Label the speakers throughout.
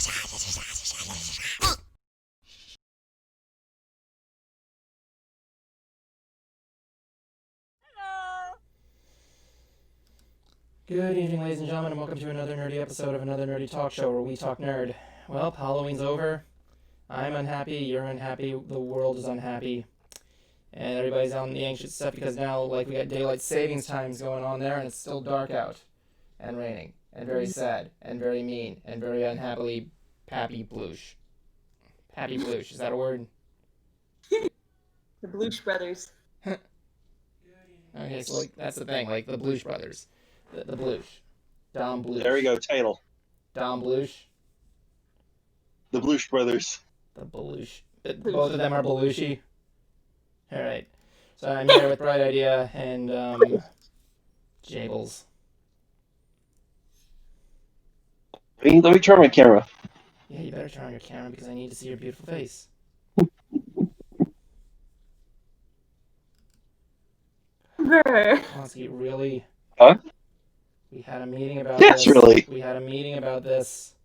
Speaker 1: Good evening, ladies and gentlemen, and welcome to another nerdy episode of another nerdy talk show where we talk nerd. Well, Halloween's over. I'm unhappy, you're unhappy, the world is unhappy, and everybody's on the anxious stuff because now, we got daylight savings times going on there, and it's still dark out, and raining, and very sad, and very mean, and very unhappily pappy bloosh. Pappy bloosh, is that a word?
Speaker 2: The Bloosh Brothers.
Speaker 1: Okay, so that's the thing, the Bloosh brothers. The Bloosh. Dom Bloosh.
Speaker 3: There we go, title.
Speaker 1: Dom Bloosh.
Speaker 3: The Bloosh Brothers.
Speaker 1: The Belushi. Both of them are Belushi. Alright. So I'm here with Bright Idea and Jables.
Speaker 3: Let me turn my camera.
Speaker 1: Yeah, you better turn on your camera because I need to see your beautiful face. Honestly, really?
Speaker 3: Huh?
Speaker 1: We had a meeting about
Speaker 3: Yes,
Speaker 1: this.
Speaker 3: really.
Speaker 1: We had a meeting about this.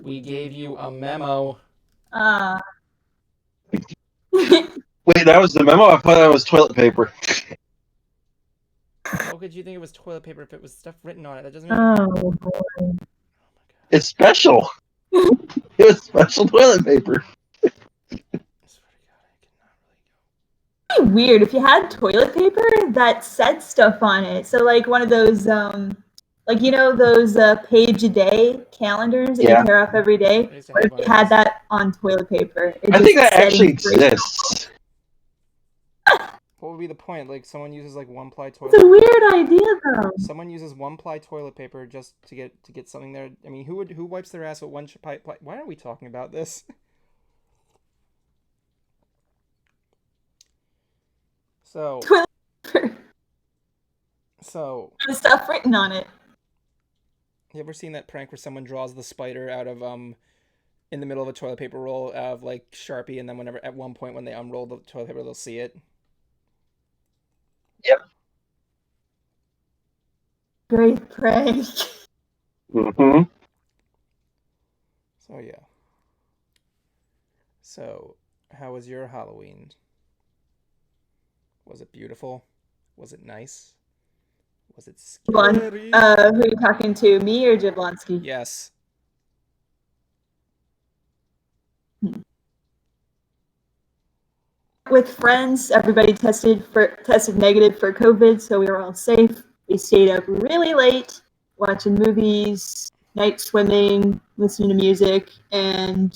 Speaker 1: We gave you a memo.
Speaker 3: Wait, that was the memo? I thought that was toilet paper.
Speaker 1: How could you think it was toilet paper if it was stuff written on it? That doesn't mean...
Speaker 2: Oh, boy.
Speaker 1: Oh my god.
Speaker 3: It's special. It was special toilet paper.
Speaker 1: I swear to god, I cannot really go.
Speaker 2: It'd be weird if you had toilet paper that said stuff on it. So, one of those, those page-a-day calendars that you tear off every day? What if you had that on toilet paper?
Speaker 3: I think that actually exists.
Speaker 1: What would be the point? Someone uses one-ply toilet.
Speaker 2: It's a weird idea, though.
Speaker 1: Someone uses one-ply toilet paper just to get something there. I mean, who wipes their ass with one-ply? Why are we talking about this? So.
Speaker 2: Toilet paper.
Speaker 1: So.
Speaker 2: The stuff written on it.
Speaker 1: You ever seen that prank where someone draws the spider out of in the middle of a toilet paper roll out of Sharpie, and then at one point when they unroll the toilet paper, they'll see it?
Speaker 3: Yep.
Speaker 2: Great prank.
Speaker 3: Mm-hmm.
Speaker 1: So yeah. So, how was your Halloween? Was it beautiful? Was it nice? Was it scary?
Speaker 2: Who are you talking to, me or Jablonski?
Speaker 1: Yes.
Speaker 2: With friends, everybody tested negative for COVID, so we were all safe. We stayed up really late, watching movies, night swimming, listening to music, and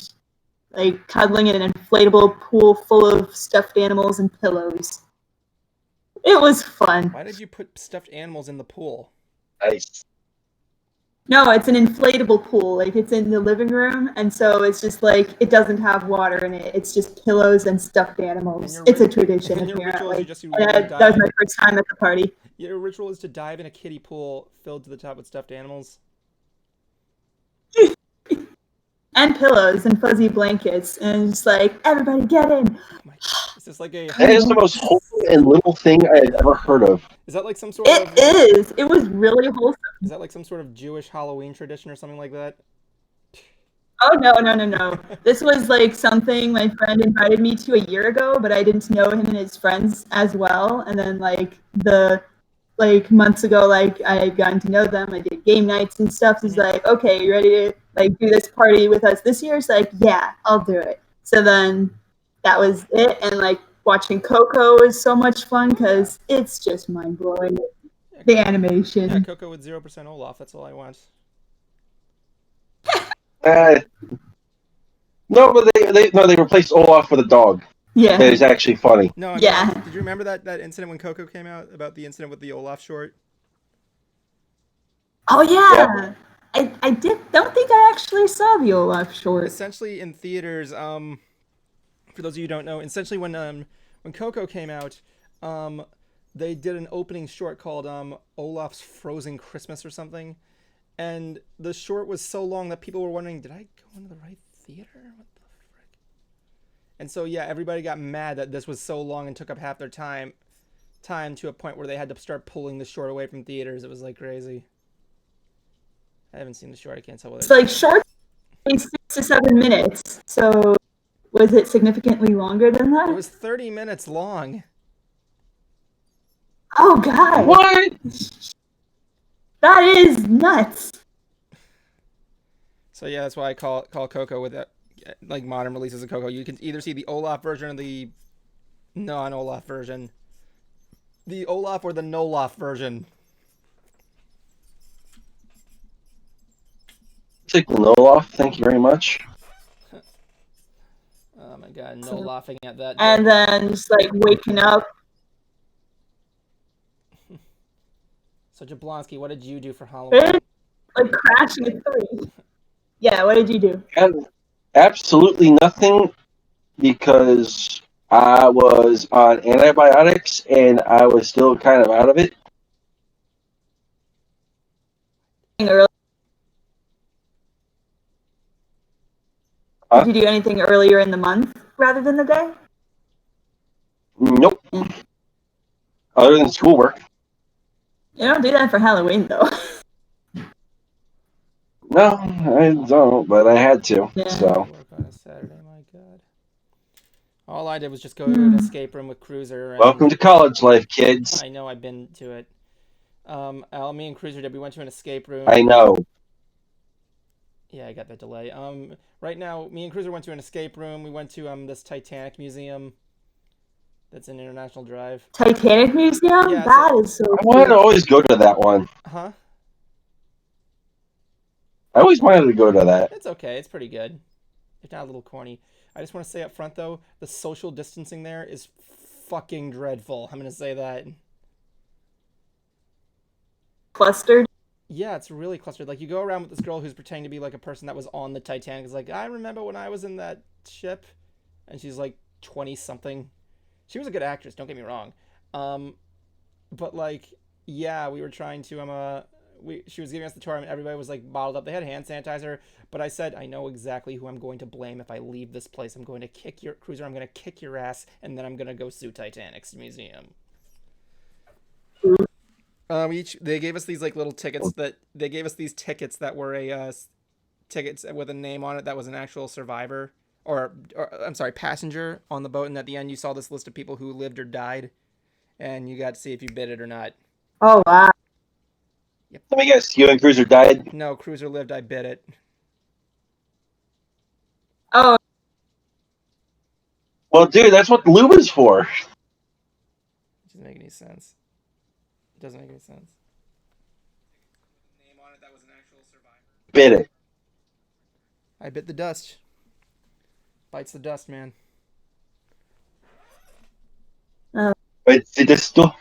Speaker 2: cuddling in an inflatable pool full of stuffed animals and pillows. It was fun.
Speaker 1: Why did you put stuffed animals in the pool?
Speaker 3: Nice.
Speaker 2: No, it's an inflatable pool. It's in the living room, and so it's just it doesn't have water in it. It's just pillows and stuffed animals. It's a tradition, apparently. That was my first time at the party.
Speaker 1: Your ritual is to dive in a kiddie pool filled to the top with stuffed animals?
Speaker 2: And pillows and fuzzy blankets, and just everybody get in.
Speaker 1: Oh my god. Is this a...
Speaker 3: That is the most wholesome and little thing I had ever heard of.
Speaker 1: Is that some sort of...
Speaker 2: It is. It was really wholesome.
Speaker 1: Is that some sort of Jewish Halloween tradition or something like that?
Speaker 2: Oh, no. This was something my friend invited me to a year ago, but I didn't know him and his friends as well. And then months ago, I had gotten to know them. I did game nights and stuff. He's okay, you ready to do this party with us this year? It's yeah, I'll do it. So then that was it. And watching Coco is so much fun because it's just mind blowing. The animation.
Speaker 1: Yeah, Coco with 0% Olaf. That's all I want.
Speaker 3: No, but they replaced Olaf with a dog.
Speaker 2: Yeah,
Speaker 3: that is actually funny.
Speaker 1: No,
Speaker 2: yeah.
Speaker 1: Did you remember that incident when Coco came out about the incident with the Olaf short?
Speaker 2: Oh yeah. I don't think I actually saw the Olaf short.
Speaker 1: Essentially in theaters, for those of you who don't know, essentially when Coco came out, they did an opening short called Olaf's Frozen Christmas or something, and the short was so long that people were wondering, did I go into the right theater? What the frick? And so yeah, everybody got mad that this was so long and took up half their time to a point where they had to start pulling the short away from theaters. It was crazy. I haven't seen the short. I can't tell whether
Speaker 2: It's like short, 6 to 7 minutes. So was it significantly longer than
Speaker 1: It
Speaker 2: that?
Speaker 1: was 30 minutes long.
Speaker 2: Oh God,
Speaker 3: What?
Speaker 2: that is nuts.
Speaker 1: So yeah, that's why I call Coco with that, like modern releases of Coco. You can either see the Olaf version or the non-Olaf version. The Olaf or the Nolof version.
Speaker 3: Take the no off. Thank you very much.
Speaker 1: Oh my god, no laughing at that.
Speaker 2: And
Speaker 1: Joke.
Speaker 2: then just like waking up.
Speaker 1: So Jablonski, what did you do for Halloween?
Speaker 2: Like crashing at 3. Yeah, what did you do?
Speaker 3: And absolutely nothing because I was on antibiotics and I was still kind of out of it.
Speaker 2: Early?
Speaker 3: Huh?
Speaker 2: Did you do anything earlier in the month rather than the day?
Speaker 3: Nope. Other than schoolwork.
Speaker 2: You don't do that for Halloween though.
Speaker 3: No, I don't, but I had to.
Speaker 2: Yeah.
Speaker 3: So
Speaker 1: Work on a Saturday, my god. All I did was just go to an escape room with Cruiser. And
Speaker 3: welcome to college life, kids.
Speaker 1: I know I've been to it. Me and Cruiser did. We went to an escape room.
Speaker 3: I know.
Speaker 1: Yeah, I got that delay. Right now, me and Cruiser went to an escape room. We went to this Titanic museum. That's in International Drive.
Speaker 2: Titanic Museum?
Speaker 1: Yeah,
Speaker 2: That is so
Speaker 3: I wanted to
Speaker 2: cool.
Speaker 3: always go to that one.
Speaker 1: Huh?
Speaker 3: I always wanted to go to that.
Speaker 1: It's okay. It's pretty good. It's not a little corny. I just want to say up front though, the social distancing there is fucking dreadful. I'm gonna say that.
Speaker 2: Clustered.
Speaker 1: Yeah, it's really clustered. Like you go around with this girl who's pretending to be like a person that was on the Titanic. It's like I remember when I was in that ship, and she's like 20 something. She was a good actress. Don't get me wrong. But like, yeah, we were trying to she was giving us the tour and everybody was like bottled up. They had hand sanitizer, but I said I know exactly who I'm going to blame if I leave this place. I'm going to kick your Cruiser. I'm going to kick your ass, and then I'm going to go sue Titanic's museum. They gave us these like little tickets that were a tickets with a name on it that was an actual survivor or I'm sorry, passenger on the boat, and at the end you saw this list of people who lived or died, and you got to see if you bid it or not.
Speaker 2: Oh wow.
Speaker 1: Yep.
Speaker 3: Let me guess, you and Cruiser died?
Speaker 1: No, Cruiser lived. I bid it.
Speaker 2: Oh.
Speaker 3: Well, dude, that's what lube is for.
Speaker 1: It doesn't make any sense. It doesn't make any sense. Name on it that was an actual survivor.
Speaker 3: Bid it.
Speaker 1: I bit the dust. Bites the dust, man.
Speaker 3: It's still.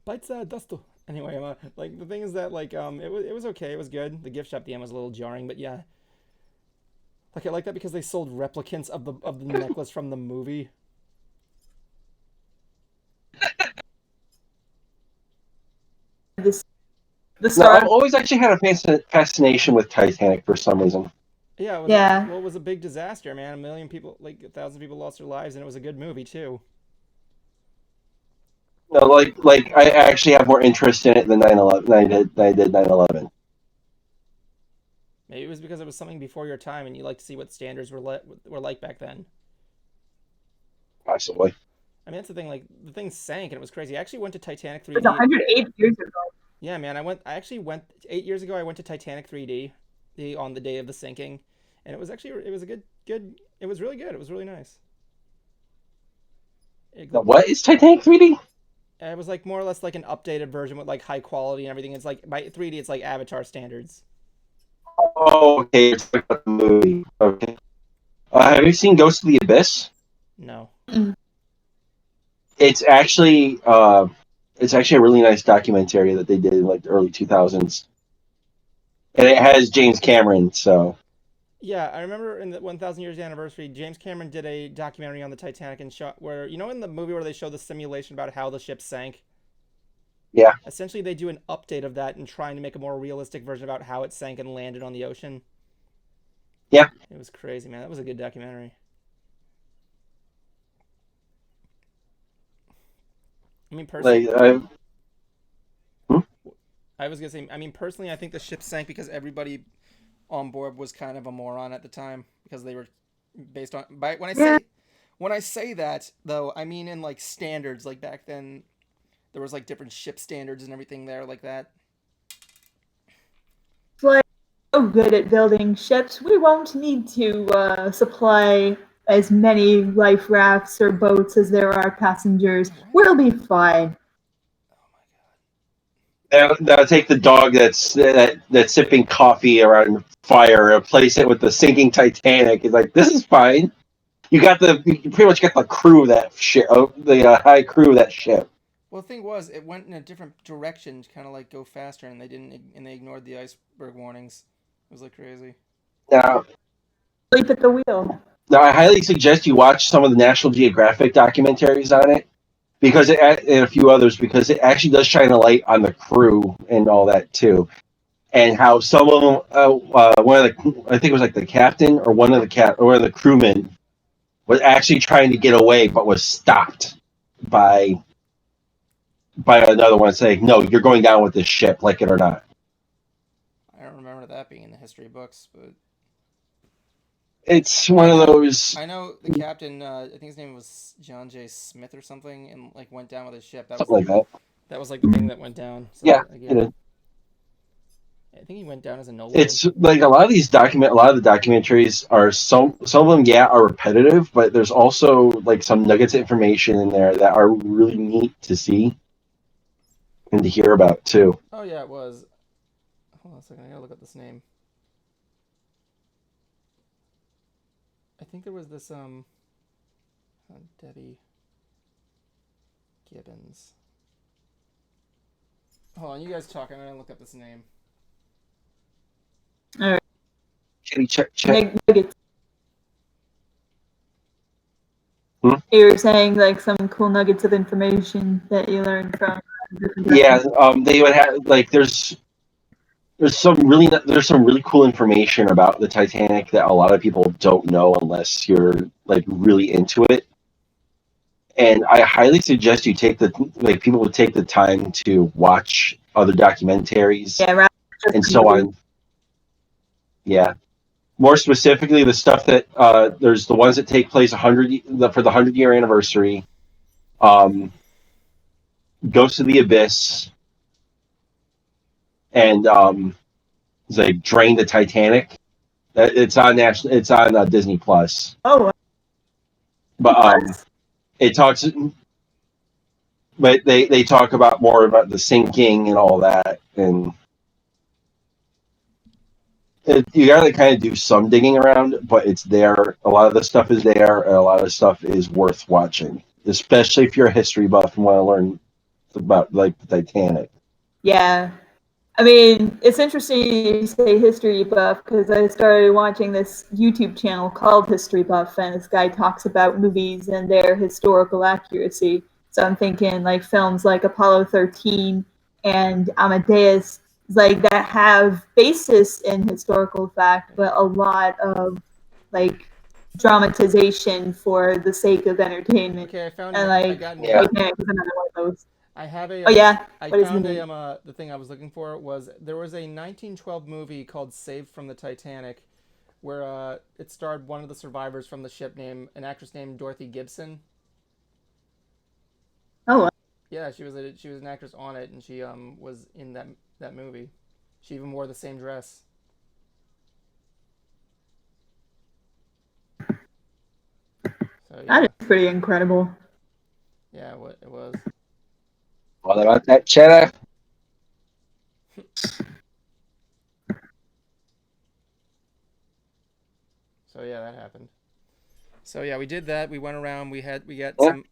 Speaker 1: Bites the dust. Anyway, like the thing is that like it was okay. It was good. The gift shop at the end was a little jarring, but yeah. Like I like that because they sold replicants of the necklace from the movie.
Speaker 2: The
Speaker 3: No,
Speaker 2: star.
Speaker 3: I've always actually had a fascination with Titanic for some reason.
Speaker 1: Yeah, it was
Speaker 2: Yeah.
Speaker 1: it was a big disaster, man. 1,000,000 people, like 1,000 people lost their lives, and it was a good movie too.
Speaker 3: No, like I actually have more interest in it than 9/11. I did 9/11.
Speaker 1: Maybe it was because it was something before your time, and you like to see what standards were like back then.
Speaker 3: Possibly.
Speaker 1: I mean, that's the thing. Like the thing sank, and it was crazy. I actually went to Titanic
Speaker 2: It was
Speaker 1: 3D.
Speaker 2: 108 years ago.
Speaker 1: Yeah, man. I actually went 8 years ago. I went to Titanic 3D, on the day of the sinking, and it was a good. It was really good. It was really nice.
Speaker 3: Now, what is Titanic 3D?
Speaker 1: It was like more or less like an updated version with like high quality and everything. It's like by 3D, it's like Avatar standards.
Speaker 3: Oh, okay. You're talking about the movie. Okay. Have you seen Ghost of the Abyss?
Speaker 1: No.
Speaker 3: It's actually a really nice documentary that they did in like the early 2000s, and it has James Cameron. So
Speaker 1: Yeah, I remember in the 1,000 years anniversary, James Cameron did a documentary on the Titanic and shot where in the movie where they show the simulation about how the ship sank.
Speaker 3: yeah.
Speaker 1: Essentially, they do an update of that and trying to make a more realistic version about how it sank and landed on the ocean.
Speaker 3: Yeah.
Speaker 1: It was crazy, man. That was a good documentary. I mean, personally,
Speaker 3: Like,
Speaker 1: I was gonna say, I mean, personally, I think the ship sank because everybody on board was kind of a moron at the time because they were based on. By when I say that though, I mean in like standards. Like back then, there was like different ship standards and everything there like that.
Speaker 2: Like, so good at building ships, we won't need to supply as many life rafts or boats as there are passengers. We'll be fine.
Speaker 3: They'll take the dog that's sipping coffee around fire, replace it with the sinking Titanic. It's like, this is fine. You pretty much got the crew of that ship, the high crew of that ship.
Speaker 1: Well, the thing was, it went in a different direction to kind of like go faster, and they ignored the iceberg warnings. It was like crazy.
Speaker 3: Now,
Speaker 2: Sleep at the wheel.
Speaker 3: I highly suggest you watch some of the National Geographic documentaries on it, and a few others, because it actually does shine a light on the crew and all that too, and how some of them, one of the, I think it was like the captain or one of the crewmen was actually trying to get away, but was stopped by another one saying, "No, you're going down with this ship, like it or not."
Speaker 1: I don't remember that being in the history books, but
Speaker 3: It's one of those.
Speaker 1: I know the captain. I think his name was John J. Smith or something, and like went down with his ship.
Speaker 3: Something like that.
Speaker 1: That was like the thing that went down. So,
Speaker 3: Yeah,
Speaker 1: again, I think he went down as a nobleman.
Speaker 3: it's like a lot of the documentaries are some of them are repetitive, but there's also like some nuggets of information in there that are really neat to see and to hear about too.
Speaker 1: Oh yeah, it was. Hold on a second, I gotta look up this name. I think there was this Debbie Gibbons. Hold on, you guys talk. I'm gonna look up this name.
Speaker 2: All right.
Speaker 3: Check.
Speaker 2: Nuggets. You were saying like some cool nuggets of information that you learned from.
Speaker 3: Yeah, they would have like there's some really cool information about the Titanic that a lot of people don't know unless you're like really into it. And I highly suggest you people would take the time to watch other documentaries and so on. Yeah, more specifically, the stuff that there's the ones that take place for the 100-year anniversary. Ghost of the Abyss, and it's like Drain the Titanic. It's on Disney Plus.
Speaker 2: Oh.
Speaker 3: But it talks, but they talk about more about the sinking and all that, and you gotta kind of do some digging around, but it's there. A lot of the stuff is there, and a lot of stuff is worth watching, especially if you're a history buff and want to learn about like the Titanic.
Speaker 2: Yeah. I mean, it's interesting you say history buff because I started watching this YouTube channel called History Buff, and this guy talks about movies and their historical accuracy. So I'm thinking like films like Apollo 13 and Amadeus, like that have basis in historical fact, but a lot of like dramatization for the sake of entertainment.
Speaker 1: Okay, I found
Speaker 2: and
Speaker 1: it.
Speaker 2: Like,
Speaker 1: I got it.
Speaker 2: Titanic is another one of those.
Speaker 1: I have a.
Speaker 2: Oh yeah.
Speaker 1: I
Speaker 2: what
Speaker 1: found
Speaker 2: is the
Speaker 1: the thing I was looking for was there was a 1912 movie called Saved from the Titanic, where it starred one of the survivors from the ship an actress named Dorothy Gibson.
Speaker 2: Oh.
Speaker 1: Yeah, she was an actress on it, and she was in that movie. She even wore the same dress. So, yeah.
Speaker 2: That is pretty incredible.
Speaker 1: Yeah, what it was.
Speaker 3: All about that cheddar.
Speaker 1: So yeah, that happened. So yeah, we did that. We went around. We got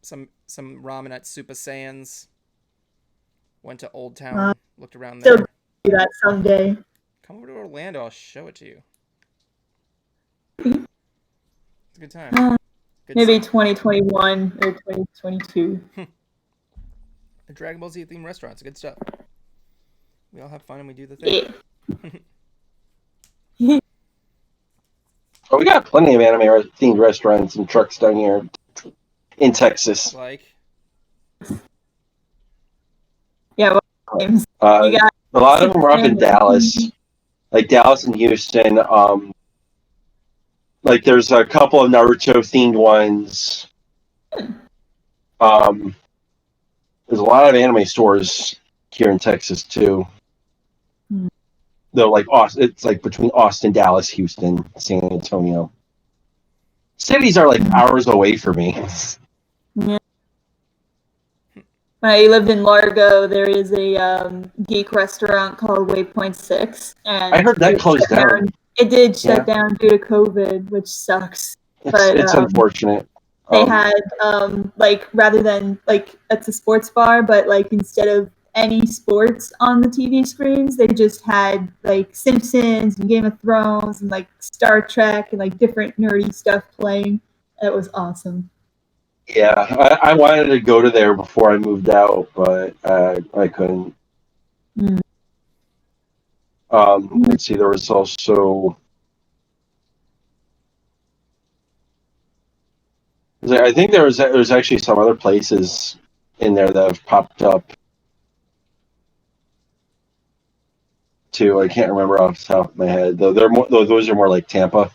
Speaker 1: some ramen at Super Saiyan's. Went to Old Town. Looked around there.
Speaker 2: Still do that someday.
Speaker 1: Come over to Orlando. I'll show it to you. It's a good time.
Speaker 2: Maybe 2021 or 2022.
Speaker 1: The Dragon Ball Z themed restaurants. Good stuff. We all have fun and we do the thing.
Speaker 2: Yeah.
Speaker 3: Oh, we got plenty of anime themed restaurants and trucks down here in Texas.
Speaker 1: Like?
Speaker 2: Yeah, what names? You got
Speaker 3: A lot of them are up in Dallas, like Dallas and Houston. Like there's a couple of Naruto themed ones. Um, there's a lot of anime stores here in Texas too. Though, like Austin, it's like between Austin, Dallas, Houston, San Antonio. Cities are like hours away from me.
Speaker 2: Yeah. When I lived in Largo, there is a geek restaurant called Waypoint 6. And
Speaker 3: I heard that closed down.
Speaker 2: It did shut down due to COVID, which sucks.
Speaker 3: It's unfortunate.
Speaker 2: They had, like, rather than, like, it's a sports bar, but, like, instead of any sports on the TV screens, they just had, like, Simpsons and Game of Thrones and, like, Star Trek and, like, different nerdy stuff playing. It was awesome.
Speaker 3: Yeah, I wanted to go to there before I moved out, but I couldn't. Let's see, there was also... I think there's actually some other places in there that have popped up too. I can't remember off the top of my head. Though those are more like Tampa.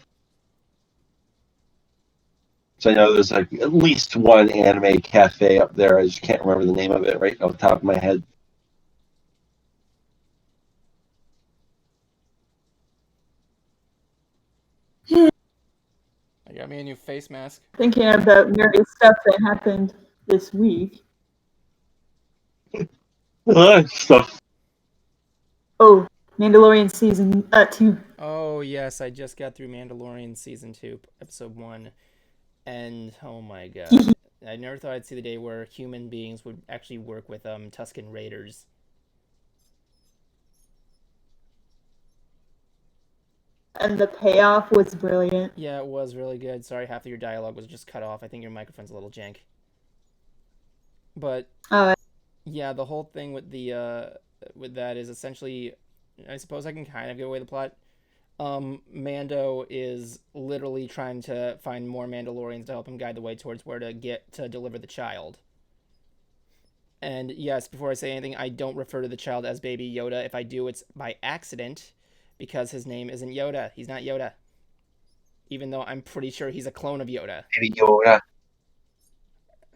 Speaker 3: So I know there's like at least one anime cafe up there. I just can't remember the name of it right off the top of my head.
Speaker 1: I got me a new face mask.
Speaker 2: Thinking about nerdy stuff that happened this week.
Speaker 3: Stuff.
Speaker 2: Oh, Mandalorian season 2.
Speaker 1: Oh yes, I just got through Mandalorian season 2, episode 1, and oh my god, I never thought I'd see the day where human beings would actually work with Tusken Raiders.
Speaker 2: And the payoff was brilliant.
Speaker 1: Yeah, it was really good. Sorry, half of your dialogue was just cut off. I think your microphone's a little jank. But yeah, the whole thing with the with that is essentially, I suppose I can kind of give away the plot. Mando is literally trying to find more Mandalorians to help him guide the way towards where to get to deliver the child. And yes, before I say anything, I don't refer to the child as Baby Yoda. If I do, it's by accident, because his name isn't Yoda. He's not Yoda. Even though I'm pretty sure he's a clone of Yoda.
Speaker 3: Baby Yoda.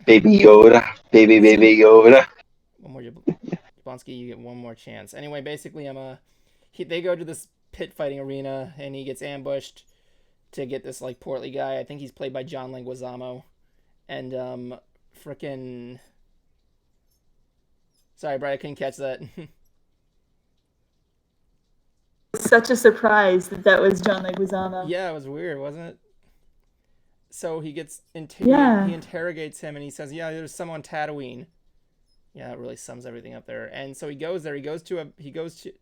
Speaker 3: Baby Yoda. Baby Yoda.
Speaker 1: One more, Jablonski, you get one more chance. Anyway, basically, they go to this pit fighting arena, and he gets ambushed to get this, like, portly guy. I think he's played by John Leguizamo. And, frickin'... Sorry, Brad, I couldn't catch that.
Speaker 2: Such a surprise that was John Leguizamo.
Speaker 1: Yeah, it was weird, wasn't it? So he gets he interrogates him, and he says, "Yeah, there's someone on Tatooine." Yeah, it really sums everything up there. And so he goes there. He goes to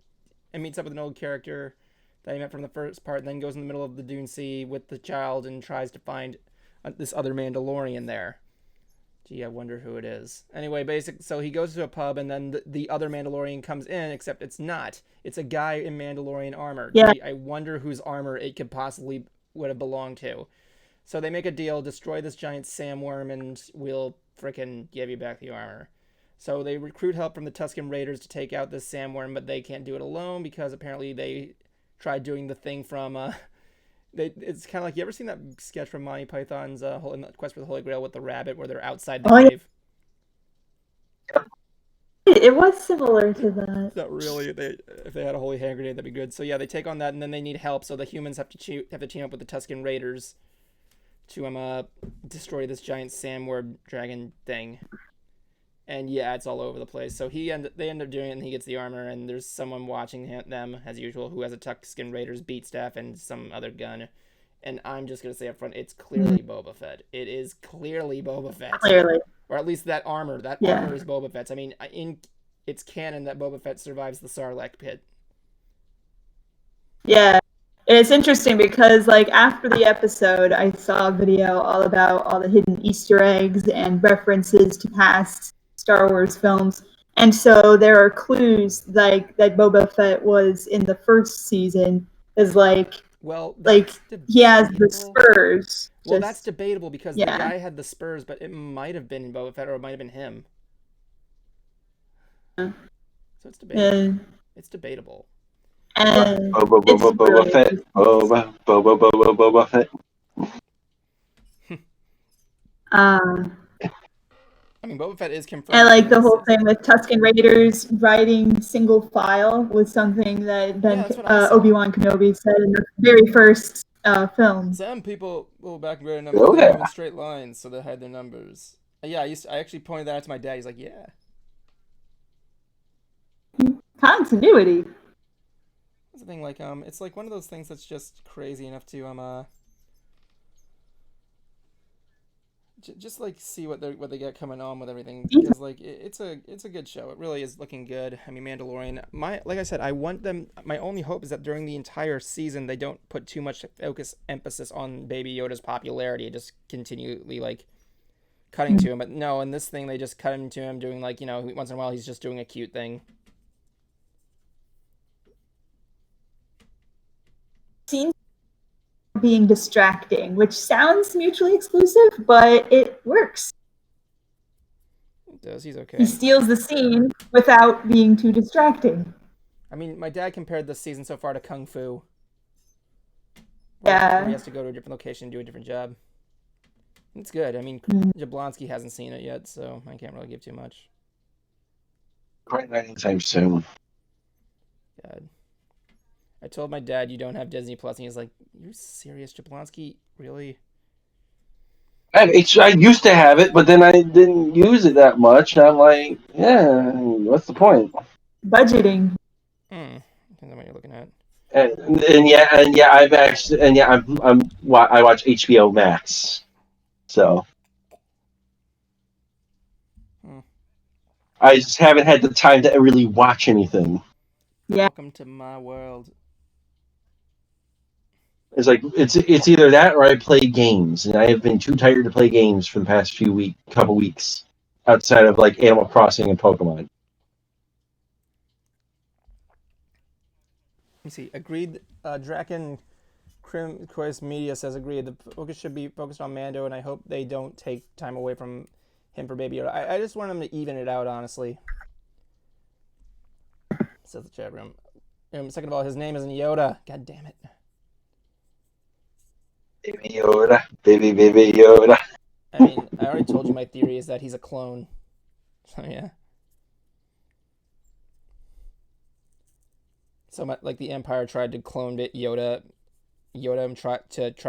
Speaker 1: and meets up with an old character that he met from the first part. And then goes in the middle of the Dune Sea with the child and tries to find this other Mandalorian there. Gee, I wonder who it is. Anyway, so he goes to a pub, and then the other Mandalorian comes in, except it's not. It's a guy in Mandalorian armor.
Speaker 2: Yeah.
Speaker 1: Gee, I wonder whose armor it could possibly would have belonged to. So they make a deal: destroy this giant sandworm, and we'll frickin' give you back the armor. So they recruit help from the Tusken Raiders to take out this sandworm, but they can't do it alone because apparently they tried doing the thing from it's kind of like, you ever seen that sketch from Monty Python's Quest for the Holy Grail with the rabbit, where they're outside the cave?
Speaker 2: It was similar to that.
Speaker 1: Not really. If they had a holy hand grenade, that'd be good. So yeah, they take on that, and then they need help. So the humans have to team up with the Tusken Raiders to destroy this giant sandworm dragon thing. And yeah, it's all over the place. So they end up doing it, and he gets the armor, and there's someone watching them, as usual, who has a Tusken Raiders beat staff and some other gun. And I'm just going to say up front, it's clearly Boba Fett. It is clearly Boba Fett.
Speaker 2: Clearly.
Speaker 1: Or at least that armor. That armor is Boba Fett's. I mean, it's canon that Boba Fett survives the Sarlacc pit.
Speaker 2: Yeah. It's interesting because, like, after the episode, I saw a video all about all the hidden Easter eggs and references to past Star Wars films, and so there are clues like that Boba Fett was in the first season is like,
Speaker 1: well,
Speaker 2: he has the spurs.
Speaker 1: Well, that's debatable because the guy had the spurs, but it might have been Boba Fett or it might have been him. So it's debatable. It's debatable.
Speaker 2: And
Speaker 3: Boba
Speaker 2: it's
Speaker 3: Boba Boba
Speaker 2: really
Speaker 3: Fett. Boba Boba Boba Boba Fett.
Speaker 1: I mean, Boba Fett is confirmed
Speaker 2: And
Speaker 1: to be
Speaker 2: like
Speaker 1: in
Speaker 2: the
Speaker 1: this
Speaker 2: whole thing
Speaker 1: season.
Speaker 2: with Tusken Raiders riding single file was something that
Speaker 1: Yeah,
Speaker 2: then
Speaker 1: that's what I saw.
Speaker 2: Obi-Wan Kenobi said in the very first film.
Speaker 1: Some people will back grade numbers.
Speaker 3: Oh
Speaker 1: They
Speaker 3: yeah.
Speaker 1: move in straight lines, so they hide their numbers. Yeah, I actually pointed that out to my dad. He's like, yeah.
Speaker 2: Continuity.
Speaker 1: That's the thing. Like, it's like one of those things that's just crazy enough to just like see what they get coming on with everything, because like it's a good show. It really is looking good. I mean, Mandalorian. Like I said, I want them. My only hope is that during the entire season they don't put too much emphasis on Baby Yoda's popularity and just continually like cutting to him. But no, in this thing they just cut him to him doing like, once in a while he's just doing a cute thing.
Speaker 2: Scenes being distracting, which sounds mutually exclusive, but it works.
Speaker 1: It does. He's okay.
Speaker 2: He steals the scene without being too distracting.
Speaker 1: I mean, my dad compared this season so far to Kung Fu, where he
Speaker 2: Yeah.
Speaker 1: has to go to a different location and do a different job. It's good. I mean, Jablonski hasn't seen it yet, so I can't really give too much.
Speaker 3: Quite anytime soon.
Speaker 1: God. I told my dad you don't have Disney Plus, and he's like, "You serious, Jablonski? Really?"
Speaker 3: I used to have it, but then I didn't use it that much. And I'm like, yeah, what's the point?
Speaker 2: Budgeting.
Speaker 1: Depends on what you're looking at.
Speaker 3: I watch HBO Max, so I just haven't had the time to really watch anything.
Speaker 2: Yeah.
Speaker 1: Welcome to my world.
Speaker 3: It's like it's either that or I play games, and I have been too tired to play games for the past couple weeks, outside of like Animal Crossing and Pokemon.
Speaker 1: Let me see. Agreed. Draken Crois Media says agreed. The focus should be focused on Mando, and I hope they don't take time away from him for Baby Yoda. I just want them to even it out, honestly. Says the chat room. Second of all, his name isn't Yoda. God damn it.
Speaker 3: Baby Yoda, baby Yoda.
Speaker 1: I mean, I already told you my theory is that he's a clone. So yeah. So like the Empire tried to clone Yoda and try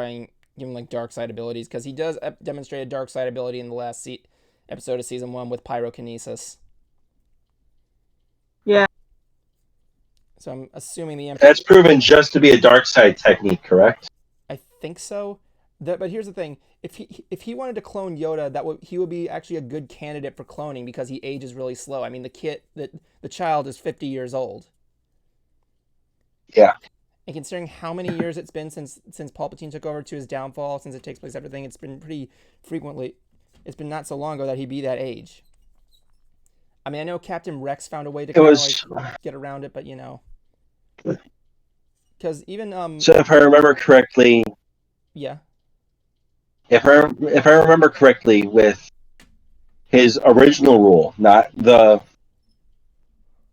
Speaker 1: and give him like dark side abilities, because he does demonstrate a dark side ability in the last episode of season 1 with pyrokinesis.
Speaker 2: Yeah.
Speaker 1: So I'm assuming the Empire.
Speaker 3: That's proven just to be a dark side technique, correct?
Speaker 1: I think so. But here's the thing: if he wanted to clone Yoda, he would be actually a good candidate for cloning, because he ages really slow. I mean, the child is 50 years old.
Speaker 3: Yeah.
Speaker 1: And considering how many years it's been since Palpatine took over to his downfall, since it takes place everything, it's been pretty frequently. It's been not so long ago that he'd be that age. I mean, I know Captain Rex found a way to kind of like get around it, but because even
Speaker 3: So if I remember correctly,
Speaker 1: yeah.
Speaker 3: If I remember correctly, with his original rule, not the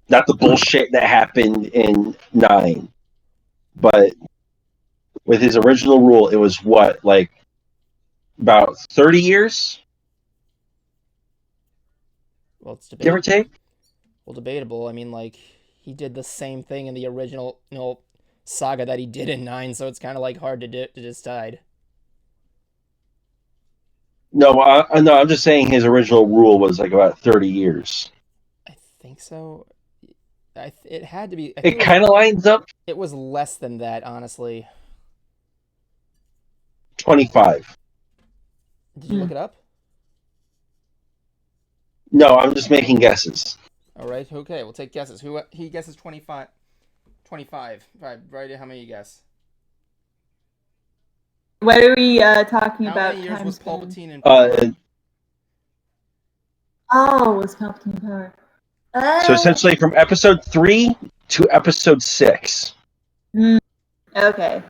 Speaker 3: bullshit that happened in 9, but with his original rule, it was what, like about 30 years?
Speaker 1: Well, it's debatable.
Speaker 3: Give or take?
Speaker 1: Well, debatable. I mean, like, he did the same thing in the original, saga that he did in 9, so it's kind of like hard to decide.
Speaker 3: No, I'm just saying his original rule was like about 30 years.
Speaker 1: I think so. It had to be.
Speaker 3: It kind of lines up.
Speaker 1: It was less than that, honestly.
Speaker 3: 25.
Speaker 1: Did you look it up?
Speaker 3: No, I'm just making guesses.
Speaker 1: All right. Okay, we'll take guesses. He guesses 25. 25. Right. How many you guess?
Speaker 2: What are we talking about?
Speaker 1: How many years was Palpatine in
Speaker 2: power? Was Palpatine in power?
Speaker 3: So essentially from episode 3 to episode 6.
Speaker 2: Okay.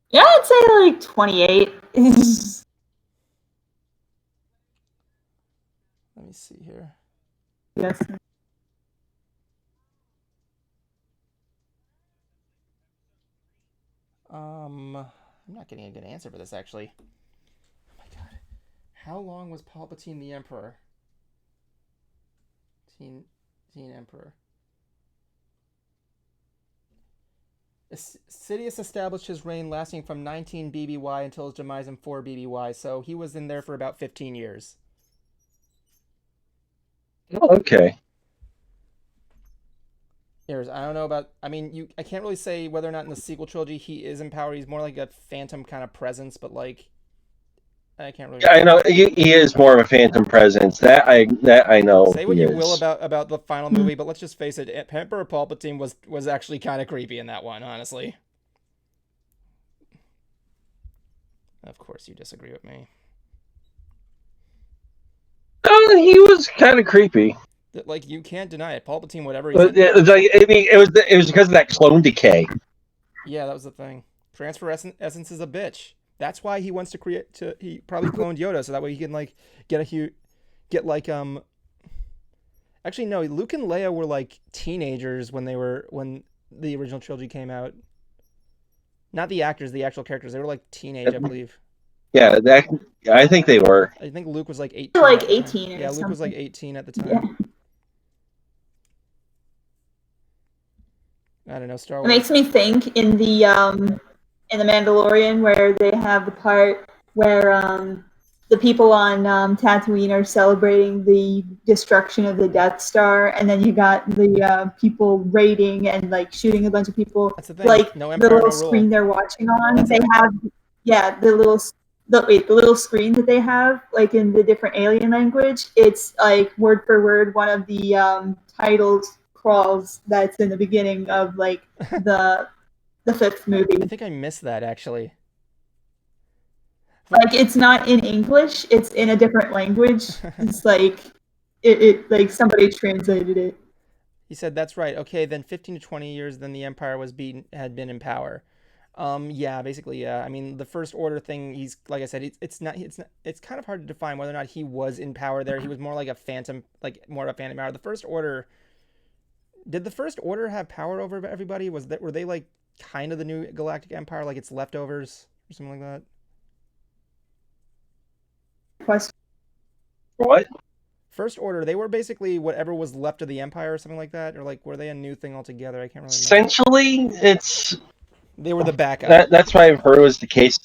Speaker 2: Yeah, I'd say like 28.
Speaker 1: Let me see here.
Speaker 2: Yes.
Speaker 1: I'm not getting a good answer for this actually. Oh my god. How long was Palpatine the Emperor? Teen Emperor. Sidious established his reign lasting from 19 BBY until his demise in 4 BBY, so he was in there for about 15 years.
Speaker 3: Oh, okay.
Speaker 1: I don't know about. I mean, I can't really say whether or not in the sequel trilogy he is in power. He's more like a phantom kind of presence, but like, I can't really.
Speaker 3: Yeah, I know he is more of a phantom presence. That I know
Speaker 1: Say what
Speaker 3: he
Speaker 1: you will
Speaker 3: is.
Speaker 1: about the final movie, but let's just face it. Emperor Palpatine was actually kind of creepy in that one, honestly. Of course, you disagree with me.
Speaker 3: He was kind of creepy.
Speaker 1: Like, you can't deny it. Palpatine, whatever he's
Speaker 3: But
Speaker 1: in.
Speaker 3: it was like, I mean, it was because of that clone decay.
Speaker 1: Yeah, that was the thing. Transfer essence is a bitch. That's why he wants to create. He probably cloned Yoda so that way he can like get like Actually, no. Luke and Leia were like teenagers when the original trilogy came out. Not the actors, the actual characters. They were like teenage, I believe.
Speaker 3: Yeah, I think they were.
Speaker 1: I think Luke was like 18
Speaker 2: like
Speaker 1: at the time.
Speaker 2: 18 or
Speaker 1: Yeah, Luke was like
Speaker 2: something.
Speaker 1: 18 at the
Speaker 2: Yeah.
Speaker 1: time. I don't know, Star
Speaker 2: It
Speaker 1: Wars.
Speaker 2: makes me think in the Mandalorian where they have the part where the people on Tatooine are celebrating the destruction of the Death Star, and then you got the people raiding and like shooting a bunch of people.
Speaker 1: That's the thing.
Speaker 2: Like
Speaker 1: No
Speaker 2: the
Speaker 1: empire,
Speaker 2: little
Speaker 1: no rule.
Speaker 2: screen they're watching on,
Speaker 1: That's
Speaker 2: they
Speaker 1: it.
Speaker 2: have the little screen that they have like in the different alien language. It's like word for word one of the titled crawls that's in the beginning of like the fifth movie.
Speaker 1: I think I missed that actually.
Speaker 2: Like it's not in English; it's in a different language. It's like it like somebody translated it.
Speaker 1: He said that's right. Okay, then 15 to 20 years, then the empire had been in power. Yeah, basically, yeah. I mean, the First Order thing. He's like I said, it's kind of hard to define whether or not he was in power there. He was more like a phantom, like more of a phantom power. The First Order. Did the First Order have power over everybody? Were they like kind of the new galactic empire, like its leftovers or something like that?
Speaker 2: Question.
Speaker 3: What?
Speaker 1: First Order, they were basically whatever was left of the Empire or something like that, or like were they a new thing altogether? I can't really remember.
Speaker 3: Essentially, it's
Speaker 1: They were the backup.
Speaker 3: that's what I've heard was the case.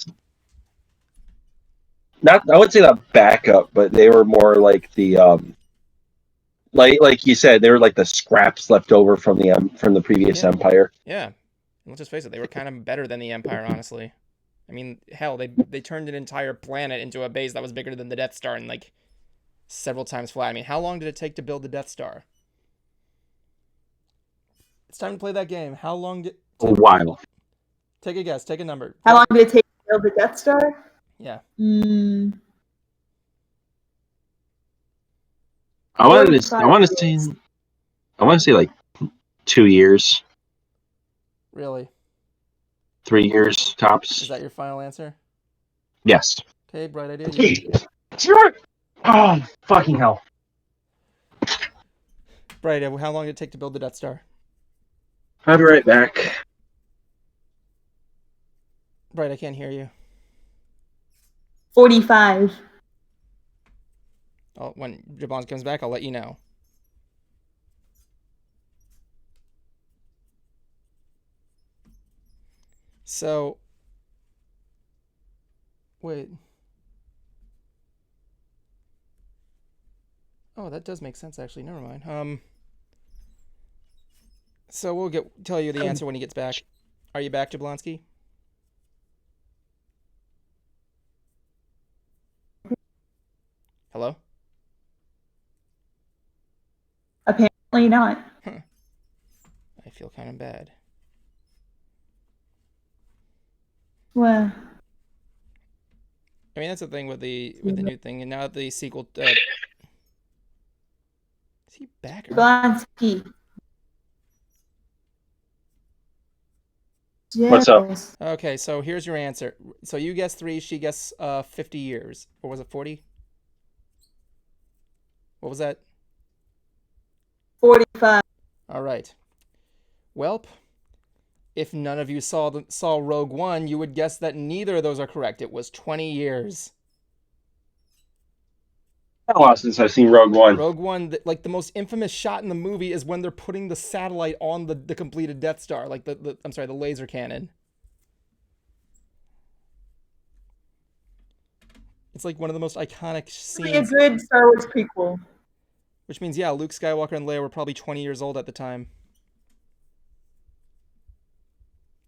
Speaker 3: Not, I would say not backup, but they were more like the like you said, they were like the scraps left over from the previous
Speaker 1: Yeah,
Speaker 3: empire.
Speaker 1: yeah. And let's just face it, they were kind of better than the Empire, honestly. I mean, hell, they turned an entire planet into a base that was bigger than the Death Star and like several times flat. I mean, how long did it take to build the Death Star? It's time to play that game. How long did
Speaker 3: A while.
Speaker 1: take a guess? Take a number.
Speaker 2: How long did it take to build the Death Star?
Speaker 1: Yeah.
Speaker 3: I want to
Speaker 2: years.
Speaker 3: say like 2 years,
Speaker 1: Really?
Speaker 3: 3 years
Speaker 1: Is
Speaker 3: tops.
Speaker 1: that your final answer?
Speaker 3: Yes.
Speaker 1: Okay, bright idea.
Speaker 3: Sure. Oh, fucking hell.
Speaker 1: Bright idea. How long did it take to build the Death Star?
Speaker 3: I'll be right back.
Speaker 1: Bright, I can't hear you.
Speaker 2: 45.
Speaker 1: When Jabon comes back, I'll let you know. So, wait. Oh, that does make sense, actually. Never mind. So we'll tell you the answer when he gets back. Are you back, Jablonski? Hello?
Speaker 2: Apparently not.
Speaker 1: Huh. I feel kind of bad.
Speaker 2: Well,
Speaker 1: I mean, that's the thing with the new thing, and now the sequel. Is he back?
Speaker 2: Blonsky.
Speaker 3: What's up?
Speaker 2: Yes.
Speaker 1: Okay, so here's your answer. So you guess 3, she guess 50 years. Or was it 40? What was that?
Speaker 2: 45.
Speaker 1: All right. Welp, if none of you saw Rogue One, you would guess that neither of those are correct. It was 20 years.
Speaker 3: A while since I've seen Rogue One.
Speaker 1: Rogue One, like the most infamous shot in the movie is when they're putting the satellite on the completed Death Star, like the laser cannon. It's like one of the most iconic scenes.
Speaker 2: It's a good Star Wars prequel.
Speaker 1: Which means, yeah, Luke Skywalker and Leia were probably 20 years old at the time.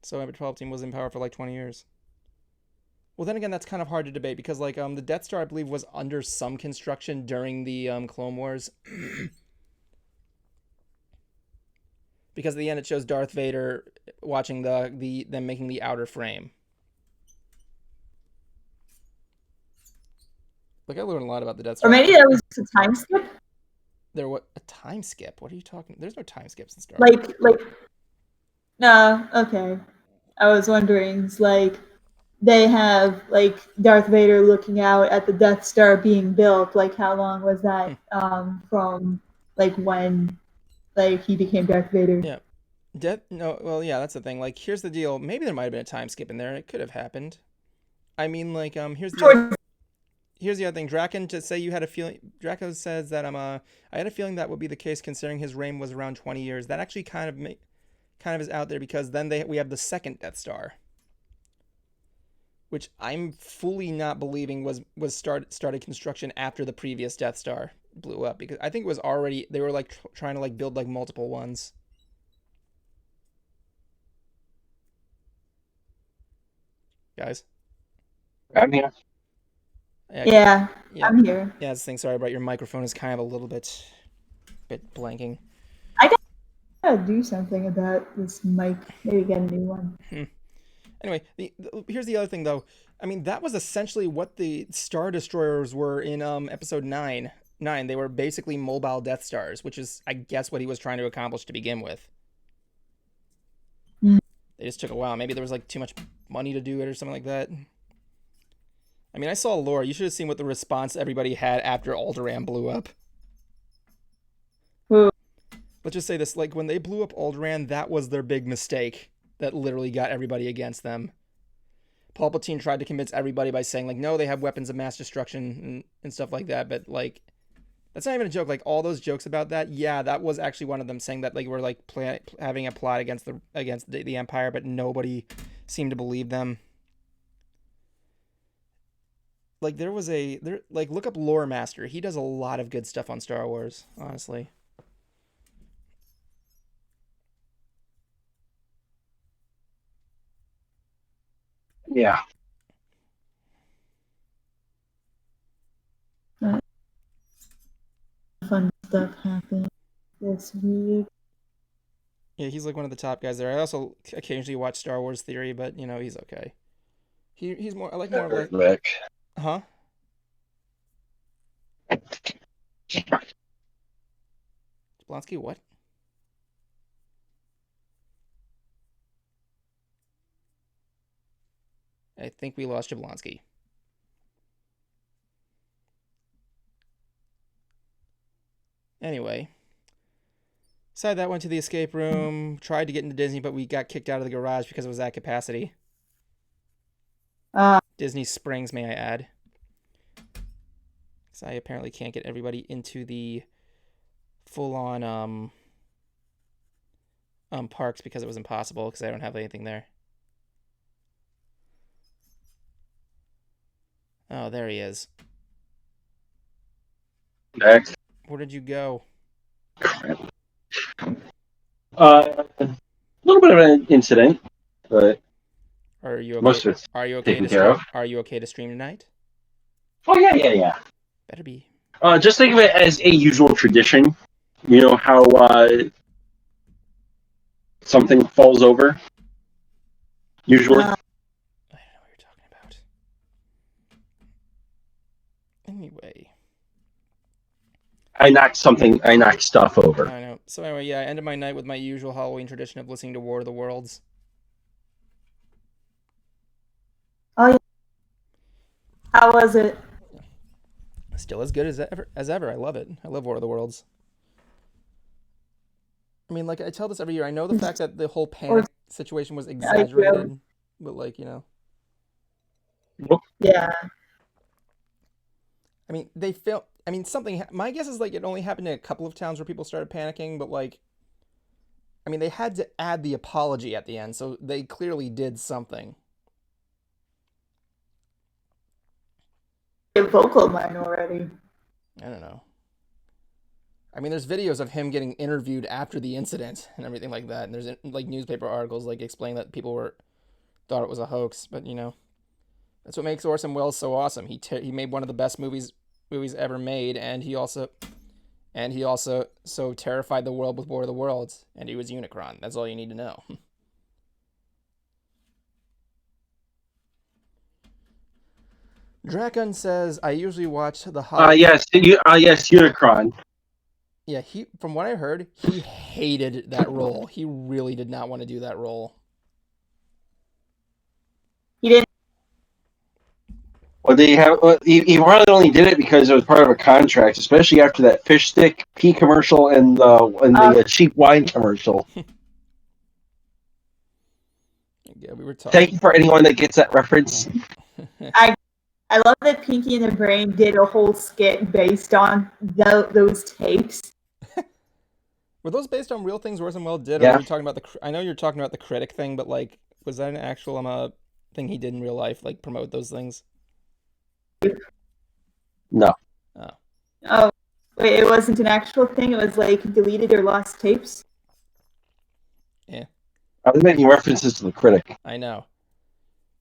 Speaker 1: So Emperor Palpatine was in power for like 20 years. Well, then again, that's kind of hard to debate because, like, the Death Star, I believe, was under some construction during the Clone Wars. Because at the end, it shows Darth Vader watching them making the outer frame. Like, I learned a lot about the Death Star.
Speaker 2: Or maybe that was a time skip.
Speaker 1: A time skip? What are you talking? There's no time skips in Star Wars.
Speaker 2: No, okay. I was wondering, it's like they have like Darth Vader looking out at the Death Star being built. Like, how long was that from like when like he became Darth Vader?
Speaker 1: Yeah. Yeah, that's the thing. Like, here's the deal. Maybe there might have been a time skip in there, and it could have happened. I mean, like, here's the other thing. Draken, to say you had a feeling. Draco says that I had a feeling that would be the case, considering his reign was around 20 years. That actually kind of is out there because then we have the second Death Star, which I'm fully not believing was started construction after the previous Death Star blew up, because I think it was already, they were like trying to like build like multiple ones. Guys,
Speaker 3: I'm here.
Speaker 2: Yeah, I'm here.
Speaker 1: Yeah, this thing. Sorry about your microphone is kind of a little bit blanking.
Speaker 2: I gotta do something about this mic. Maybe get a new one.
Speaker 1: Anyway, here's the other thing, though. I mean, that was essentially what the Star Destroyers were in Episode 9. They were basically mobile Death Stars, which is, I guess, what he was trying to accomplish to begin with. They just took a while. Maybe there was like too much money to do it or something like that. I mean, I saw lore. You should have seen what the response everybody had after Alderaan blew up. Let's just say this, like, when they blew up Alderaan, that was their big mistake that literally got everybody against them. Palpatine tried to convince everybody by saying, like, no, they have weapons of mass destruction and stuff like that, but, like, that's not even a joke. Like, all those jokes about that, yeah, that was actually one of them, saying that, like, we're, like, having a plot against the Empire, but nobody seemed to believe them. Like, look up Lore Master. He does a lot of good stuff on Star Wars, honestly.
Speaker 3: Yeah.
Speaker 2: Fun stuff happened this week.
Speaker 1: Yeah, he's like one of the top guys there. I also occasionally watch Star Wars Theory, but you know, he's okay. He's more. I like more of like. Huh? Blonsky, what? I think we lost Jablonski. Anyway. Decided that, went to the escape room, tried to get into Disney, but we got kicked out of the garage because it was at capacity. Disney Springs, may I add. Because I apparently can't get everybody into the full-on parks because it was impossible because I don't have anything there. Oh, there he is.
Speaker 3: Next.
Speaker 1: Where did you go?
Speaker 3: A little bit of an incident, but
Speaker 1: are you okay?
Speaker 3: Most of it's
Speaker 1: are you okay
Speaker 3: taken
Speaker 1: to
Speaker 3: care
Speaker 1: stream?
Speaker 3: of.
Speaker 1: Are you okay to stream tonight?
Speaker 3: Oh yeah.
Speaker 1: Better be.
Speaker 3: Just think of it as a usual tradition. You know how something falls over? Usually.
Speaker 1: I don't know what you're talking about. Anyway.
Speaker 3: I knocked stuff over.
Speaker 1: I know. So anyway, yeah, I ended my night with my usual Halloween tradition of listening to War of the Worlds.
Speaker 2: Oh yeah. How was it?
Speaker 1: Still as good as ever. I love it. I love War of the Worlds. I mean, like I tell this every year. I know the fact that the whole
Speaker 2: Or
Speaker 1: panic situation was
Speaker 2: I
Speaker 1: exaggerated, but like, you know,
Speaker 2: yeah.
Speaker 1: I mean, they felt. I mean, something. My guess is like it only happened in a couple of towns where people started panicking, but like, I mean, they had to add the apology at the end, so they clearly did something.
Speaker 2: A vocal minority.
Speaker 1: I don't know. I mean, there's videos of him getting interviewed after the incident and everything like that, and there's like newspaper articles like explaining that people were thought it was a hoax, but you know, that's what makes Orson Welles so awesome. He made one of the best movies ever made, and he also so terrified the world with War of the Worlds, and he was Unicron. That's all you need to know. Drakon says, I usually watch the Hobbit.
Speaker 3: Yes, Unicron.
Speaker 1: Yeah, from what I heard, he hated that role. He really did not want to do that role.
Speaker 2: He didn't.
Speaker 3: Well, he probably only did it because it was part of a contract, especially after that fish stick pea commercial and the cheap wine commercial.
Speaker 1: Yeah, we were talking.
Speaker 3: Thank you for anyone that gets that reference.
Speaker 2: I love that Pinky and the Brain did a whole skit based on those tapes.
Speaker 1: Were those based on real things Orson Welles did, or
Speaker 3: Yeah.
Speaker 1: were you talking about I know you're talking about the critic thing, but like, was that an actual thing he did in real life, like promote those things?
Speaker 3: No.
Speaker 2: Oh, wait, it wasn't an actual thing. It was like deleted or lost tapes.
Speaker 1: Yeah.
Speaker 3: I was making references to the critic.
Speaker 1: I know.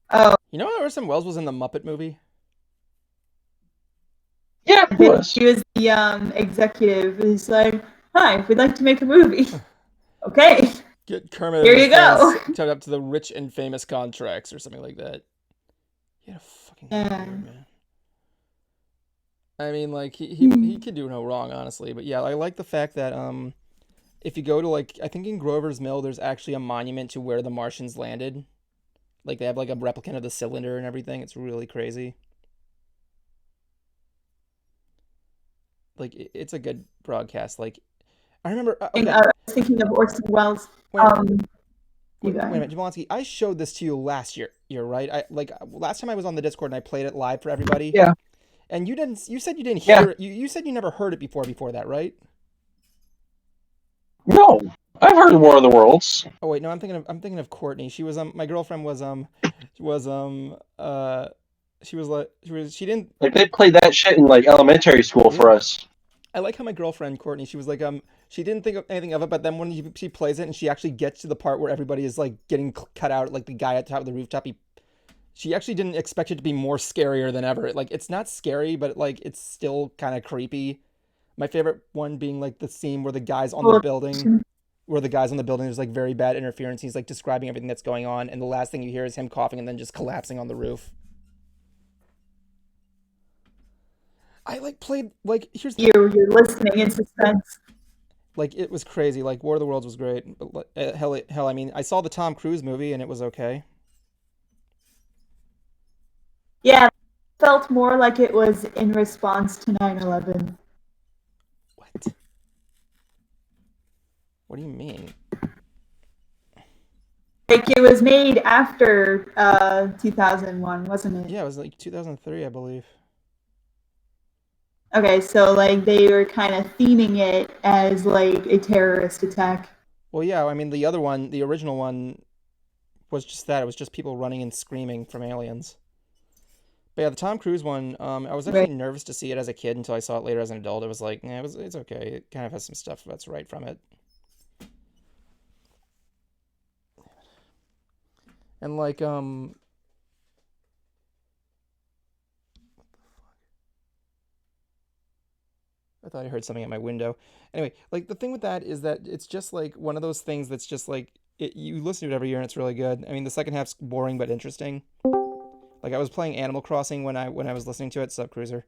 Speaker 2: Oh.
Speaker 1: You know Orson Welles was in the Muppet movie?
Speaker 3: Yeah, he was.
Speaker 2: He was the executive. He's like, hi, we'd like to make a movie. Okay.
Speaker 1: Get Kermit
Speaker 2: Here you go.
Speaker 1: Tied up to the rich and famous contracts or something like that. He had a fucking weird, man. I mean, like, he could do no wrong, honestly. But yeah, I like the fact that if you go to, like, I think in Grover's Mill, there's actually a monument to where the Martians landed. Like, they have, like, a replicant of the cylinder and everything. It's really crazy. Like, it's a good broadcast. Like, I remember... Okay.
Speaker 2: I was thinking of Orson Welles.
Speaker 1: Wait a minute, Jablonski, I showed this to you last year, right? Last time I was on the Discord and I played it live for everybody.
Speaker 3: Yeah.
Speaker 1: And you said you didn't hear it. You said you never heard it before that, right?
Speaker 3: No. I've heard of War of the Worlds.
Speaker 1: Oh wait, no, I'm thinking of Courtney. She was my girlfriend she didn't,
Speaker 3: like, they played that shit in like elementary school for us.
Speaker 1: I like how my girlfriend Courtney, she was like she didn't think of anything of it, but then when she plays it and she actually gets to the part where everybody is like getting cut out, like the guy at the top of the rooftop, she actually didn't expect it to be more scarier than ever. Like, it's not scary, but like it's still kind of creepy. My favorite one being like the scene where the guys on the building, there's like very bad interference. He's like describing everything that's going on, and the last thing you hear is him coughing and then just collapsing on the roof. I like played like here's
Speaker 2: you're listening in suspense.
Speaker 1: Like, it was crazy. Like, War of the Worlds was great. But hell, I mean, I saw the Tom Cruise movie and it was okay.
Speaker 2: Yeah, it felt more like it was in response to 9/11.
Speaker 1: What? What do you mean?
Speaker 2: Like, it was made after 2001, wasn't it?
Speaker 1: Yeah, it was like 2003, I believe.
Speaker 2: Okay, so like they were kind of theming it as like a terrorist attack.
Speaker 1: Well, yeah, I mean, the original one was just that. It was just people running and screaming from aliens. But yeah, the Tom Cruise one, I was actually nervous to see it as a kid until I saw it later as an adult. It was like, it's okay. It kind of has some stuff that's right from it. And like, I thought I heard something at my window. Anyway, like, the thing with that is that it's just like one of those things that's just like you listen to it every year and it's really good. I mean, the second half's boring but interesting. Like, I was playing Animal Crossing when I was listening to it. Sup, Cruiser?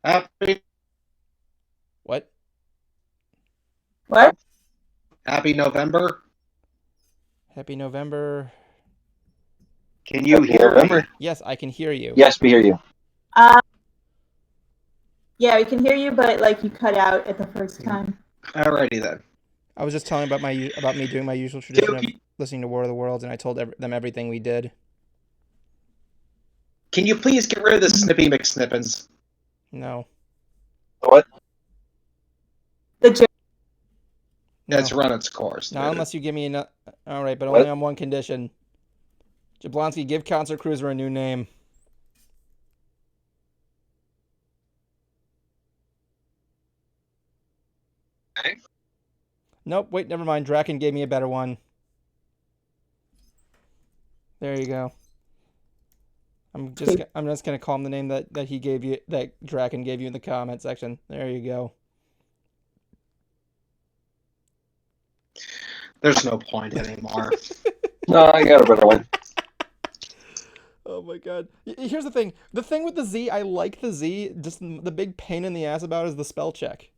Speaker 4: Happy
Speaker 1: What?
Speaker 2: What?
Speaker 4: Happy November.
Speaker 1: Happy November.
Speaker 4: Can you hear me?
Speaker 1: Yes, I can hear you.
Speaker 3: Yes, we hear you.
Speaker 2: Yeah, we can hear you, but like you cut out at the first time.
Speaker 4: Alrighty then.
Speaker 1: I was just telling about me doing my usual
Speaker 4: So,
Speaker 1: tradition of listening to War of the Worlds, and I told them everything we did.
Speaker 4: can you please get rid of the Snippy McSnippins?
Speaker 1: No,
Speaker 3: What?
Speaker 2: The joke.
Speaker 1: no,
Speaker 4: That's run its course.
Speaker 1: not
Speaker 4: dude.
Speaker 1: unless you give me enough. All right, but
Speaker 3: What?
Speaker 1: only on one condition. Jablonski, give Concert Cruiser a new name.
Speaker 3: Okay.
Speaker 1: Nope, wait, never mind. Draken gave me a better one. There you go. I'm just gonna call him the name that he gave you, that Draken gave you in the comment section. There you go.
Speaker 4: There's no point anymore.
Speaker 3: No, I got a better one.
Speaker 1: Oh my god. Here's the thing. The thing with the Z, I like the Z. Just the big pain in the ass about is the spell check.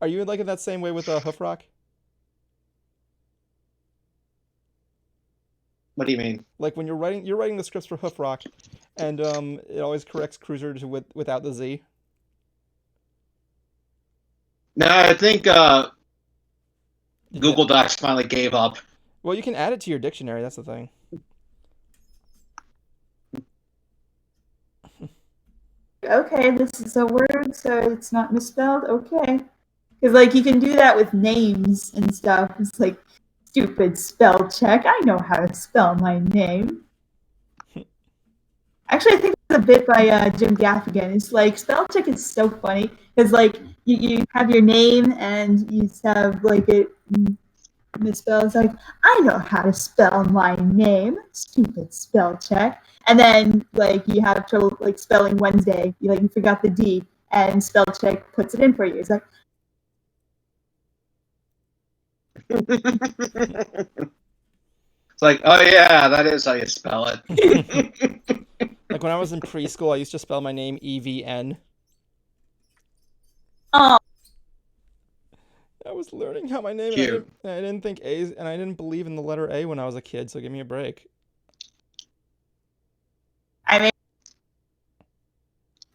Speaker 1: Are you like it that same way with Hoofrock?
Speaker 4: What do you mean?
Speaker 1: Like when you're writing the scripts for Hoofrock, and it always corrects Cruiser to without the Z.
Speaker 4: No, I think
Speaker 1: Yeah.
Speaker 4: Google Docs finally gave up.
Speaker 1: Well, you can add it to your dictionary. That's the thing.
Speaker 2: Okay, this is a word, so it's not misspelled. Okay, because like you can do that with names and stuff. It's like stupid spell check. I know how to spell my name. Actually, I think it's a bit by Jim Gaffigan. It's like spell check is so funny because like you have your name and you have like it misspelled. It's like I know how to spell my name. Stupid spell check. And then like you have trouble like spelling Wednesday. You forgot the D, and spell check puts it in for you. It's like
Speaker 4: It's like, oh yeah, that is how you spell it.
Speaker 1: Like when I was in preschool, I used to spell my name EVN.
Speaker 2: oh,
Speaker 1: I was learning how my name.
Speaker 4: Cute.
Speaker 1: And I didn't think A's, and I didn't believe in the letter A when I was a kid. So give me a break.
Speaker 2: I mean,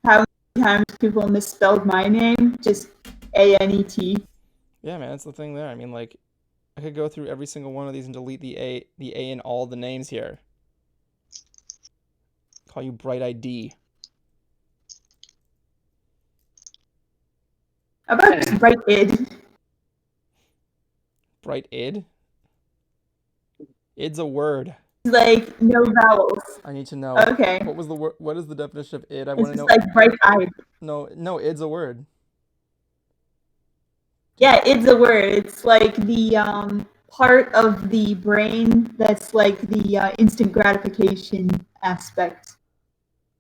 Speaker 2: how many times people misspelled my name? Just ANET.
Speaker 1: Yeah, man, that's the thing there. I mean, like, I could go through every single one of these and delete the A in all the names here. Call you Bright ID.
Speaker 2: How about just write id?
Speaker 1: Bright id? Id's a word.
Speaker 2: Like no vowels.
Speaker 1: I need to know.
Speaker 2: Okay.
Speaker 1: What was the word? What is the definition of id? I
Speaker 2: It's
Speaker 1: want to
Speaker 2: just
Speaker 1: know.
Speaker 2: like bright eyed.
Speaker 1: No, id's a word.
Speaker 2: Yeah, it's a word. It's like the part of the brain that's like the instant gratification aspect.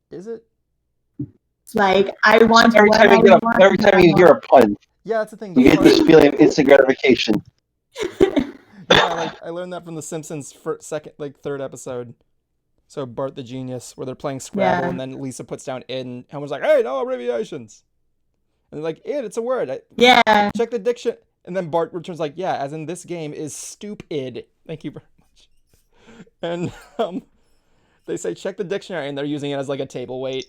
Speaker 1: Is it?
Speaker 2: It's like I want
Speaker 3: Every time you every time you hear a pun,
Speaker 1: Yeah, that's the thing.
Speaker 3: you get this feeling of instant gratification.
Speaker 1: Yeah, I learned that from The Simpsons' third episode. So Bart the Genius, where they're playing Scrabble,
Speaker 2: Yeah.
Speaker 1: and then Lisa puts down id, and Homer's like, "Hey, no abbreviations." And they're like, "Id, it's a word.
Speaker 2: Yeah.
Speaker 1: Check the diction." And then Bart returns like, "Yeah, as in this game is stupid." Thank you very much. And they say check the dictionary, and they're using it as like a table weight.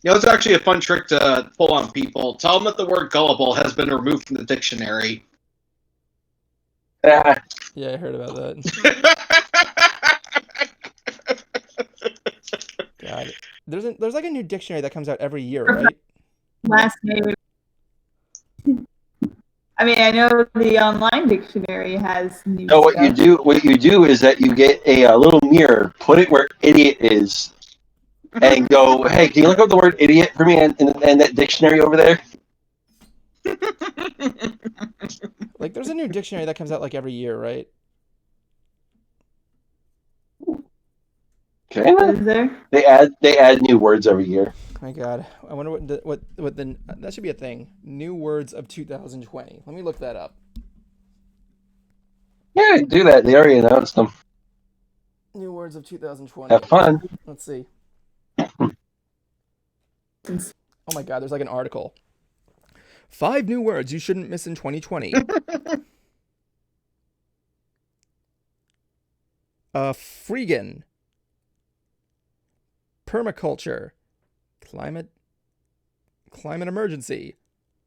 Speaker 4: It's actually a fun trick to pull on people. Tell them that the word gullible has been removed from the dictionary.
Speaker 3: Ah,
Speaker 1: Yeah, I heard about that. God, there's like a new dictionary that comes out every year, right?
Speaker 2: Last name. I mean, I know the online dictionary has new
Speaker 3: no,
Speaker 2: stuff.
Speaker 3: what you do is that you get a little mirror, put it where idiot is, and go, hey, can you look up the word idiot for me in that dictionary over there?
Speaker 1: Like, there's a new dictionary that comes out like every year, right?
Speaker 3: Okay.
Speaker 2: Is there?
Speaker 3: They add new words every year.
Speaker 1: My God, I wonder what the that should be a thing. New words of 2020. Let me look that up.
Speaker 3: Yeah, do that. They already announced them.
Speaker 1: New words of 2020.
Speaker 3: Have fun.
Speaker 1: Let's see. Oh my God, there's like an article. 5 new words you shouldn't miss in 2020. Freegan. permaculture, climate emergency,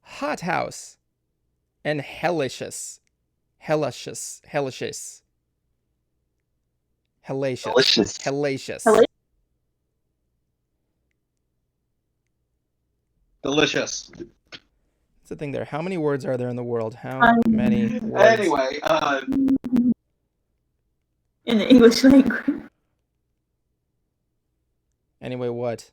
Speaker 1: hothouse, and hellacious.
Speaker 3: Delicious.
Speaker 4: Delicious.
Speaker 1: It's the thing there. How many words are there in the world? How many words?
Speaker 4: Anyway,
Speaker 2: In the English language.
Speaker 1: Anyway, what?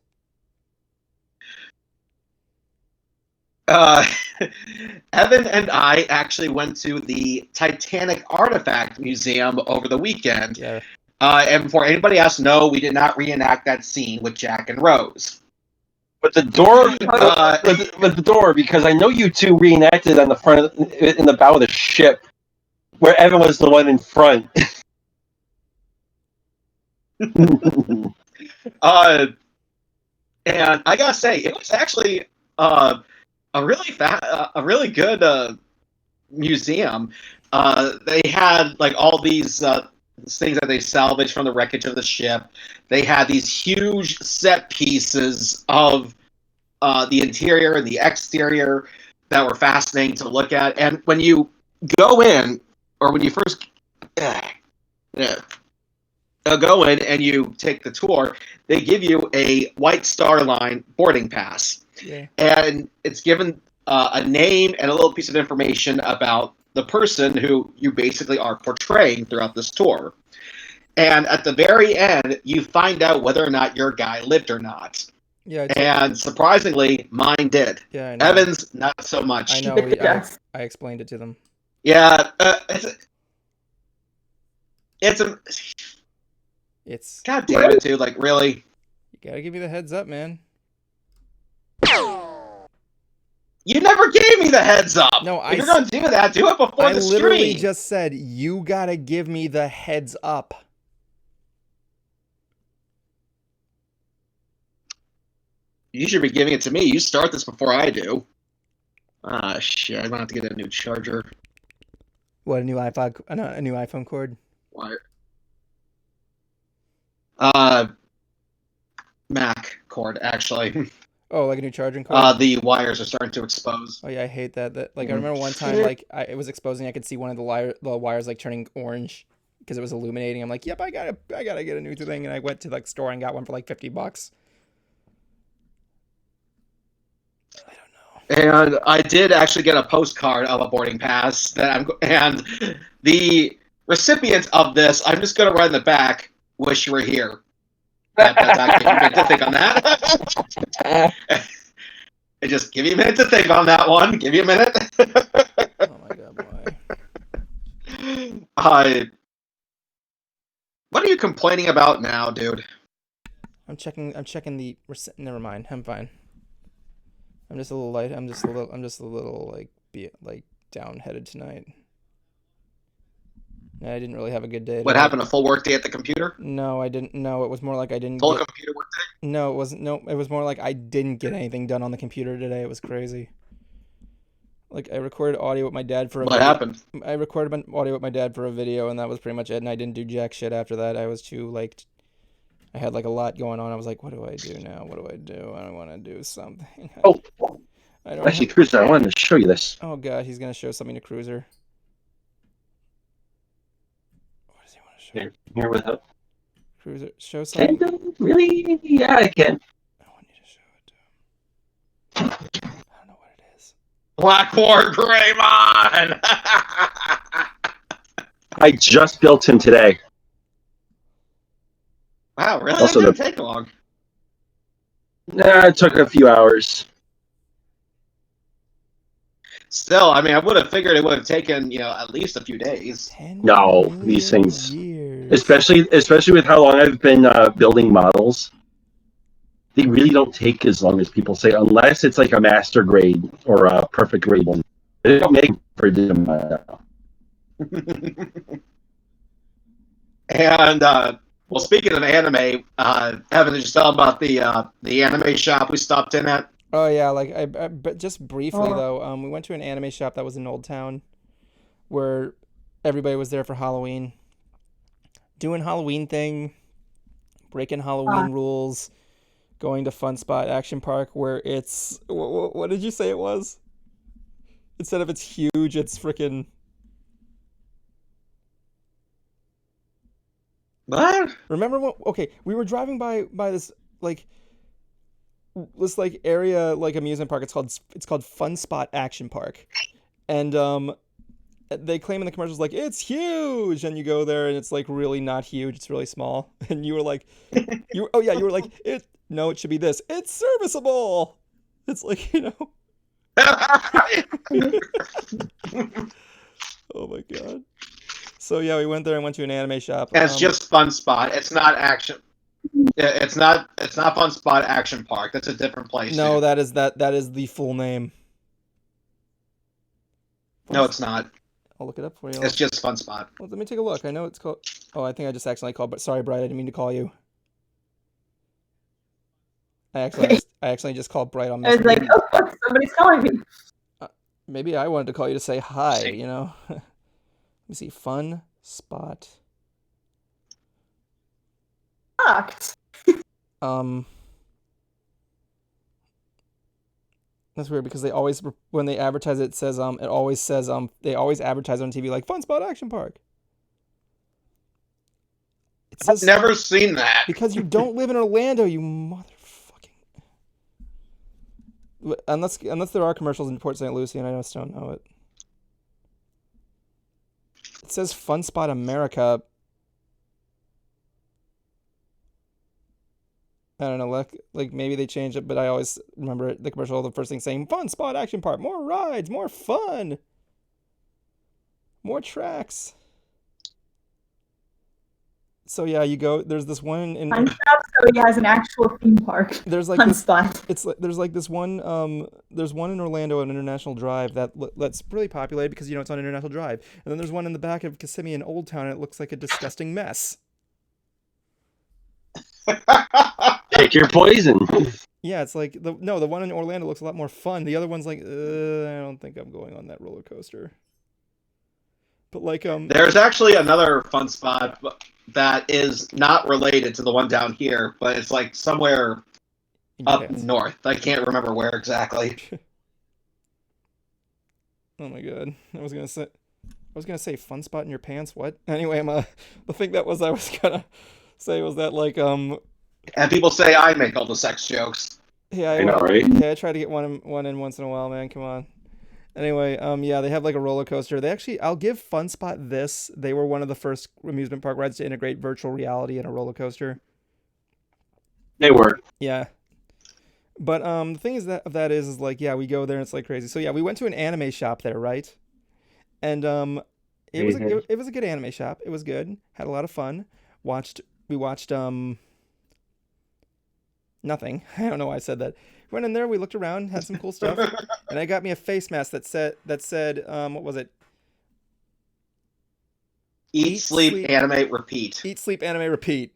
Speaker 4: Evan and I actually went to the Titanic Artifact Museum over the weekend.
Speaker 1: Yeah.
Speaker 4: And before anybody else, no, we did not reenact that scene with Jack and Rose.
Speaker 3: But the door, but the door, because I know you two reenacted on the front, in the bow of the ship, where Evan was the one in front.
Speaker 4: And I gotta say, it was actually a really good museum. They had like all these things that they salvaged from the wreckage of the ship. They had these huge set pieces of the interior and the exterior that were fascinating to look at. And when you go in, or when you first go in and you take the tour, they give you a White Star Line boarding pass.
Speaker 1: Yeah.
Speaker 4: And it's given a name and a little piece of information about the person who you basically are portraying throughout this tour. And at the very end, you find out whether or not your guy lived or not.
Speaker 1: Yeah.
Speaker 4: And surprisingly, mine did.
Speaker 1: Yeah, I know.
Speaker 4: Evan's, not so much.
Speaker 1: I know. I explained it to them.
Speaker 4: Yeah,
Speaker 1: It's
Speaker 4: God damn it, dude! Like, really?
Speaker 1: You gotta give me the heads up, man.
Speaker 4: You never gave me the heads up.
Speaker 1: No,
Speaker 4: if you're gonna do that, do it before the stream.
Speaker 1: I literally just said you gotta give me the heads up.
Speaker 4: You should be giving it to me. You start this before I do. Ah, shit! I'm gonna have to get a new charger.
Speaker 1: What, a new iPod? A new iPhone cord?
Speaker 4: Wire. Mac cord, actually.
Speaker 1: Oh, like a new charging cord?
Speaker 4: The wires are starting to expose.
Speaker 1: Oh yeah, I hate that. Like I remember one time, like it was exposing. I could see one of the wires like turning orange because it was illuminating. I'm like, yep, I gotta get a new thing, and I went to the store and got one for like $50. I don't know.
Speaker 4: And I did actually get a postcard of a boarding pass and the recipient of this, I'm just gonna write in the back, wish you were here. Give you a minute to think on that. Just give you a minute to think on that one. Give you a minute.
Speaker 1: Oh my god, boy.
Speaker 4: What are you complaining about now, dude?
Speaker 1: I'm checking the never mind. I'm fine. I'm just a little light. I'm just a little like down-headed tonight. I didn't really have a good day today.
Speaker 4: What happened? A full work day at the computer?
Speaker 1: No, I didn't. No, it was more like I didn't.
Speaker 4: Full computer work day?
Speaker 1: No, it wasn't. No, it was more like I didn't get anything done on the computer today. It was crazy. Like I recorded audio with my dad for a
Speaker 4: What happened?
Speaker 1: I recorded audio with my dad for a video, and that was pretty much it. And I didn't do jack shit after that. I was too like, I had like a lot going on. I was like, what do I do now? What do I do? I want to do something.
Speaker 3: Oh,
Speaker 1: I don't.
Speaker 3: Actually, Cruiser, I wanted to show you this.
Speaker 1: Oh god, he's gonna show something to Cruiser. What does he want to show?
Speaker 3: Here with it.
Speaker 1: Cruiser, show something.
Speaker 3: Really? Yeah, I can.
Speaker 1: I want you to show it to him. I don't know what it is.
Speaker 4: Blackboard Greymon!
Speaker 3: I just built him today.
Speaker 4: Wow, really?
Speaker 3: Also
Speaker 4: That didn't take long.
Speaker 3: Nah, it took a few hours.
Speaker 4: Still, I mean, I would have figured it would have taken, at least a few days.
Speaker 3: No, these things,
Speaker 1: years.
Speaker 3: especially with how long I've been building models, they really don't take as long as people say, unless it's like a master grade or a perfect grade one. They don't make for them.
Speaker 4: And well, speaking of anime, Evan, did you tell about the anime shop we stopped in at?
Speaker 1: Oh yeah, like but just briefly though, we went to an anime shop that was in Old Town, where everybody was there for Halloween, doing Halloween thing, breaking Halloween rules. going to Fun Spot Action Park where it's what did you say it was? Instead of it's huge, it's freaking.
Speaker 4: What?
Speaker 1: Remember when? Okay, we were driving by this like area like amusement park. It's called Fun Spot Action Park, and they claim in the commercials like it's huge, and you go there and it's like really not huge. It's really small, and you were like, you were like it. No, it should be this. It's serviceable. It's like Oh my god. So yeah, we went there and went to an anime shop.
Speaker 4: And it's just Fun Spot. It's not action. It's not Fun Spot Action Park. That's a different place.
Speaker 1: No,
Speaker 4: dude.
Speaker 1: that is the full name.
Speaker 4: No, it's not.
Speaker 1: I'll look it up for you.
Speaker 4: It's just Fun Spot.
Speaker 1: Well, let me take a look. I know it's called. Oh, I think I just accidentally called. But sorry, Bright. I didn't mean to call you. I accidentally just called Bright on
Speaker 2: I was
Speaker 1: Messenger.
Speaker 2: like, oh, fuck, somebody's calling me.
Speaker 1: Maybe I wanted to call you to say hi. Let me see. Fun Spot.
Speaker 2: Fucked.
Speaker 1: That's weird because they always, when they advertise it says it always says they always advertise on TV like Fun Spot Action Park. It says
Speaker 4: I've never seen that.
Speaker 1: because you don't live in Orlando, you motherfucking. Unless there are commercials in Port St. Lucie and I just don't know it. It says Fun Spot America. I don't know, like maybe they changed it, but I always remember the commercial, the first thing saying Fun Spot Action Park, more rides, more fun, more tracks. So yeah, you go. There's this one in.
Speaker 2: Fun Spot, so he has an actual theme park.
Speaker 1: There's like
Speaker 2: Fun
Speaker 1: this.
Speaker 2: Spot.
Speaker 1: There's like this one. There's one in Orlando on International Drive that's really populated because it's on International Drive, and then there's one in the back of Kissimmee in Old Town, and it looks like a disgusting mess.
Speaker 3: Pick your poison.
Speaker 1: Yeah, it's like the one in Orlando looks a lot more fun. The other one's like, I don't think I'm going on that roller coaster. But like
Speaker 4: There's actually another Fun Spot that is not related to the one down here, but it's like somewhere up north. I can't remember where exactly.
Speaker 1: Oh my god. I was gonna say Fun Spot in your pants, what? Anyway, the thing that I was gonna say was that like
Speaker 4: And people say I make all the sex jokes.
Speaker 1: Yeah,
Speaker 3: I know, right?
Speaker 1: Yeah, I try to get one in once in a while, man. Come on. Anyway, yeah, they have like a roller coaster. I'll give Fun Spot this. They were one of the first amusement park rides to integrate virtual reality in a roller coaster.
Speaker 3: They were.
Speaker 1: Yeah. But the thing is that is like, yeah, we go there and it's like crazy. So yeah, we went to an anime shop there, right? And it was a good anime shop. It was good. Had a lot of fun. We watched nothing. I don't know why I said that. Went in there, we looked around, had some cool stuff, and I got me a face mask that said what was it?
Speaker 4: Eat, sleep, animate, repeat.
Speaker 1: Eat, sleep, animate, repeat.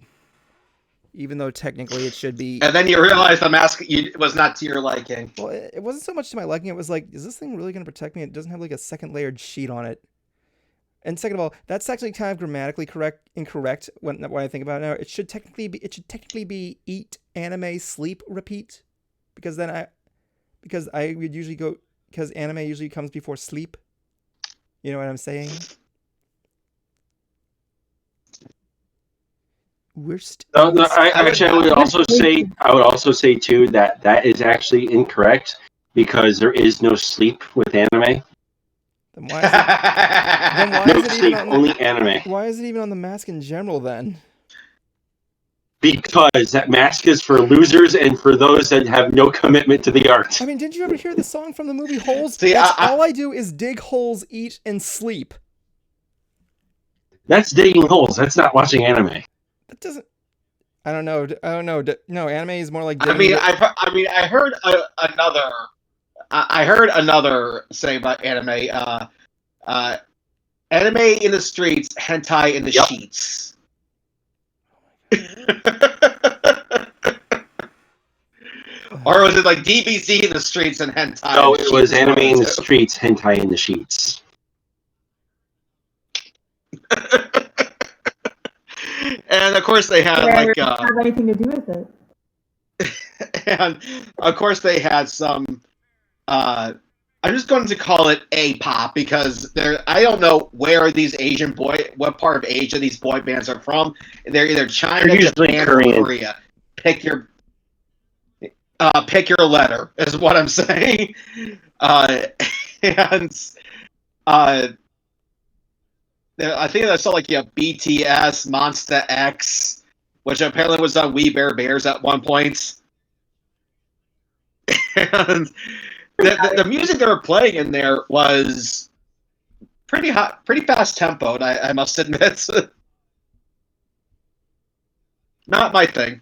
Speaker 1: Even though technically it should be.
Speaker 4: And then you realize the mask was not to your liking.
Speaker 1: Well, it wasn't so much to my liking. It was like, is this thing really going to protect me? It doesn't have like a second layered sheet on it. And second of all, that's actually kind of grammatically incorrect when I think about it now. It should technically be eat, anime, sleep, repeat, because I would usually go because anime usually comes before sleep. You know what I'm saying?
Speaker 3: I would also say too that is actually incorrect because there is no sleep with anime.
Speaker 1: Then why is it
Speaker 3: sleep, only anime.
Speaker 1: Why is it even on the mask in general then?
Speaker 3: Because that mask is for losers and for those that have no commitment to the art.
Speaker 1: I mean, didn't you ever hear the song from the movie Holes?
Speaker 4: See,
Speaker 1: all I do is dig holes, eat, and sleep.
Speaker 3: That's digging holes. That's not watching anime.
Speaker 1: That doesn't. I don't know. No, anime is more like.
Speaker 4: I heard another say about anime. Anime in the streets, hentai in the sheets. Or was it like DBZ in the streets and hentai?
Speaker 3: No, it was anime in the streets, hentai in the sheets.
Speaker 4: And of course they had
Speaker 2: have anything to do with it.
Speaker 4: And of course they had some. I'm just going to call it A-pop because I don't know where these what part of Asia these boy bands are from. They're either China,
Speaker 3: They're usually
Speaker 4: Japan,
Speaker 3: Korean.
Speaker 4: or Korea. Pick your letter is what I'm saying. And I think I saw like BTS, Monsta X, which apparently was on We Bare Bears at one point. And the music they were playing in there was pretty hot, pretty fast tempoed. I must admit, not my thing.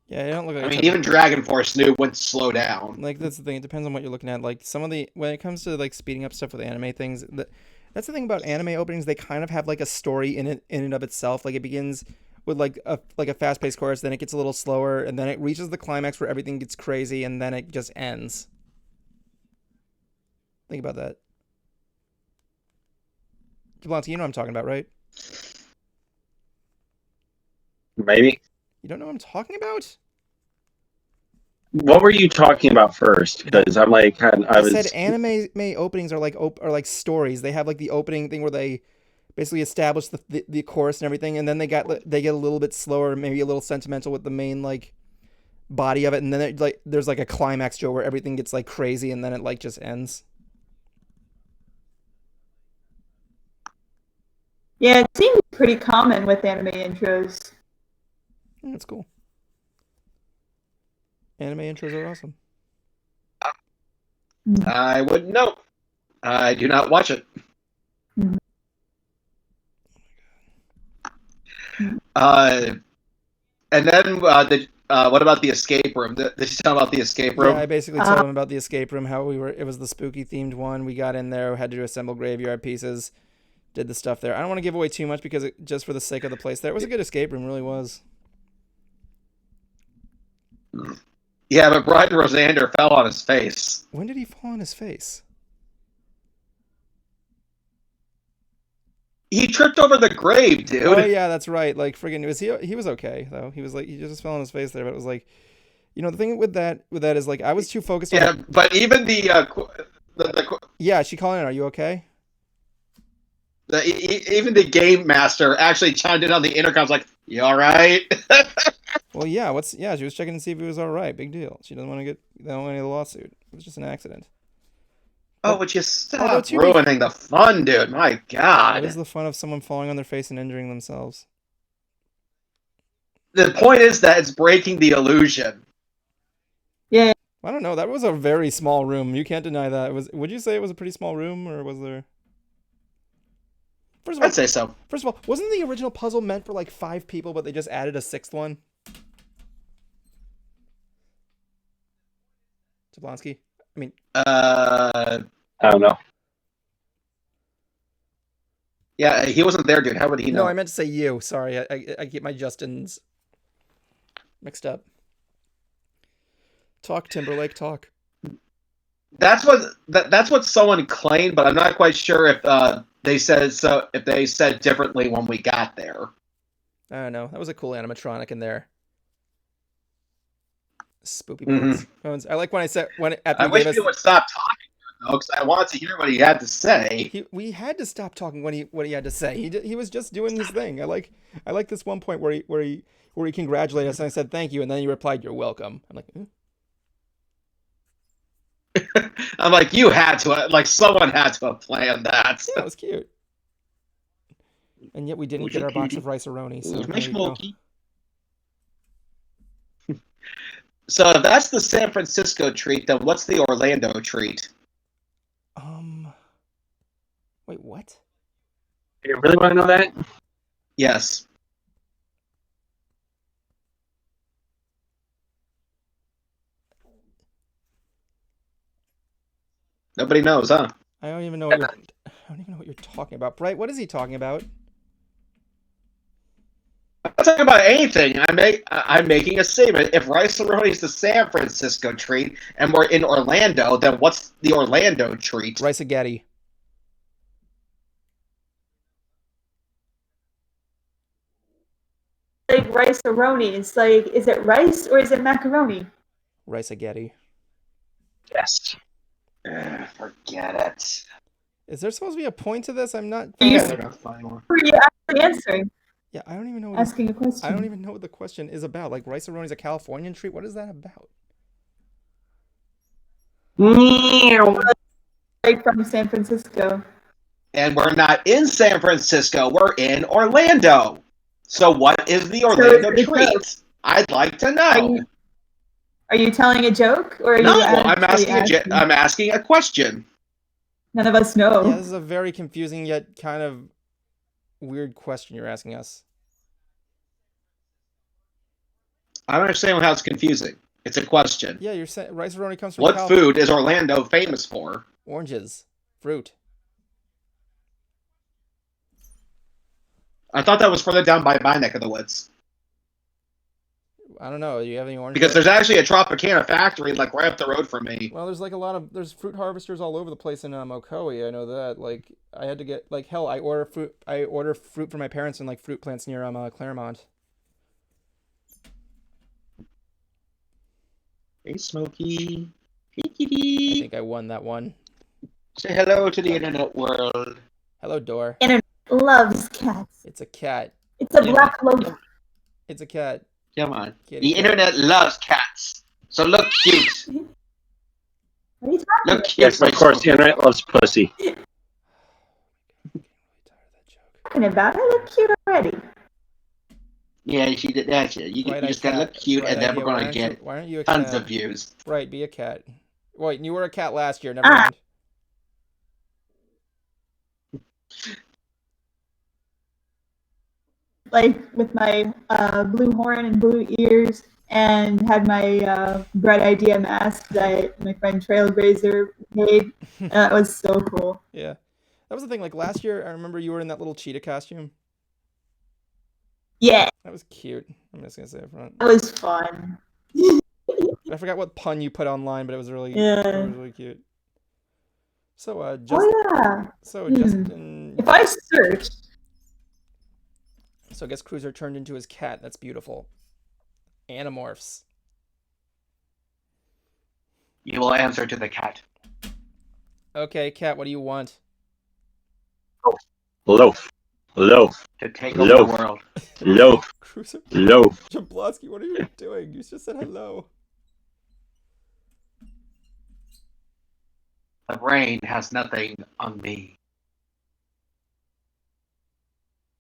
Speaker 1: Yeah, I don't look like.
Speaker 4: I mean, even Dragon Force knew when to slow down.
Speaker 1: Like that's the thing. It depends on what you're looking at. Like some of the when it comes to like speeding up stuff with anime things, that's the thing about anime openings. They kind of have like a story in and of itself. Like it begins with like a fast paced chorus, then it gets a little slower, and then it reaches the climax where everything gets crazy, and then it just ends. Think about that. Jablonski, you know what I'm talking about, right?
Speaker 3: Maybe.
Speaker 1: You don't know what I'm talking about?
Speaker 3: What were you talking about first? Because I'm like, I
Speaker 1: said anime openings are like stories. They have like the opening thing where they basically establish the chorus and everything, and then they get a little bit slower, maybe a little sentimental with the main like body of it, and then there's like a climax, Joe, where everything gets like crazy, and then it like just ends.
Speaker 2: Yeah, it seems pretty common with anime intros.
Speaker 1: That's cool. Anime intros are awesome.
Speaker 4: I wouldn't know. I do not watch it.
Speaker 2: Mhm.
Speaker 4: And then what about the escape room? Did you tell about the escape room?
Speaker 1: Yeah, I basically told him about the escape room, how it was the spooky themed one. We got in there, had to assemble graveyard pieces, did the stuff there. I don't want to give away too much because just for the sake of the place there. It was a good escape room, really was.
Speaker 4: Yeah, but Brian Rosander fell on his face.
Speaker 1: When did he fall on his face?
Speaker 4: He tripped over the grave, dude.
Speaker 1: Oh yeah, that's right. Like friggin' he was okay though. He was like he just fell on his face there, but it was like, you know, the thing with that is like I was too focused on.
Speaker 4: Yeah, but even the
Speaker 1: yeah, she calling in. Are you okay?
Speaker 4: Even the game master actually chimed in on the intercom. Was like, "You all right?"
Speaker 1: Well, yeah. She was checking to see if he was all right. Big deal. She doesn't want to get the lawsuit. It was just an accident.
Speaker 4: Oh, would you stop ruining the fun, dude? My God.
Speaker 1: What is the fun of someone falling on their face and injuring themselves?
Speaker 4: The point is that it's breaking the illusion.
Speaker 2: Yeah.
Speaker 1: I don't know. That was a very small room. You can't deny that. Would you say it was a pretty small room, or was there?
Speaker 4: I'd say so.
Speaker 1: First of all, wasn't the original puzzle meant for like 5 people, but they just added a 6th one? Jablonski? I mean...
Speaker 3: I don't know.
Speaker 4: Yeah, he wasn't there, dude. How would he know?
Speaker 1: No, I meant to say you. Sorry, I get my Justins mixed up. Talk, Timberlake, talk.
Speaker 4: That's what someone claimed, but I'm not quite sure if they said so. If they said differently when we got there.
Speaker 1: I don't know. That was a cool animatronic in there. Spoopy bones. I like when I said
Speaker 4: I wish he would stop talking, though, because I wanted to hear what he had to say.
Speaker 1: We had to stop talking when what he had to say. He was just doing his thing. I like this one point where he congratulated us and I said thank you, and then he replied, "You're welcome." I'm like,
Speaker 4: I'm like, you had to, like, someone had to have planned that.
Speaker 1: Yeah, that was cute. And yet we didn't get our box of rice-a-roni.
Speaker 4: So if that's the San Francisco treat, then what's the Orlando treat?
Speaker 1: Wait, what?
Speaker 3: You really want to know that?
Speaker 4: Yes. Nobody knows, huh?
Speaker 1: I don't even know what you're talking about. Bright, what is he talking about?
Speaker 4: I'm not talking about anything. I'm making a statement. If rice-a-roni is the San Francisco treat and we're in Orlando, then what's the Orlando treat?
Speaker 1: Rice-a-gatty.
Speaker 2: Like rice-a-roni. It's like, is it rice or is it macaroni?
Speaker 1: Rice-a-getti.
Speaker 3: Yes.
Speaker 4: Forget it.
Speaker 1: Is there supposed to be a point to this? I'm not.
Speaker 2: Are you
Speaker 4: Yeah, they're gonna find more.
Speaker 2: Who are you actually answering?
Speaker 1: Yeah, I don't even know what
Speaker 2: Asking a question.
Speaker 1: I don't even know what the question is about. Like, rice-a-roni is a Californian treat. What is that about?
Speaker 2: Like from San Francisco.
Speaker 4: And we're not in San Francisco. We're in Orlando. So what is the Orlando
Speaker 2: it's a
Speaker 4: treat?
Speaker 2: joke.
Speaker 4: I'd like to know.
Speaker 2: Are you telling a joke or are
Speaker 4: No,
Speaker 2: you
Speaker 4: I'm
Speaker 2: actually
Speaker 4: asking. I'm asking a question.
Speaker 2: None of us know.
Speaker 1: Yeah, this is a very confusing yet kind of weird question you're asking us.
Speaker 4: I don't understand how it's confusing. It's a question.
Speaker 1: Yeah, you're saying rice-a-roni comes from
Speaker 4: What food is Orlando famous for?
Speaker 1: Oranges, fruit.
Speaker 4: I thought that was further down by my neck of the woods.
Speaker 1: I don't know. Do you have any oranges?
Speaker 4: Because there's actually a Tropicana factory like right up the road from me.
Speaker 1: Well, there's like there's fruit harvesters all over the place in Ocoee. I know that. Like, I had to get hell. I order fruit for my parents and like fruit plants near Claremont.
Speaker 4: Hey, Smokey. Hey,
Speaker 1: I
Speaker 4: kitty.
Speaker 1: think I won that one.
Speaker 4: Say hello to the internet world.
Speaker 1: Hello, door.
Speaker 2: Internet loves cats.
Speaker 1: It's a cat.
Speaker 2: It's a black loaf.
Speaker 1: It's a cat.
Speaker 4: Come on.
Speaker 1: Kitty
Speaker 4: The
Speaker 1: cat.
Speaker 4: internet loves cats. So look cute.
Speaker 2: What are you talking
Speaker 4: Look
Speaker 2: about?
Speaker 4: cute.
Speaker 3: Yes, of course, the internet loves pussy.
Speaker 2: Talking about? I look cute already.
Speaker 4: Yeah, she did that shit. You just gotta look cute, and then we're gonna get
Speaker 1: Why aren't you a
Speaker 4: tons
Speaker 1: cat?
Speaker 4: of views.
Speaker 1: Right, be a cat. Wait, you were a cat last year. Never
Speaker 2: Ah.
Speaker 1: mind.
Speaker 2: Like with my blue horn and blue ears, and had my bright idea mask that my friend Trailblazer made. That was so cool.
Speaker 1: Yeah, that was the thing. Like last year, I remember you were in that little cheetah costume.
Speaker 2: Yeah,
Speaker 1: That was cute. I'm just gonna say up front.
Speaker 2: that was fun.
Speaker 1: I forgot what pun you put online, but it was really cute. So
Speaker 2: Yeah.
Speaker 1: Justin.
Speaker 2: If I search,
Speaker 1: So I guess Cruiser turned into his cat. That's beautiful. Animorphs.
Speaker 4: You will answer to the cat.
Speaker 1: Okay, cat. What do you want?
Speaker 3: Loaf.
Speaker 4: To take over the world.
Speaker 3: Loaf.
Speaker 1: Cruiser.
Speaker 3: Loaf.
Speaker 1: Jablonski, what are you doing? You just said hello.
Speaker 4: The brain has nothing on me.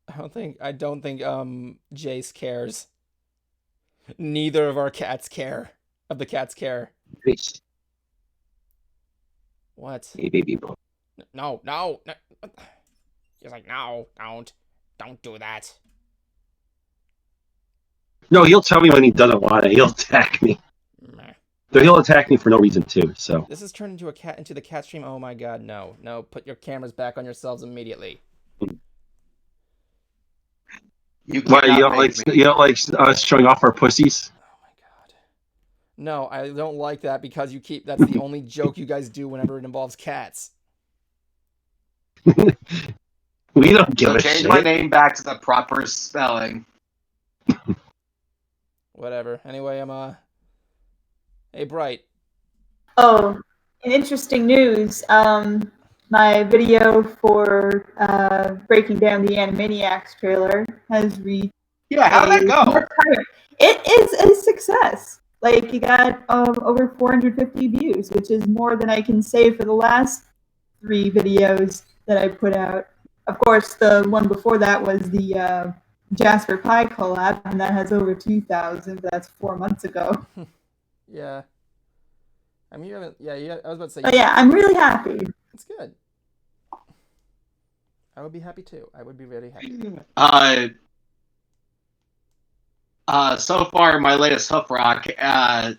Speaker 1: I don't think Jace cares. Neither of our cats care. Of the cats care.
Speaker 3: Peace.
Speaker 1: What?
Speaker 3: Hey, baby boy.
Speaker 1: No. He's like, no, don't do that.
Speaker 3: No, he'll tell me when he doesn't want it. He'll attack me.
Speaker 1: Meh.
Speaker 3: Though he'll attack me for no reason too. So
Speaker 1: This has turned into the cat stream. Oh my god, no. Put your cameras back on yourselves immediately.
Speaker 4: You
Speaker 3: why you
Speaker 4: cannot
Speaker 3: don't like
Speaker 4: make me.
Speaker 3: you don't like us showing off our pussies?
Speaker 1: Oh my god. No, I don't like that because that's the only joke you guys do whenever it involves cats.
Speaker 3: We don't give
Speaker 4: So
Speaker 3: a
Speaker 4: change
Speaker 3: shit.
Speaker 4: my name back to the proper spelling.
Speaker 1: Whatever. Anyway, Hey, Bright.
Speaker 2: oh, in interesting news, my video for breaking down the Animaniacs trailer has reached
Speaker 4: Yeah, how'd that go?
Speaker 2: It is a success. Like, you got over 450 views, which is more than I can say for the last 3 videos that I put out. Of course, the one before that was the Jasper Pie collab, and that has over 2,000. That's 4 months ago.
Speaker 1: Yeah. I mean, you haven't. Yeah, I was about to say.
Speaker 2: But yeah, I'm really happy.
Speaker 1: It's good. I would be happy too. I would be very happy.
Speaker 4: So far, my latest Hoof Rock has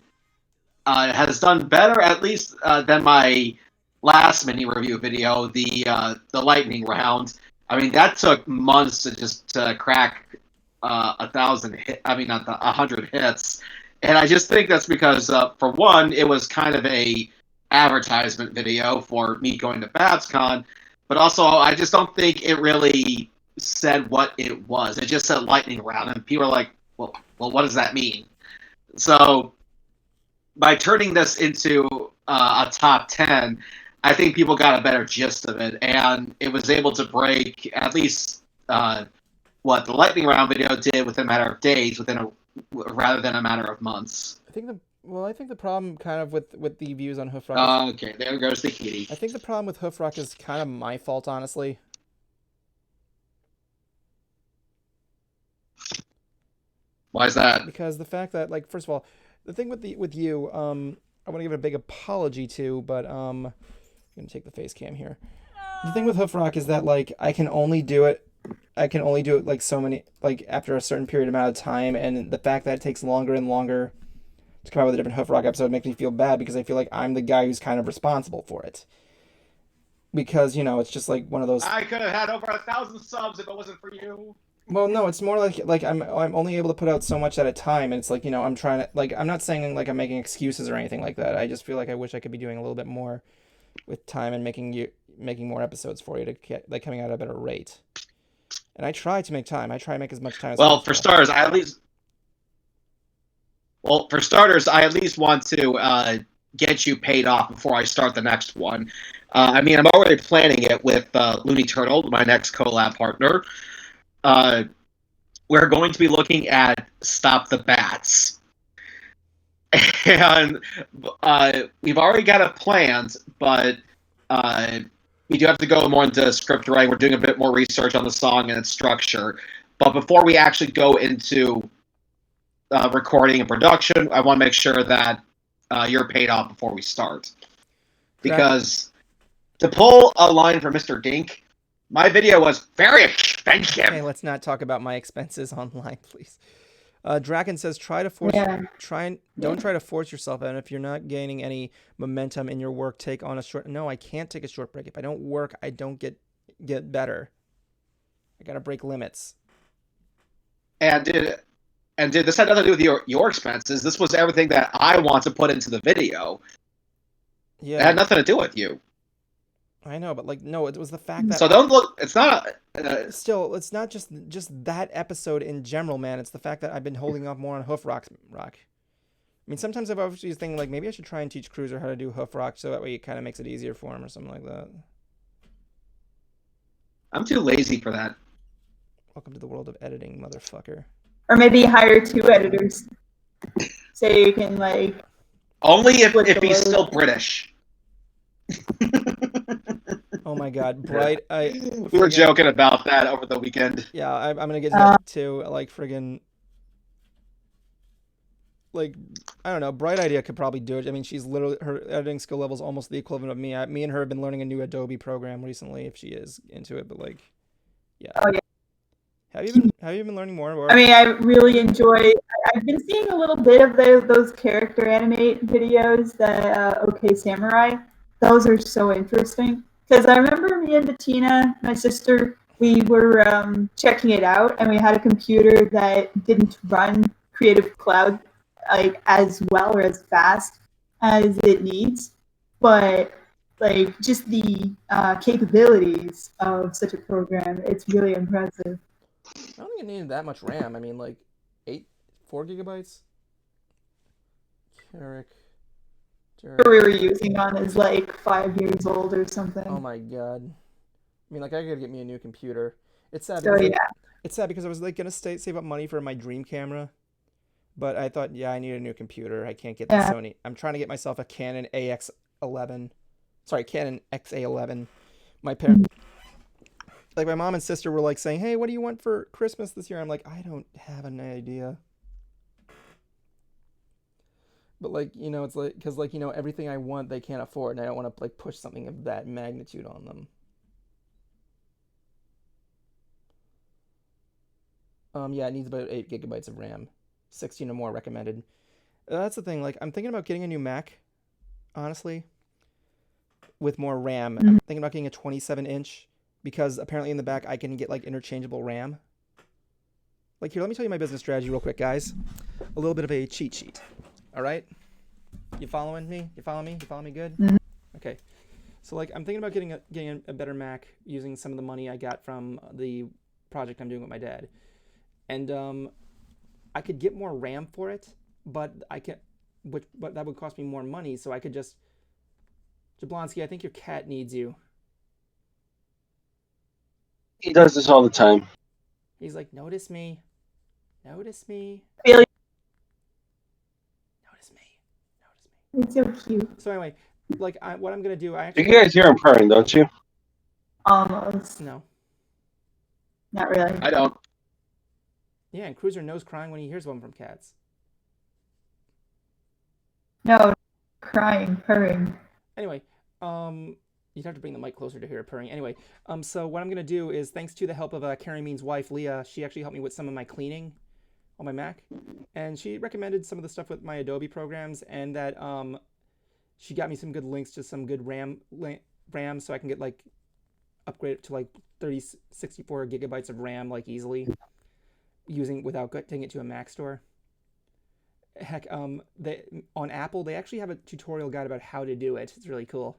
Speaker 4: done better, at least, than my last mini review video, the lightning round. I mean, that took months to just crack 100 hits, and I just think that's because, for one, it was kind of a advertisement video for me going to BabsCon, but also I just don't think it really said what it was. It just said lightning round, and people are like, well, what does that mean? So by turning this into a top 10, I think people got a better gist of it, and it was able to break at least what the lightning round video did within a matter of days, rather than a matter of months.
Speaker 1: I think the problem kind of with the views on Hoof Rock.
Speaker 4: Okay, there goes the kitty.
Speaker 1: I think the problem with Hoof Rock is kind of my fault, honestly.
Speaker 4: Why is that?
Speaker 1: Because the fact that, like, first of all, the thing with you, I want to give it a big apology to, but I'm gonna take the face cam here. The thing with Hoof Rock is that, like, I can only do it like so many, like, after a certain period amount of time, and the fact that it takes longer and longer to come out with a different Hoof Rock episode makes me feel bad, because I feel like I'm the guy who's kind of responsible for it. Because, you know, it's just like one of those.
Speaker 4: I could have had over 1,000 subs if it wasn't for you.
Speaker 1: Well, no, it's more like I'm only able to put out so much at a time, and it's like, you know, I'm trying to, like, I'm not saying like I'm making excuses or anything like that. I just feel like I wish I could be doing a little bit more with time and making more episodes for you to get, like, coming out at a better rate. And I try to make time. I try to make as much time as possible.
Speaker 4: Well, for starters, I at least want to get you paid off before I start the next one. I mean, I'm already planning it with Looney Turtle, my next collab partner. We're going to be looking at Stop the Bats. And we've already got it planned, but we do have to go more into script writing. We're doing a bit more research on the song and its structure. But before we actually go into recording and production, I want to make sure that you're paid off before we start. Because to pull a line from Mr. Dink, my video was very expensive.
Speaker 1: Okay, let's not talk about my expenses online, please. Draken says, don't try to force yourself, and if you're not gaining any momentum in your work, take on a short. No, I can't take a short break. If I don't work, I don't get better. I gotta break limits.
Speaker 4: And did this had nothing to do with your expenses? This was everything that I want to put into the video.
Speaker 1: Yeah,
Speaker 4: it had nothing to do with you.
Speaker 1: I know, but, like, no, it was the fact that.
Speaker 4: So don't look. It's not.
Speaker 1: Still, it's not just that episode in general, man. It's the fact that I've been holding off more on Hoof Rock. I mean, sometimes I've always thinking, like, maybe I should try and teach Cruiser how to do Hoof Rock, so that way it kind of makes it easier for him or something like that.
Speaker 4: I'm too lazy for that.
Speaker 1: Welcome to the world of editing, motherfucker.
Speaker 2: Or maybe hire 2 editors, so you can, like.
Speaker 4: Only if he's still British.
Speaker 1: Oh my God, Bright!
Speaker 4: We were joking about that over the weekend.
Speaker 1: Yeah, I'm gonna get to that too. Like, friggin', like, I don't know. Bright Idea could probably do it. I mean, she's literally, her editing skill level is almost the equivalent of me. Me and her have been learning a new Adobe program recently, if she is into it. But, like, yeah.
Speaker 2: Oh yeah.
Speaker 1: Have you been learning more? Or...
Speaker 2: I mean, I really enjoy. I've been seeing a little bit of those character animate videos that OK Samurai. Those are so interesting. Because I remember me and Bettina, my sister, we were checking it out, and we had a computer that didn't run Creative Cloud like as well or as fast as it needs, but like just the capabilities of such a program, it's really impressive.
Speaker 1: I don't think it needed that much RAM. I mean, like 4 gigabytes. Carrick.
Speaker 2: We were using on is like 5 years old or something.
Speaker 1: Oh my God! I mean, like, I gotta get me a new computer. It's sad.
Speaker 2: So yeah,
Speaker 1: it's sad because I was like gonna save up money for my dream camera, but I thought, yeah, I need a new computer. I can't get the Sony. I'm trying to get myself a Canon Canon XA11. My parents, like, my mom and sister were like saying, "Hey, what do you want for Christmas this year?" I'm like, I don't have an idea. But, like, you know, it's like, because, like, you know, everything I want they can't afford, and I don't want to, like, push something of that magnitude on them. Yeah, it needs about 8 gigabytes of RAM. 16 or more recommended. That's the thing, like, I'm thinking about getting a new Mac, honestly, with more RAM. I'm thinking about getting a 27-inch, because apparently in the back I can get, like, interchangeable RAM. Like, here, let me tell you my business strategy real quick, guys. A little bit of a cheat sheet. All right, you following me? You follow me? You follow me good?
Speaker 2: Mm-hmm.
Speaker 1: Okay. So, like, I'm thinking about getting a better Mac using some of the money I got from the project I'm doing with my dad. And I could get more RAM for it, but but that would cost me more money. So I could just, Jablonski, I think your cat needs you.
Speaker 3: He does this all the time.
Speaker 1: He's like, notice me, notice me,
Speaker 2: Really,
Speaker 1: notice me,
Speaker 2: it's so cute.
Speaker 1: So anyway, like what I'm gonna do, I
Speaker 3: You
Speaker 1: actually
Speaker 3: guys hear him purring, don't you?
Speaker 2: Almost.
Speaker 1: no.
Speaker 2: Not really.
Speaker 4: I don't.
Speaker 1: Yeah, and Cruiser knows crying when he hears one from cats.
Speaker 2: No, crying, purring.
Speaker 1: Anyway, you'd have to bring the mic closer to hear it purring. Anyway, so what I'm gonna do is, thanks to the help of Carrie Mean's wife, Leah, she actually helped me with some of my cleaning on my Mac, and she recommended some of the stuff with my Adobe programs, and that she got me some good links to some good RAM, so I can get like upgrade it to like 64 gigabytes of RAM like easily, without taking it to a Mac store. Heck, on Apple they actually have a tutorial guide about how to do it. It's really cool.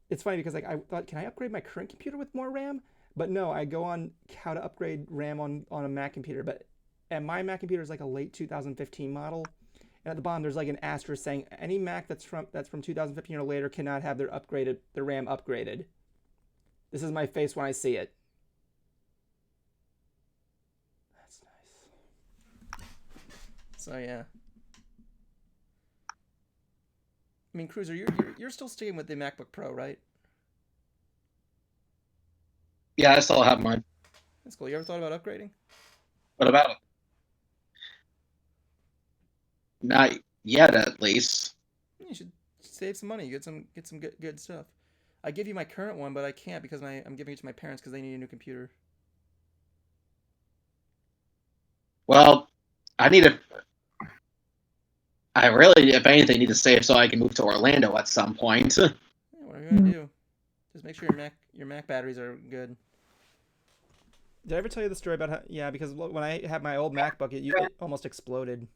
Speaker 1: It's funny because like I thought, can I upgrade my current computer with more RAM? But no, I go on how to upgrade RAM on a Mac computer, and my Mac computer is like a late 2015 model. And at the bottom there's like an asterisk saying any Mac that's from 2015 or later cannot have their RAM upgraded. This is my face when I see it. That's nice. So yeah. I mean, Cruiser, you're still sticking with the MacBook Pro, right?
Speaker 4: Yeah, I still have mine.
Speaker 1: That's cool. You ever thought about upgrading?
Speaker 4: What about it? Not yet, at least.
Speaker 1: You should save some money. Get some good stuff. I give you my current one, but I can't because I'm giving it to my parents because they need a new computer.
Speaker 4: Well, I really, if anything, need to save so I can move to Orlando at some point.
Speaker 1: Yeah, what are you gonna do? Just make sure your Mac batteries are good. Did I ever tell you the story about how? Yeah, because when I had my old MacBook, it almost exploded.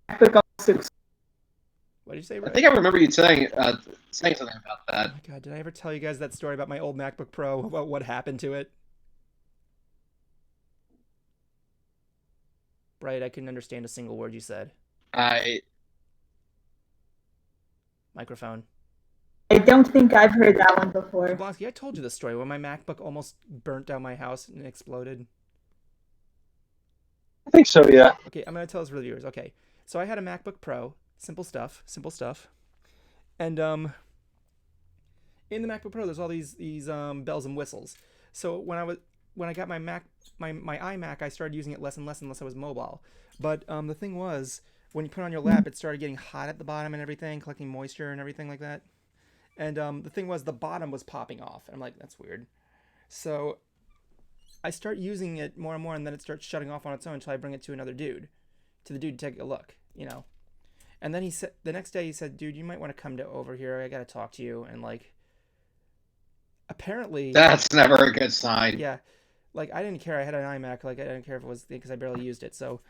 Speaker 2: MacBook also.
Speaker 1: What did you say?
Speaker 4: I think I remember you saying something about that.
Speaker 1: Oh my god, did I ever tell you guys that story about my old MacBook Pro? About what happened to it? Right, I couldn't understand a single word you said. Microphone.
Speaker 2: I don't think I've heard that one before.
Speaker 1: Blonsky, I told you the story when my MacBook almost burnt down my house and exploded.
Speaker 3: I think so, yeah.
Speaker 1: Okay, I'm gonna tell this for the viewers. Okay, so I had a MacBook Pro, simple stuff, and in the MacBook Pro, there's all these bells and whistles. So when I got my iMac, I started using it less and less unless I was mobile. But the thing was, when you put it on your lap, it started getting hot at the bottom and everything, collecting moisture and everything like that. And the thing was, the bottom was popping off. And I'm like, that's weird. So I start using it more and more, and then it starts shutting off on its own until I bring it to the dude to take a look, And then he said, the next day he said, dude, you might want to come over here. I got to talk to you. And like, apparently
Speaker 4: that's never a good sign.
Speaker 1: Yeah. Like, I didn't care. I had an iMac. Like, I didn't care if it was, because I barely used it. So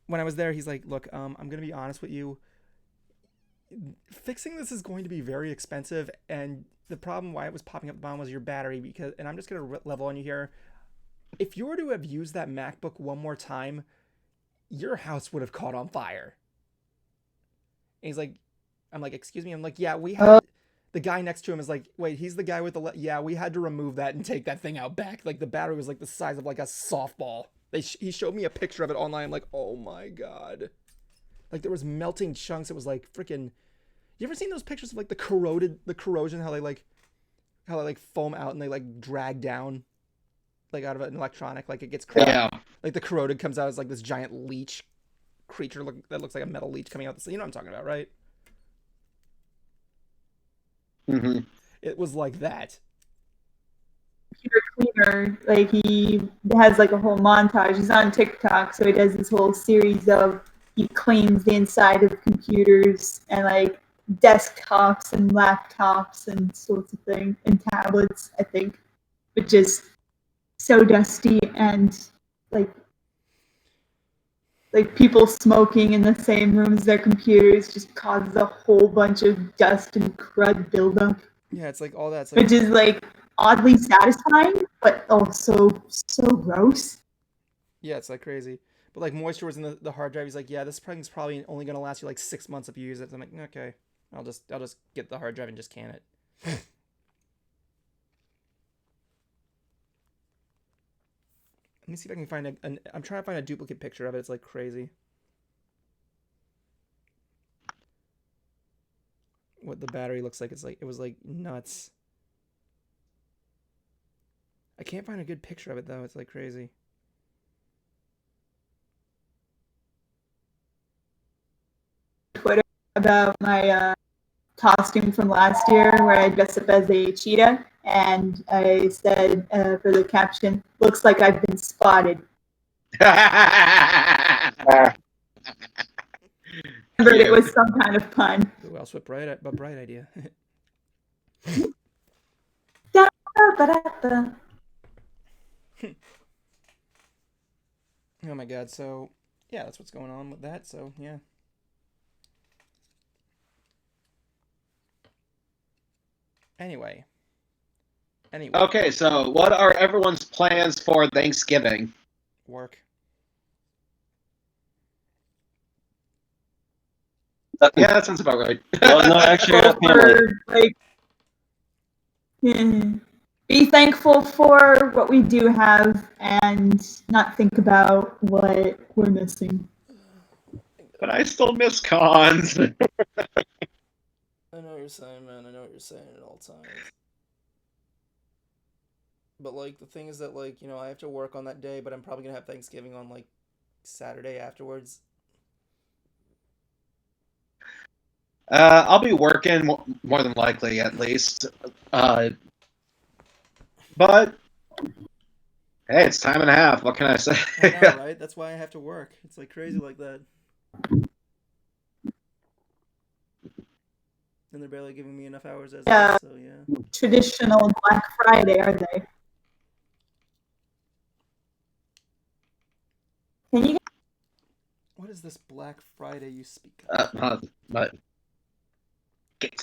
Speaker 1: when I was there, he's like, look, I'm going to be honest with you. Fixing this is going to be very expensive. And the problem why it was popping up the bottom was your battery. And I'm just going to level on you here. If you were to have used that MacBook one more time, your house would have caught on fire. And he's like, I'm like, excuse me. I'm like, yeah, we had... The guy next to him is like, wait, he's the guy with the... Yeah, we had to remove that and take that thing out back. Like, the battery was like the size of like a softball. He showed me a picture of it online. I'm like, oh my god. Like, there was melting chunks. It was like freaking... You ever seen those pictures of like the corrosion, how they foam out and they like drag down like out of an electronic, like it gets cracked.
Speaker 4: Yeah.
Speaker 1: Like the corroded comes out as like this giant leech creature that looks like a metal leech coming out. You know what I'm talking about, right?
Speaker 4: Mm-hmm.
Speaker 1: It was like that.
Speaker 2: Computer cleaner, like he has like a whole montage. He's on TikTok, so he does this whole series of he cleans the inside of computers and like desktops and laptops and sorts of things, and tablets, I think, but just so dusty, and like people smoking in the same room as their computers just causes a whole bunch of dust and crud buildup.
Speaker 1: Yeah, it's like all that. Like,
Speaker 2: which is like oddly satisfying, but also so gross.
Speaker 1: Yeah, it's like crazy. But like moisture was in the hard drive. He's like, yeah, this thing's probably only gonna last you like 6 months if you use it. So I'm like, okay, I'll just get the hard drive and just can it. Let me see if I can find I'm trying to find a duplicate picture of it. It's like crazy. What the battery looks like. It was like nuts. I can't find a good picture of it though. It's like crazy.
Speaker 2: Twitter about my costume from last year where I dressed up as a cheetah, and I said for the caption, "Looks like I've been spotted."
Speaker 3: Ah,
Speaker 2: But it was some kind of pun.
Speaker 1: Ooh, I'll swip bright idea.
Speaker 2: Da-ba-da-ba.
Speaker 1: Oh my god. So yeah, that's what's going on with that. So yeah. Anyway.
Speaker 4: Okay, so what are everyone's plans for Thanksgiving?
Speaker 1: Work.
Speaker 3: nothing.
Speaker 4: Yeah, that sounds about right.
Speaker 3: Well, no, actually, I got family.
Speaker 2: Like, be thankful for what we do have and not think about what we're missing.
Speaker 4: But I still miss cons.
Speaker 1: I know what you're saying, man. I know what you're saying at all times. But like the thing is that like, I have to work on that day, but I'm probably gonna have Thanksgiving on like Saturday afterwards.
Speaker 4: I'll be working more than likely, at least. But hey, it's time and a half. What can I say?
Speaker 1: I know, right? That's why I have to work. It's like crazy like that. And they're barely giving me enough hours as
Speaker 2: Yeah.
Speaker 1: well, so yeah.
Speaker 2: Traditional Black Friday, are they? Can you?
Speaker 1: What is this Black Friday you speak
Speaker 4: but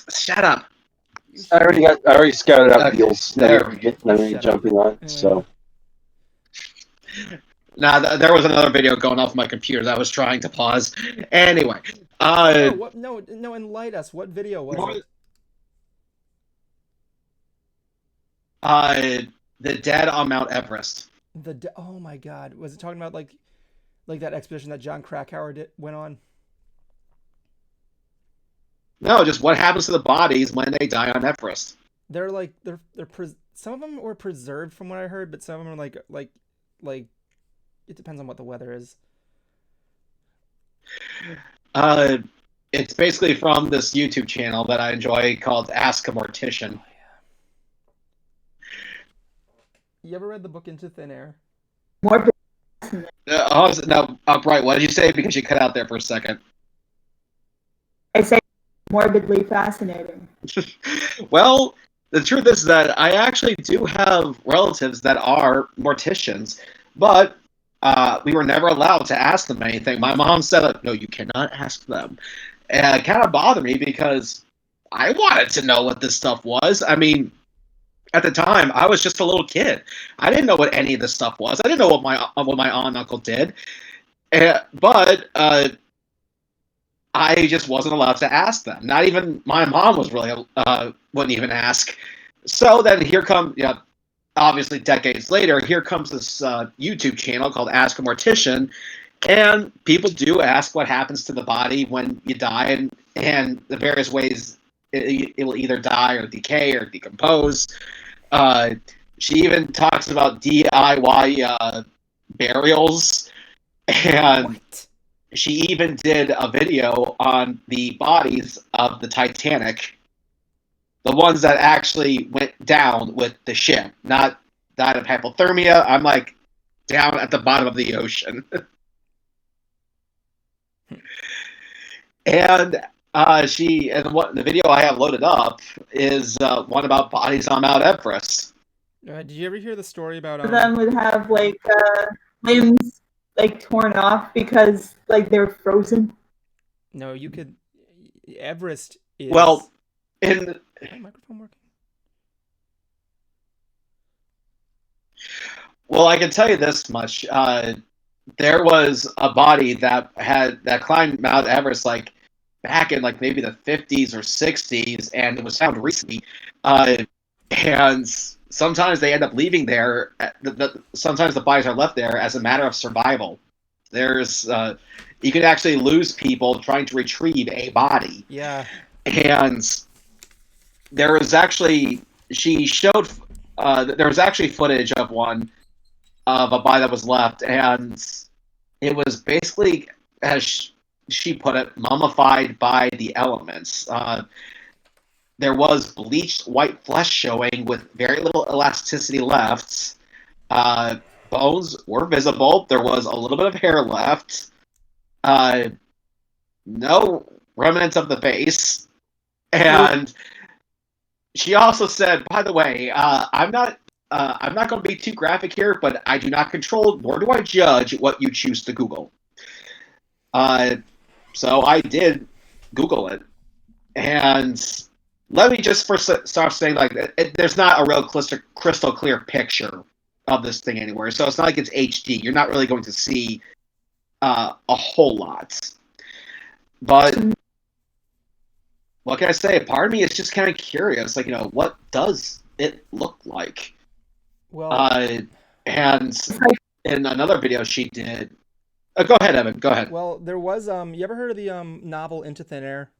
Speaker 4: shut up.
Speaker 3: I already scouted out
Speaker 4: Okay,
Speaker 3: deals
Speaker 4: there
Speaker 3: that
Speaker 4: we
Speaker 3: you're getting
Speaker 1: Shut
Speaker 3: jumping on.
Speaker 1: Anyway.
Speaker 3: So
Speaker 4: Nah, there was another video going off my computer that I was trying to pause. Anyway,
Speaker 1: No, what? No, enlighten us. What video was it?
Speaker 4: The dead on Mount Everest.
Speaker 1: Oh my God, was it talking about like that expedition that John Krakauer went on?
Speaker 4: No, just what happens to the bodies when they die on Everest.
Speaker 1: They're like some of them were preserved from what I heard, but some of them are like it depends on what the weather is.
Speaker 4: It's basically from this YouTube channel that I enjoy called Ask a Mortician.
Speaker 1: Oh, yeah. You ever read the book Into Thin Air?
Speaker 2: Morbid.
Speaker 4: Upright. What did you say? Because you cut out there for a second.
Speaker 2: I say morbidly fascinating.
Speaker 4: Well, the truth is that I actually do have relatives that are morticians, but we were never allowed to ask them anything. My mom said, no, you cannot ask them. And it kind of bothered me because I wanted to know what this stuff was. I mean, at the time, I was just a little kid. I didn't know what any of this stuff was. I didn't know what my aunt and uncle did. But I just wasn't allowed to ask them. Not even my mom was really wouldn't even ask. So then here comes, obviously decades later, here comes this YouTube channel called Ask a Mortician, and people do ask what happens to the body when you die, and the various ways it will either die or decay or decompose. She even talks about DIY burials, and
Speaker 1: What?
Speaker 4: she even did a video on the bodies of the Titanic, the ones that actually went down with the ship, not died of hypothermia. I'm like down at the bottom of the ocean. And the video I have loaded up is one about bodies on Mount Everest.
Speaker 1: Did you ever hear the story about
Speaker 2: Some of them would have like limbs like torn off because like they're frozen.
Speaker 1: No, you could. Everest is.
Speaker 4: Well, in
Speaker 1: is my microphone working?
Speaker 4: Well, I can tell you this much. There was a body that climbed Mount Everest like back in like maybe the 50s or 60s, and it was found recently. And sometimes they end up leaving there. Sometimes the bodies are left there as a matter of survival. There's you could actually lose people trying to retrieve a body.
Speaker 1: Yeah.
Speaker 4: And there was actually there was actually footage of one of a body that was left, and it was basically, as she put it, mummified by the elements. There was bleached white flesh showing with very little elasticity left. Bones were visible. There was a little bit of hair left. No remnants of the face. And she also said, by the way, I'm not going to be too graphic here, but I do not control, nor do I judge what you choose to Google. So I did Google it, and let me just first start saying, like, there's not a real crystal clear picture of this thing anywhere. So it's not like it's HD. You're not really going to see a whole lot. But what can I say? Part of me is just kind of curious. Like, what does it look like?
Speaker 1: Well,
Speaker 4: and in another video she did. Go ahead, Evan. Go ahead.
Speaker 1: well, there was you ever heard of the novel Into Thin Air?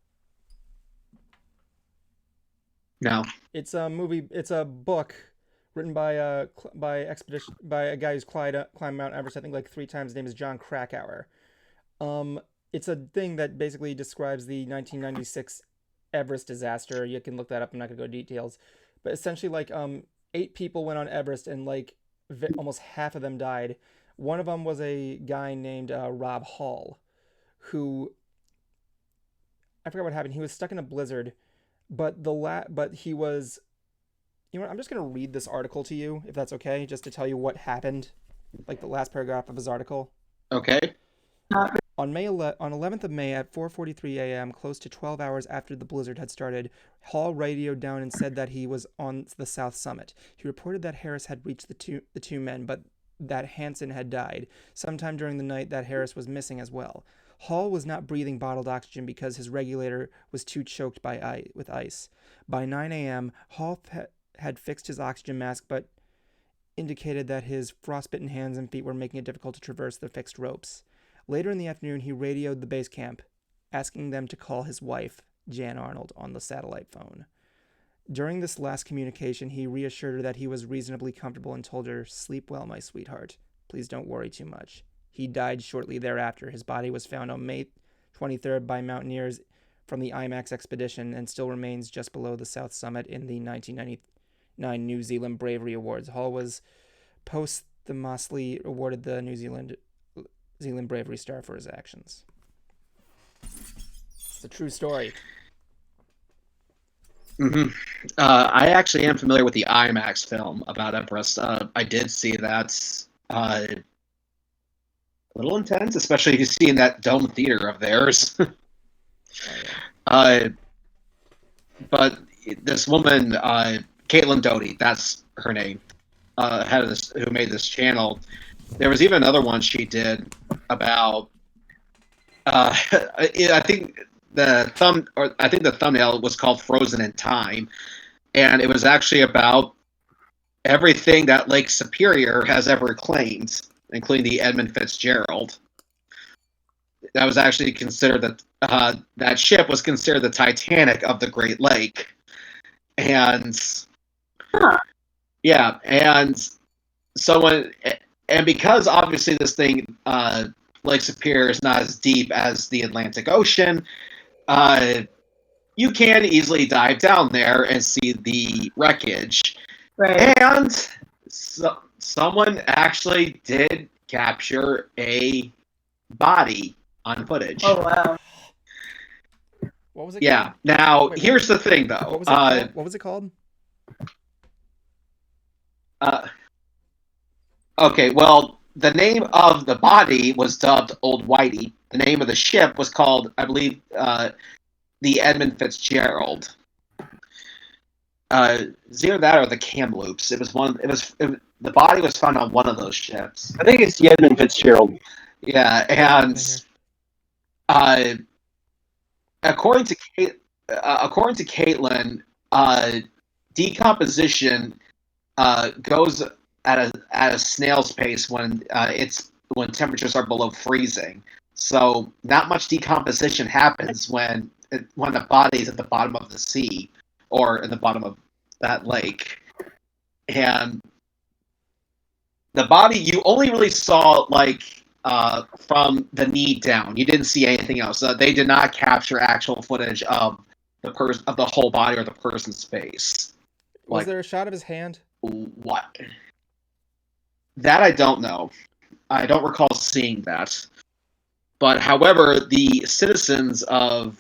Speaker 4: No.
Speaker 1: It's a movie. It's a book written by a guy who's climbed Mount Everest, I think, like 3 times. His name is John Krakauer. It's a thing that basically describes the 1996 Everest disaster. You can look that up. I'm not gonna go into details, but essentially, like, 8 people went on Everest, and like almost half of them died. One of them was a guy named Rob Hall, who, I forgot what happened. He was stuck in a blizzard, but he was, you know what? I'm just gonna read this article to you, if that's okay, just to tell you what happened, like the last paragraph of his article.
Speaker 4: Okay.
Speaker 1: On 11th of May at 4:43 a.m., close to 12 hours after the blizzard had started, Hall radioed down and said that he was on the south summit. He reported that Harris had reached the two men, but that Hansen had died. Sometime during the night, that Harris was missing as well. Hall was not breathing bottled oxygen because his regulator was too choked with ice. By 9 a.m., Hall had fixed his oxygen mask, but indicated that his frostbitten hands and feet were making it difficult to traverse the fixed ropes. Later in the afternoon, he radioed the base camp, asking them to call his wife, Jan Arnold, on the satellite phone. During this last communication, he reassured her that he was reasonably comfortable and told her, "Sleep well, my sweetheart. Please don't worry too much." He died shortly thereafter. His body was found on May 23rd by mountaineers from the IMAX expedition and still remains just below the south summit in the 1999 New Zealand Bravery Awards. Hall was posthumously awarded the New Zealand Bravery Star for his actions. It's a true story.
Speaker 4: Mm-hmm. I actually am familiar with the IMAX film about Everest. I did see that. A little intense, especially if you see in that dome theater of theirs. But this woman, Caitlin Doty, that's her name, who made this channel. There was even another one she did about. I think the thumbnail was called "Frozen in Time," and it was actually about everything that Lake Superior has ever claimed, including the Edmund Fitzgerald. That was actually considered that ship was considered the Titanic of the Great Lake, and yeah, and someone. And because obviously this thing, Lake Superior, is not as deep as the Atlantic Ocean, you can easily dive down there and see the wreckage.
Speaker 2: Right.
Speaker 4: And someone actually did capture a body on footage.
Speaker 2: Oh, wow.
Speaker 1: What was it?
Speaker 4: Yeah.
Speaker 1: Called?
Speaker 4: Now,
Speaker 1: Wait,
Speaker 4: here's the thing, though.
Speaker 1: What was it called?
Speaker 4: Okay, well, the name of the body was dubbed Old Whitey. The name of the ship was called, I believe, the Edmund Fitzgerald. It's either that or the Kamloops. The body was found on one of those ships.
Speaker 3: I think it's the Edmund Fitzgerald.
Speaker 4: Yeah, and according to Caitlin, decomposition goes at a snail's pace when temperatures are below freezing. So not much decomposition happens when the body is at the bottom of the sea or in the bottom of that lake. And the body you only really saw from the knee down. You didn't see anything else. They did not capture actual footage of the whole body or the person's face.
Speaker 1: Was there a shot of his hand?
Speaker 4: What? That I don't know. I don't recall seeing that. But however, the citizens the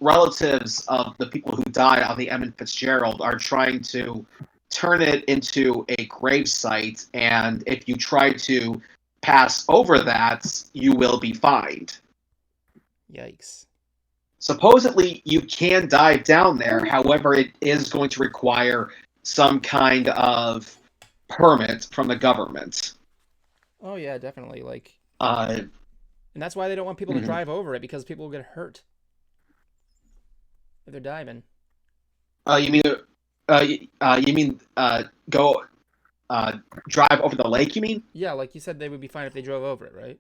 Speaker 4: relatives of the people who died on the Edmund Fitzgerald are trying to turn it into a grave site, and if you try to pass over that, you will be fined.
Speaker 1: Yikes.
Speaker 4: Supposedly, you can dive down there. However, it is going to require some kind of permit from the government.
Speaker 1: Oh yeah, definitely.
Speaker 4: And
Speaker 1: that's why they don't want people to drive over it, because people will get hurt if they're diving.
Speaker 4: You mean go drive over the lake? You mean?
Speaker 1: Yeah, like you said, they would be fine if they drove over it, right?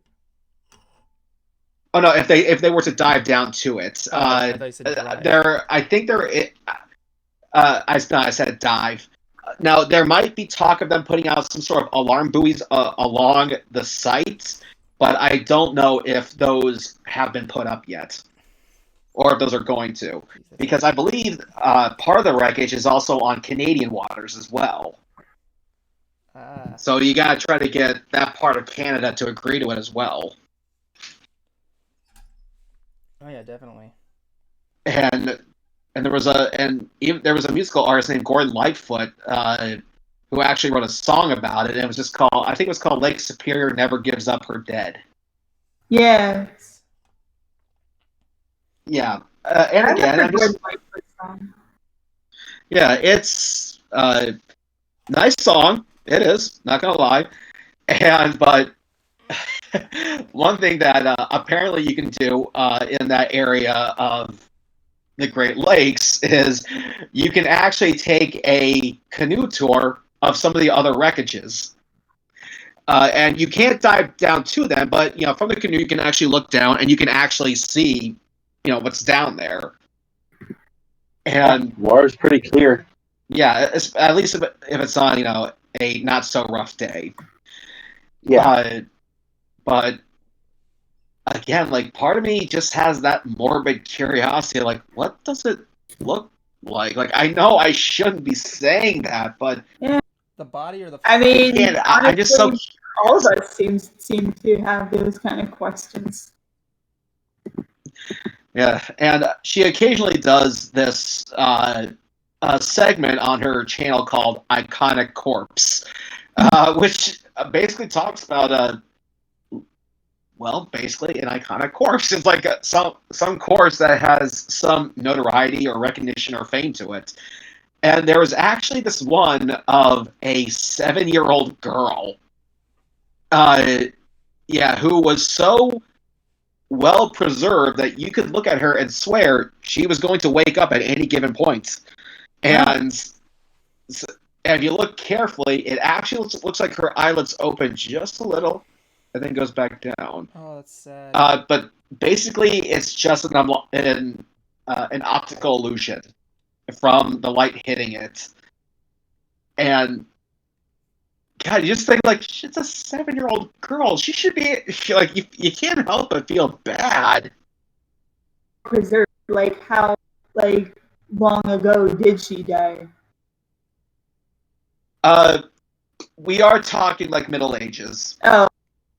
Speaker 4: Oh no, if they were to dive down to it.
Speaker 1: I thought you said drive.
Speaker 4: I think I said dive. Now there might be talk of them putting out some sort of alarm buoys along the site, but I don't know if those have been put up yet, or if those are going to, because I believe part of the wreckage is also on Canadian waters as well. So you gotta try to get that part of Canada to agree to it as well.
Speaker 1: Oh yeah, definitely.
Speaker 4: And there was a musical artist named Gordon Lightfoot who actually wrote a song about it, and it was just called, I think it was called Lake Superior Never Gives Up Her Dead.
Speaker 2: Yeah.
Speaker 4: Yeah. And again, it's a nice song. It is, not gonna lie. But one thing that apparently you can do in that area of the Great Lakes is you can actually take a canoe tour of some of the other wreckages. And you can't dive down to them, but from the canoe you can actually look down and you can actually see what's down there. And
Speaker 3: water's pretty clear.
Speaker 4: Yeah, at least if it's on a not so rough day.
Speaker 3: Yeah.
Speaker 4: But again, part of me just has that morbid curiosity, what does it look like? I know I shouldn't be saying that, but
Speaker 2: yeah.
Speaker 1: The body or the...
Speaker 2: I mean, honestly,
Speaker 4: I'm just so...
Speaker 2: all of us seem to have those kind of questions.
Speaker 4: Yeah, and she occasionally does this segment on her channel called Iconic Corpse, which basically talks about basically an iconic corpse. It's like some corpse that has some notoriety or recognition or fame to it. And there was actually this one of a 7-year-old girl, who was so well preserved that you could look at her and swear she was going to wake up at any given point. And if you look carefully, it actually looks like her eyelids open just a little and then goes back down.
Speaker 1: Oh, that's sad.
Speaker 4: But basically, it's just an optical illusion from the light hitting it. And God, you just think it's a 7-year-old girl. She should be you can't help but feel bad.
Speaker 2: Preserved, how long ago did she die?
Speaker 4: We are talking Middle Ages.
Speaker 2: Oh,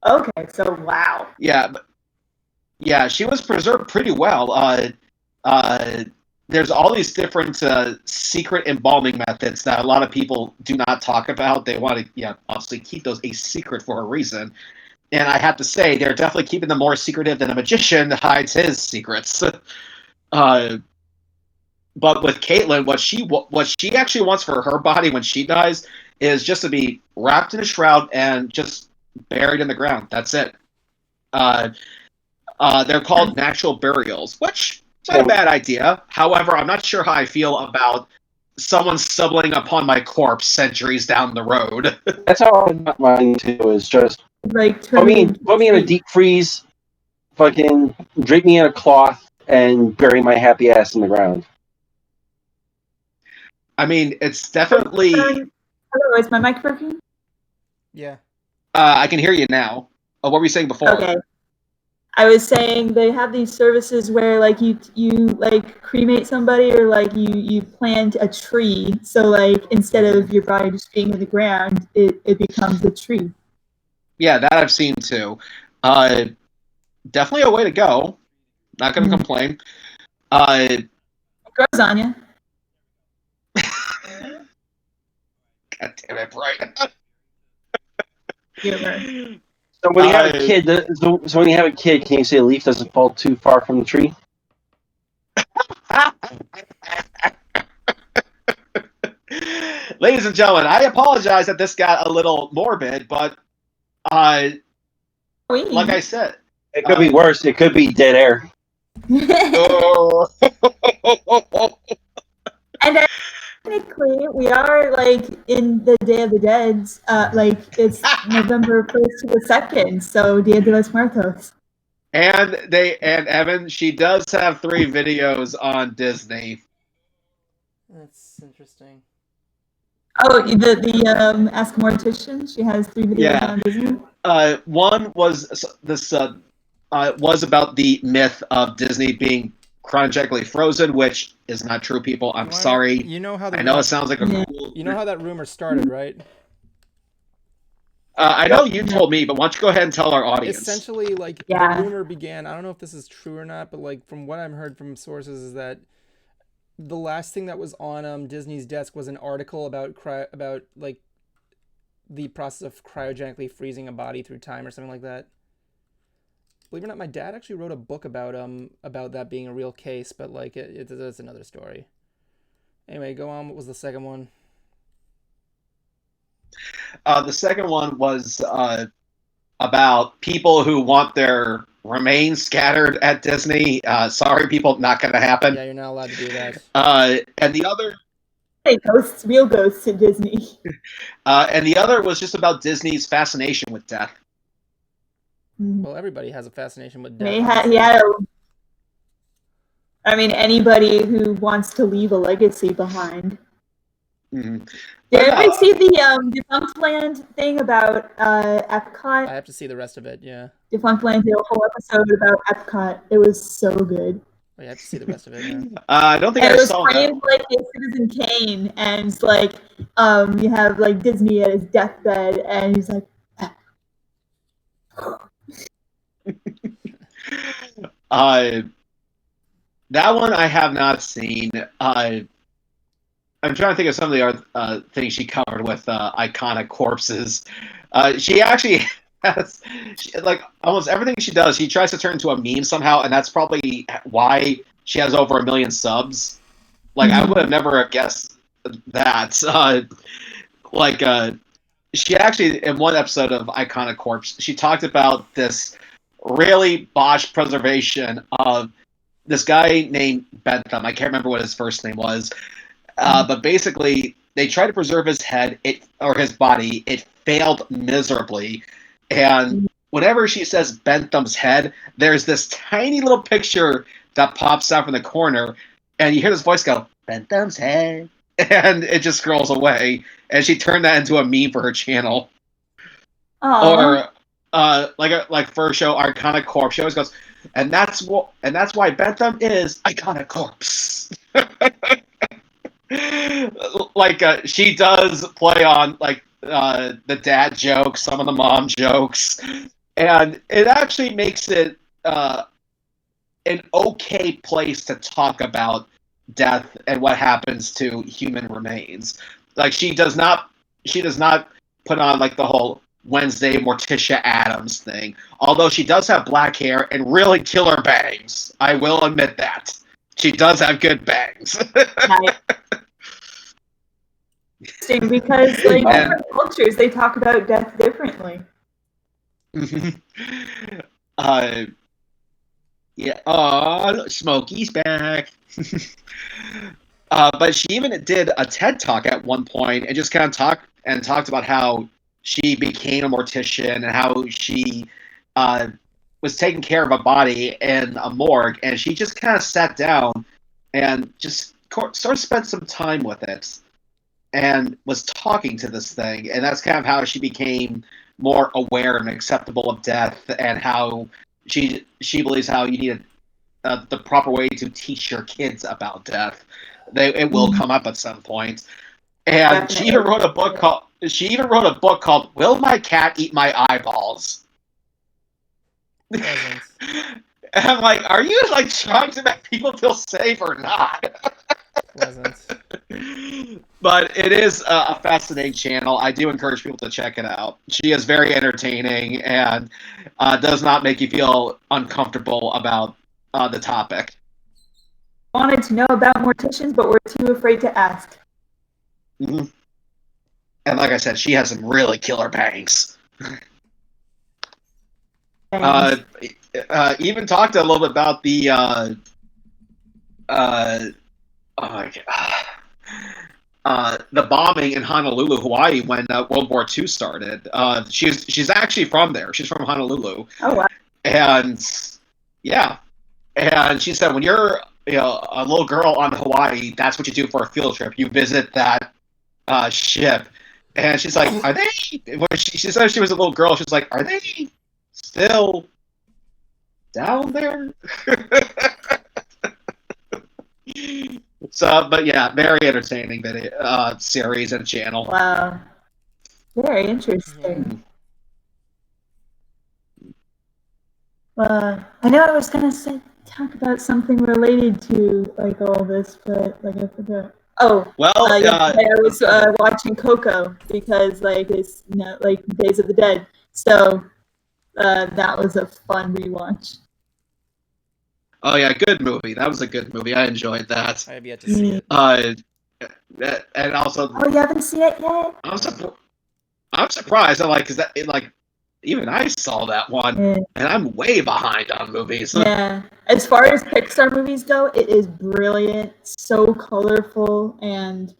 Speaker 2: okay. So wow.
Speaker 4: Yeah, she was preserved pretty well. There's all these different secret embalming methods that a lot of people do not talk about. They want to, obviously keep those a secret for a reason. And I have to say, they're definitely keeping them more secretive than a magician hides his secrets. But with Caitlyn, what she actually wants for her body when she dies is just to be wrapped in a shroud and just buried in the ground. That's it. They're called natural burials, which is not a bad idea. However, I'm not sure how I feel about someone stumbling upon my corpse centuries down the road.
Speaker 3: That's how I got mine too. Is just
Speaker 2: Like
Speaker 3: put me
Speaker 2: turning
Speaker 3: put me in a deep freeze, fucking drape me in a cloth, and bury my happy ass in the ground.
Speaker 4: I mean, it's definitely.
Speaker 2: Hello, is my mic working?
Speaker 1: Yeah.
Speaker 4: I can hear you now. What were you saying before?
Speaker 2: Okay. I was saying they have these services where like you like cremate somebody, or like you plant a tree. So like instead of your body just being in the ground, it becomes a tree.
Speaker 4: Yeah, that I've seen too. Definitely a way to go. Not going to complain.
Speaker 2: It grows on you.
Speaker 4: God damn it, Brian.
Speaker 3: So when you have a kid, so when you have a kid, can you say a leaf doesn't fall too far from the tree?
Speaker 4: Ladies and gentlemen, I apologize that this got a little morbid, but like I said,
Speaker 3: It could be worse. It could be dead air.
Speaker 2: And technically, we are like in the Day of the Dead. Like it's November 1st to the 2nd, so Dia de los Muertos.
Speaker 4: And Evan, she does have 3 videos on Disney.
Speaker 1: That's interesting.
Speaker 2: Oh, the Ask a Mortician. She has 3 videos on Disney.
Speaker 4: One was this was about the myth of Disney being chronologically frozen, which is not true, people. I'm sorry.
Speaker 1: You know how
Speaker 4: I know it sounds like a cool.
Speaker 1: You know how that rumor started, right?
Speaker 4: I know you told me, but why don't you go ahead and tell our audience?
Speaker 1: Essentially, like the rumor began. I don't know if this is true or not, but like from what I've heard from sources is that the last thing that was on Disney's desk was an article about like the process of cryogenically freezing a body through time or something like that. Believe it or not, my dad actually wrote a book about that being a real case, but like it's another story. Anyway, go on. What was the second one?
Speaker 4: The second one was about people who want their remains scattered at Disney. Sorry, people, not going to happen.
Speaker 1: Yeah, you're not allowed to do that.
Speaker 4: And the other...
Speaker 2: Ghosts, real ghosts at Disney.
Speaker 4: And the other was just about Disney's fascination with death.
Speaker 1: Well, everybody has a fascination with death.
Speaker 2: I mean, anybody who wants to leave a legacy behind.
Speaker 4: Mm-hmm.
Speaker 2: Did anybody see the Defunct Land thing about Epcot?
Speaker 1: I have to see the rest of it, yeah.
Speaker 2: Defunct Land did a whole episode about Epcot. It was so good.
Speaker 1: I have to see the rest of it, yeah.
Speaker 4: I don't think I saw that.
Speaker 2: It was framed like a Citizen Kane, and it's like, you have like Disney at his deathbed, and he's like,
Speaker 4: that one I have not seen. I'm trying to think of some of the other things she covered with iconic corpses. She actually has, like, almost everything she does, she tries to turn into a meme somehow, and that's probably why she has over 1 million subs. Like, I would have never guessed that. She actually, in one episode of Iconic Corpse, she talked about this really botched preservation of this guy named Bentham. I can't remember what his first name was. But basically, they tried to preserve his head or his body. It failed miserably. And whenever she says Bentham's head, there's this tiny little picture that pops out from the corner. And you hear this voice go, Bentham's head. And it just scrolls away. And she turned that into a meme for her channel.
Speaker 2: Aww.
Speaker 4: Or like for her show Iconic Corpse, she always goes, and that's why Bentham is Iconic Corpse. She does play on the dad jokes, some of the mom jokes, and it actually makes it an okay place to talk about death and what happens to human remains. Like she does not put on like the whole Wednesday Morticia Addams thing. Although she does have black hair and really killer bangs. I will admit that. She does have good bangs.
Speaker 2: Nice. Interesting, because like different cultures, they talk about death differently.
Speaker 4: Yeah. Oh, Smokey's back. But she even did a TED talk at one point and just kind of talked about how she became a mortician and how she was taking care of a body in a morgue, and she just kind of sat down and just sort of spent some time with it and was talking to this thing, and that's kind of how she became more aware and acceptable of death, and how she believes how you need the proper way to teach your kids about death. It will come up at some point. And
Speaker 2: Definitely.
Speaker 4: she even wrote a book called "Will My Cat Eat My Eyeballs?"
Speaker 1: Pleasant.
Speaker 4: And I'm like, are you like trying to make people feel safe or not?
Speaker 1: Pleasant.
Speaker 4: But it is a fascinating channel. I do encourage people to check it out. She is very entertaining and does not make you feel uncomfortable about the topic.
Speaker 2: Wanted to know about morticians, but we're too afraid to ask.
Speaker 4: Mm-hmm. And like I said, she has some really killer bangs. Even talked a little bit about the the bombing in Honolulu, Hawaii, when World War II started. She's actually from there. She's from Honolulu.
Speaker 2: Oh wow!
Speaker 4: And yeah, and she said when you're a little girl on Hawaii, that's what you do for a field trip. You visit that ship. And she's like, are they? When she said she was a little girl, she's like, are they still down there? So, but yeah, very entertaining video, series and channel.
Speaker 2: Wow, very interesting. I know I was gonna talk about something related to like all this, but like I forgot. Oh,
Speaker 4: well,
Speaker 2: yesterday I was watching Coco because like it's like Days of the Dead, so that was a fun rewatch.
Speaker 4: Oh yeah, good movie. That was a good movie. I enjoyed that.
Speaker 1: I have yet to see it.
Speaker 4: And also,
Speaker 2: oh, you haven't seen it yet?
Speaker 4: I'm surprised. I'm like, because even I saw that one, and I'm way behind on movies.
Speaker 2: Yeah, as far as Pixar movies go, it is brilliant, so colorful, and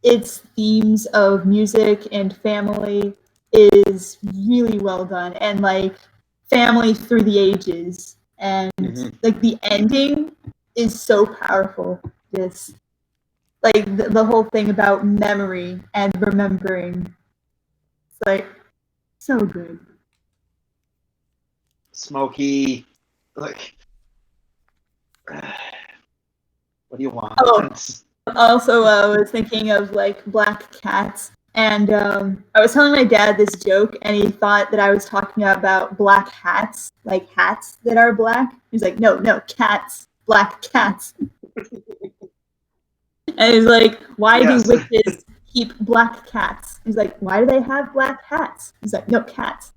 Speaker 2: its themes of music and family is really well done, and like family through the ages, and like the ending is so powerful. Just like the whole thing about memory and remembering, it's like so good.
Speaker 4: Smokey, like, what do you want?
Speaker 2: Oh. Also, I was thinking of like black cats, and I was telling my dad this joke, and he thought that I was talking about black hats, like hats that are black. He's like, no, cats, black cats. And he's like, why do witches keep black cats? He's like, why do they have black hats? He's like, no, cats.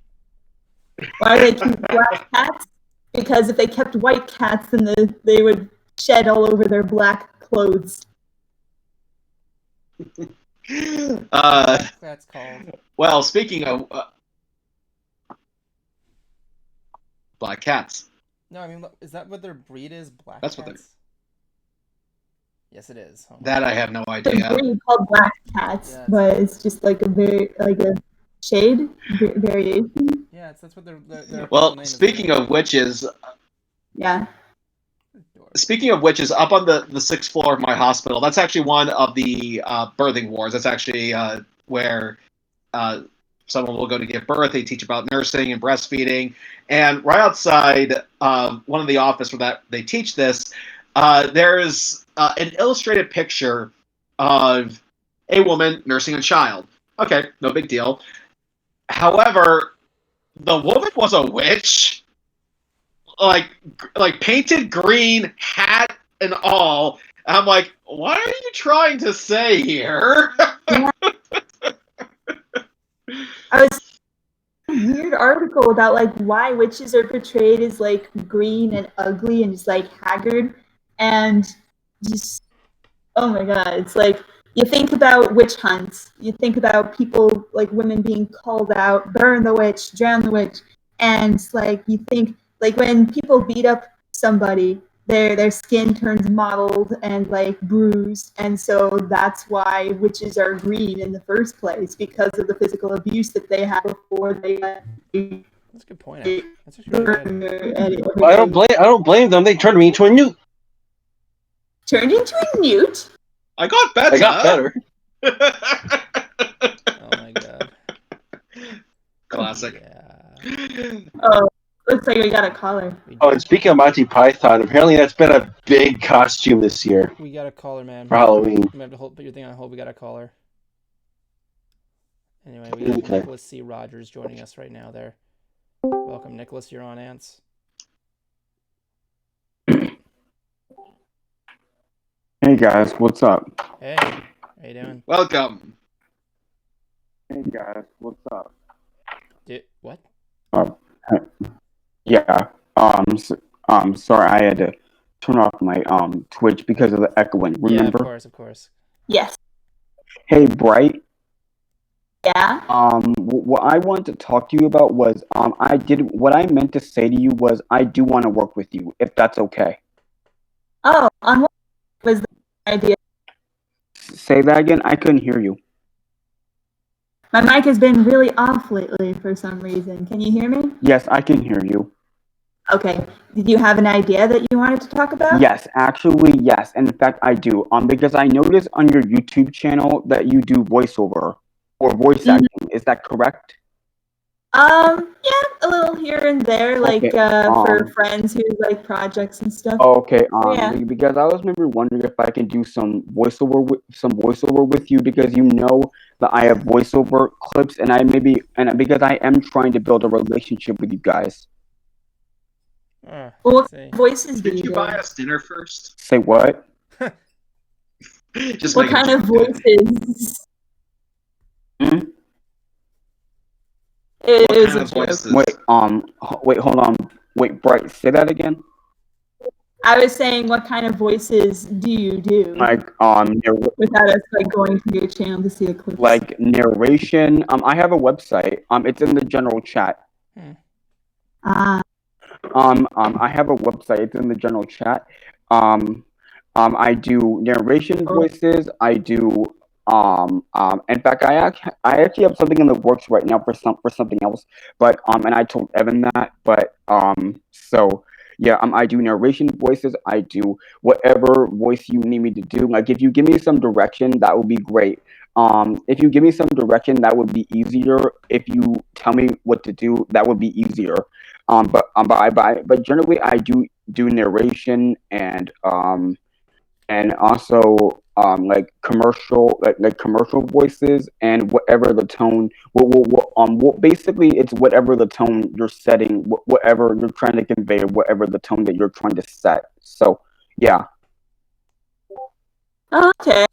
Speaker 2: Why do they keep black cats? Because if they kept white cats, then they would shed all over their black clothes.
Speaker 1: That's called.
Speaker 4: Well, speaking of black cats.
Speaker 1: No, I mean, is that what their breed is? Black
Speaker 4: That's
Speaker 1: cats?
Speaker 4: what they're.
Speaker 1: Yes, it is. Oh.
Speaker 4: That I have no idea.
Speaker 2: It's a breed called black cats, but it's just like a shade variation.
Speaker 1: Yeah, that's what their
Speaker 4: well, speaking of witches.
Speaker 2: Yeah.
Speaker 4: Speaking of witches, up on the 6th floor of my hospital, that's actually one of the birthing wards. That's actually where someone will go to give birth. They teach about nursing and breastfeeding. And right outside one of the offices where that they teach this, there's an illustrated picture of a woman nursing a child. Okay, no big deal. However, the woman was a witch. Like painted green, hat and all. And I'm like, what are you trying to say here?
Speaker 2: Yeah. I was a weird article about like why witches are portrayed as like green and ugly and just like haggard, and just, oh my god, it's like, you think about witch hunts, you think about people, like women being called out, burn the witch, drown the witch, and like you think, like when people beat up somebody, their skin turns mottled and like bruised, and so that's why witches are green in the first place, because of the physical abuse that they had before they
Speaker 1: That's a good point. That's actually really good.
Speaker 3: Well, I don't blame them. They turned me into a newt.
Speaker 2: Turned into a newt?
Speaker 4: I got better.
Speaker 3: I got better.
Speaker 1: Oh my god.
Speaker 4: Classic.
Speaker 1: Yeah.
Speaker 2: Oh, looks like we got a caller.
Speaker 3: Oh, and speaking of Monty Python, apparently that's been a big costume this year
Speaker 1: We got a caller, man.
Speaker 3: for Halloween.
Speaker 1: You might have to put your thing on hold. We got a caller. Anyway, we have
Speaker 3: Okay.
Speaker 1: Nicholas C. Rogers joining us right now there. Welcome, Nicholas. You're on Ants.
Speaker 5: Hey guys, what's up?
Speaker 1: Hey, how you doing?
Speaker 4: Welcome.
Speaker 5: Hey guys, what's up?
Speaker 1: What?
Speaker 5: Yeah. Sorry, I had to turn off my Twitch because of the echoing. Remember?
Speaker 1: Yeah, of course.
Speaker 2: Yes.
Speaker 5: Hey, Bright.
Speaker 2: Yeah.
Speaker 5: What I wanted to talk to you about was what I meant to say to you was I do want to work with you if that's okay.
Speaker 2: Oh, on what was the idea?
Speaker 5: Say that again. I couldn't hear you.
Speaker 2: My mic has been really off lately for some reason. Can you hear me?
Speaker 5: Yes, I can hear you.
Speaker 2: Okay. Did you have an idea that you wanted to talk about?
Speaker 5: Yes, actually, yes. In fact, I do. Because I noticed on your YouTube channel that you do voiceover or voice acting. Is that correct?
Speaker 2: Yeah, a little here and there, like
Speaker 5: Okay,
Speaker 2: for friends who like projects and stuff.
Speaker 5: Okay,
Speaker 2: Yeah.
Speaker 5: because I was maybe wondering if I can do some voiceover with you because you know that I have voiceover clips and because I am trying to build a relationship with you guys.
Speaker 1: Oh,
Speaker 2: Well, what
Speaker 1: see.
Speaker 2: voices do
Speaker 4: Did you
Speaker 2: do?
Speaker 4: buy us dinner first?
Speaker 5: Say what?
Speaker 4: Just
Speaker 2: What
Speaker 4: making
Speaker 2: kind
Speaker 4: sure.
Speaker 2: of voices?
Speaker 5: Hmm?
Speaker 2: It
Speaker 4: What
Speaker 2: is
Speaker 4: kind
Speaker 2: a
Speaker 4: of
Speaker 2: joke.
Speaker 4: voices?
Speaker 5: Wait, hold on. Wait, Bright, say that again.
Speaker 2: I was saying, what kind of voices do you do?
Speaker 5: Like
Speaker 2: Without us like going to your channel to see the clips.
Speaker 5: like narration. I have a website. It's in the general chat.
Speaker 2: Ah.
Speaker 5: I have a website. It's in the general chat. I do narration voices. I do. In fact, I actually have something in the works right now for something else. But and I told Evan that. But so yeah. I do narration voices. I do whatever voice you need me to do. Like if you give me some direction, that would be great. If you give me some direction, that would be easier. If you tell me what to do, that would be easier. But generally I do narration and also like commercial voices and whatever the tone basically it's whatever the tone you're setting, whatever you're trying to convey, whatever the tone that you're trying to set. So yeah.
Speaker 2: Okay.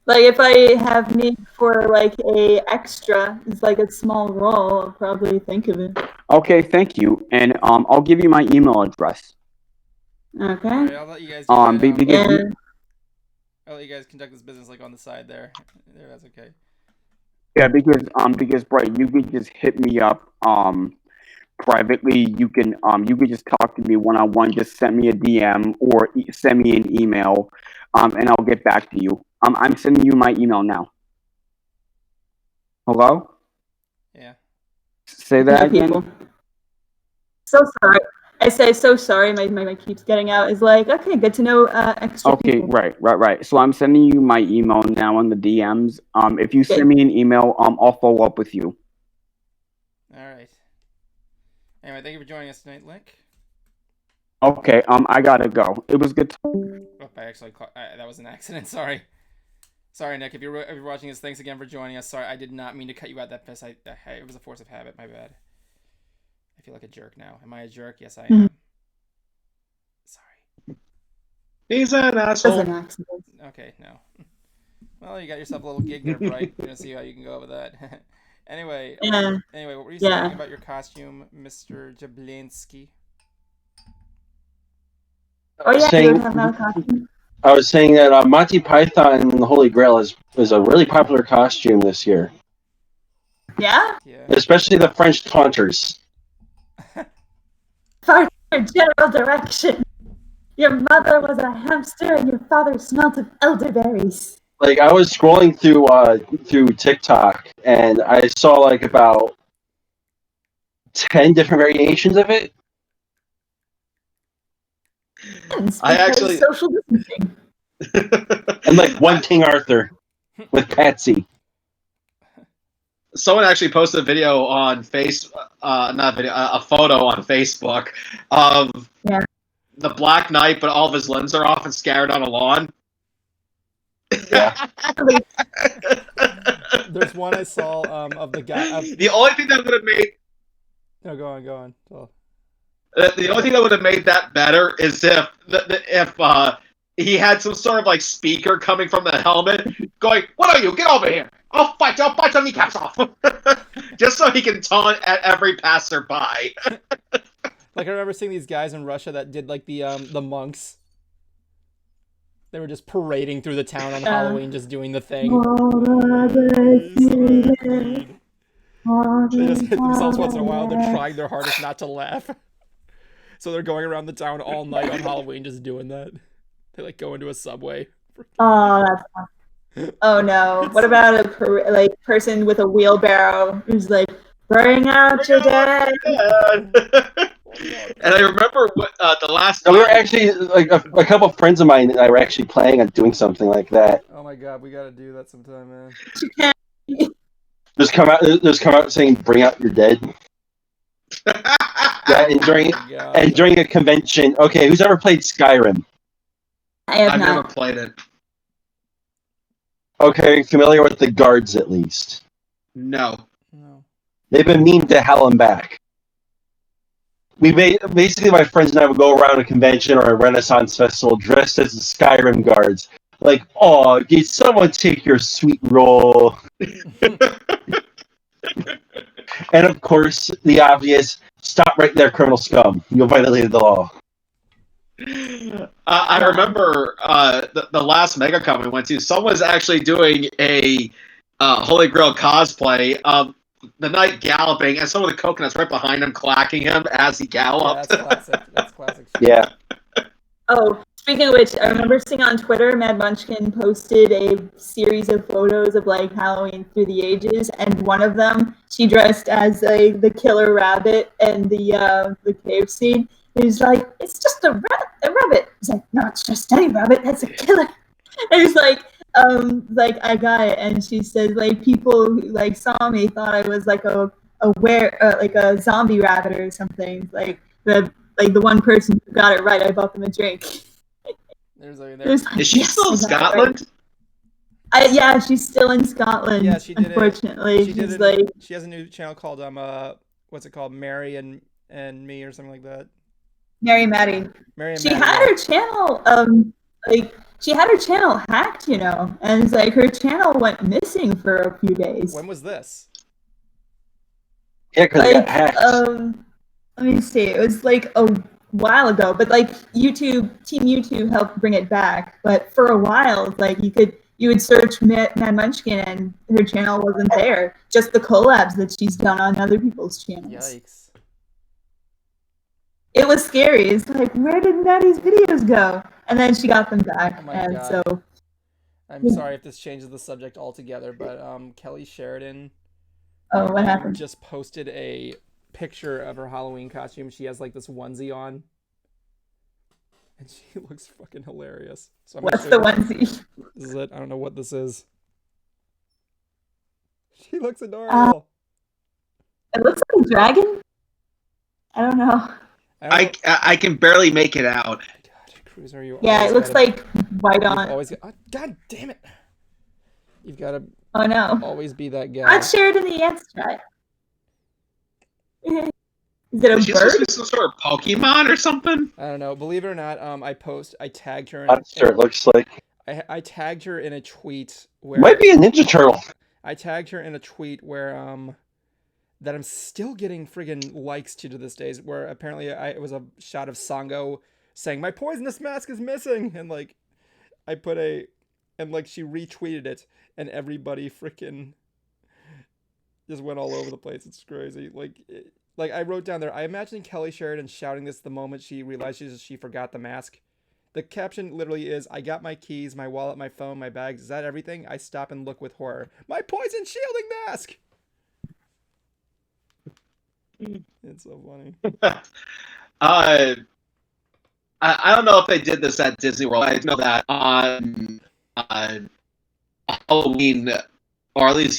Speaker 2: Like if I have need for like a extra, it's like a small role, I'll probably think of it.
Speaker 5: Okay, thank you. And I'll give you my email address.
Speaker 2: Okay.
Speaker 1: All right, I'll let you guys do that.
Speaker 5: Because
Speaker 1: I'll let you guys conduct this business like on the side there. There, that's okay.
Speaker 5: yeah, because Bright, you could just hit me up privately. You can just talk to me one on one. Just send me a DM or send me an email, and I'll get back to you. I'm sending you my email now. Hello?
Speaker 1: Yeah.
Speaker 5: Say that
Speaker 2: Yeah,
Speaker 5: again.
Speaker 2: people. So sorry. I say so sorry. My mic keeps getting out. Is like, okay, good to know extra
Speaker 5: Okay,
Speaker 2: people.
Speaker 5: right. So I'm sending you my email now on the DMs. If you send me an email, I'll follow up with you.
Speaker 1: All right. Anyway, thank you for joining us tonight, Link.
Speaker 5: Okay, I gotta go. It was good.
Speaker 1: Oh, I actually that was an accident. Sorry, Nick. If you're watching this, thanks again for joining us. Sorry, I did not mean to cut you out that piss. It was a force of habit. My bad. I feel like a jerk now. Am I a jerk? Yes, I am. Sorry.
Speaker 4: He's an asshole.
Speaker 2: An accident.
Speaker 1: Okay, no. Well, you got yourself a little gig there, Bright. We're gonna see how you can go with that. Anyway.
Speaker 2: Yeah.
Speaker 1: Anyway, what were you saying about your costume, Mr. Jablinski?
Speaker 2: Oh yeah,
Speaker 3: saying,
Speaker 2: you have no costume.
Speaker 3: I was saying that Monty Python and the Holy Grail is a really popular costume this year,
Speaker 2: Yeah?
Speaker 1: Yeah.
Speaker 3: especially the French taunters.
Speaker 2: Further general direction. Your mother was a hamster and your father smelt of elderberries.
Speaker 3: Like I was scrolling through TikTok and I saw like about 10 different variations of it.
Speaker 4: I actually
Speaker 2: social distancing.
Speaker 3: And like one King Arthur with Patsy.
Speaker 4: Someone actually posted a video on a photo on Facebook of the Black Knight, but all of his limbs are off and scattered on a lawn.
Speaker 3: Yeah.
Speaker 1: There's one I saw of the guy.
Speaker 4: The only thing that would have made
Speaker 1: No, go on. Oh.
Speaker 4: the only thing that would have made that better is if he had some sort of like speaker coming from the helmet, going, "What are you? Get over here! I'll bite your kneecaps off," just so he can taunt at every passerby.
Speaker 1: Like I remember seeing these guys in Russia that did like the monks. They were just parading through the town on Halloween, just doing the thing. They just hit themselves once in a while. They're trying their hardest not to laugh. So they're going around the town all night on Halloween just doing that. They like go into a subway.
Speaker 2: Oh, that's fun. Oh no! What about a person with a wheelbarrow who's like, "Bring out your dad"?
Speaker 4: And I remember what the last.
Speaker 3: We were actually like a couple of friends of mine and I were actually planning on doing something like that.
Speaker 1: Oh my god, we gotta do that sometime, man.
Speaker 3: Just come out saying, "Bring out your dead." Yeah, and during a convention. Okay, who's ever played Skyrim?
Speaker 4: I've never played it.
Speaker 3: Okay, familiar with the guards at least.
Speaker 4: No.
Speaker 3: They've been memed to hell and back. Basically my friends and I would go around a convention or a Renaissance festival dressed as the Skyrim guards. Like, oh, did someone take your sweet roll? And of course, the obvious, stop right there, criminal scum. You violated the law.
Speaker 4: I remember the last MegaCon we went to, someone was actually doing a Holy Grail cosplay of the knight galloping and some of the coconuts right behind him clacking him as he galloped.
Speaker 1: Yeah, that's classic. That's classic shit.
Speaker 3: Yeah.
Speaker 2: Oh, speaking of which, I remember seeing on Twitter, Mad Munchkin posted a series of photos of like Halloween through the ages, and one of them, she dressed as the killer rabbit and the cave scene. He's like, "It's just a rabbit." He's like, "No, it's just any rabbit. That's a killer." And he's like, I got it. And she said, like, people who like saw me thought I was like like a zombie rabbit or something. Like the one person who got it right, I bought them a drink.
Speaker 4: Is she still in Scotland?
Speaker 2: Yeah, she's still in Scotland.
Speaker 1: Yeah, she did.
Speaker 2: Unfortunately,
Speaker 1: she has a new channel called what's it called, Mary and Me or something like that.
Speaker 2: Mary Maddie. She had her channel she had her channel hacked, and it's like her channel went missing for a few days.
Speaker 1: When was this?
Speaker 3: Yeah, because it got hacked.
Speaker 2: Let me see. It was like a while ago, but like Team YouTube helped bring it back. But for a while, like you would search Mad Munchkin and her channel wasn't there. Just the collabs that she's done on other people's channels.
Speaker 1: Yikes.
Speaker 2: It was scary. It's like, where did Maddie's videos go? And then she got them back.
Speaker 1: Oh my
Speaker 2: and
Speaker 1: God.
Speaker 2: so
Speaker 1: I'm sorry if this changes the subject altogether, but Kelly Sheridan
Speaker 2: what happened?
Speaker 1: just posted a picture of her Halloween costume. She has like this onesie on. And she looks fucking hilarious. So
Speaker 2: What's the onesie?
Speaker 1: This is it. I don't know what this is. She looks adorable.
Speaker 2: It looks like a dragon. I don't know.
Speaker 4: I can barely make it out.
Speaker 1: God, Cruiser,
Speaker 2: it looks like white on.
Speaker 1: God damn it! You've got to.
Speaker 2: Oh no!
Speaker 1: Always be that guy.
Speaker 2: I'd share it in the ants chat. Is it a bird?
Speaker 4: Some sort of Pokemon or something?
Speaker 1: I don't know. Believe it or not, I tagged her.
Speaker 3: I'm sure it looks like.
Speaker 1: I tagged her in a tweet where.
Speaker 3: Might be a Ninja Turtle.
Speaker 1: I tagged her in a tweet where that I'm still getting friggin' likes to this day, where apparently it was a shot of Sango saying, "My poisonous mask is missing," and like I put a, and like she retweeted it, and everybody freaking just went all over the place. It's crazy. Like I wrote down there, I imagine Kelly Sheridan shouting this the moment she realized she forgot the mask. The caption literally is, "I got my keys, my wallet, my phone, my bags. Is that everything?" I stop and look with horror. My poison shielding mask. It's so funny.
Speaker 4: I don't know if they did this at Disney World. I know that on Halloween, or at least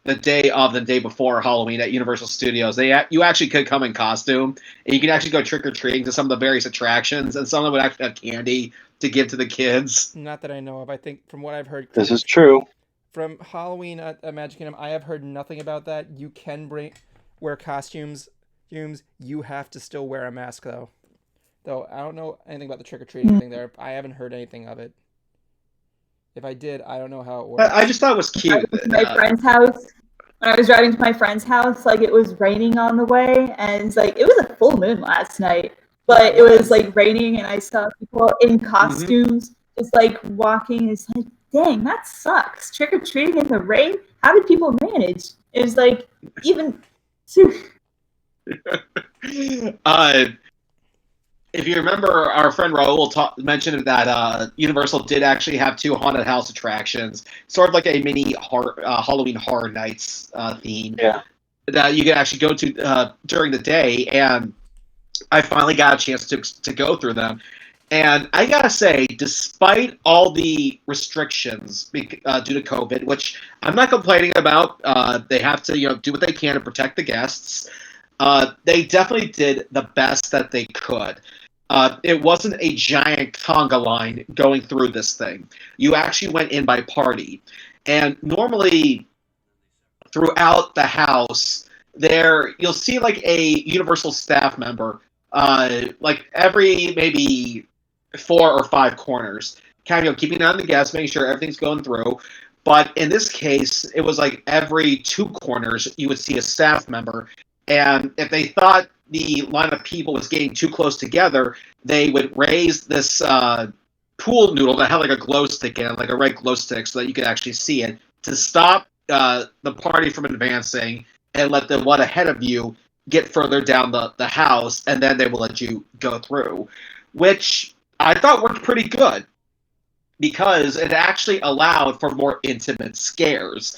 Speaker 4: the day before Halloween at Universal Studios, you actually could come in costume, and you can actually go trick or treating to some of the various attractions, and some of them would actually have candy to give to the kids.
Speaker 1: Not that I know of. I think from what I've heard,
Speaker 3: This is true.
Speaker 1: from Halloween at Magic Kingdom, I have heard nothing about that. You can wear costumes. You have to still wear a mask though. Though I don't know anything about the trick or treating thing there. I haven't heard anything of it. If I did, I don't know how it works.
Speaker 4: I just thought it was cute.
Speaker 2: My friend's house. When I was driving to my friend's house, like it was raining on the way, and it's like it was a full moon last night, but it was like raining, and I saw people in costumes just like walking. It's like, dang, that sucks. Trick or treating in the rain. How did people manage? It was like even.
Speaker 4: If you remember, our friend Raul mentioned that Universal did actually have 2 haunted house attractions, sort of like a mini Halloween Horror Nights theme.
Speaker 3: Yeah.
Speaker 4: That you could actually go to during the day, and I finally got a chance to go through them. And I gotta say, despite all the restrictions due to COVID, which I'm not complaining about, they have to do what they can to protect the guests. They definitely did the best that they could. It wasn't a giant conga line going through this thing. You actually went in by party. And normally, throughout the house, you'll see like a Universal staff member, like every maybe 4 or 5 corners, kind of keeping an eye on the guests, making sure everything's going through. But in this case, it was like every 2 corners, you would see a staff member. And if they thought the line of people was getting too close together, they would raise this pool noodle that had like a glow stick in it, like a red glow stick, so that you could actually see it, to stop the party from advancing and let the one ahead of you get further down the house, and then they will let you go through, which I thought worked pretty good because it actually allowed for more intimate scares.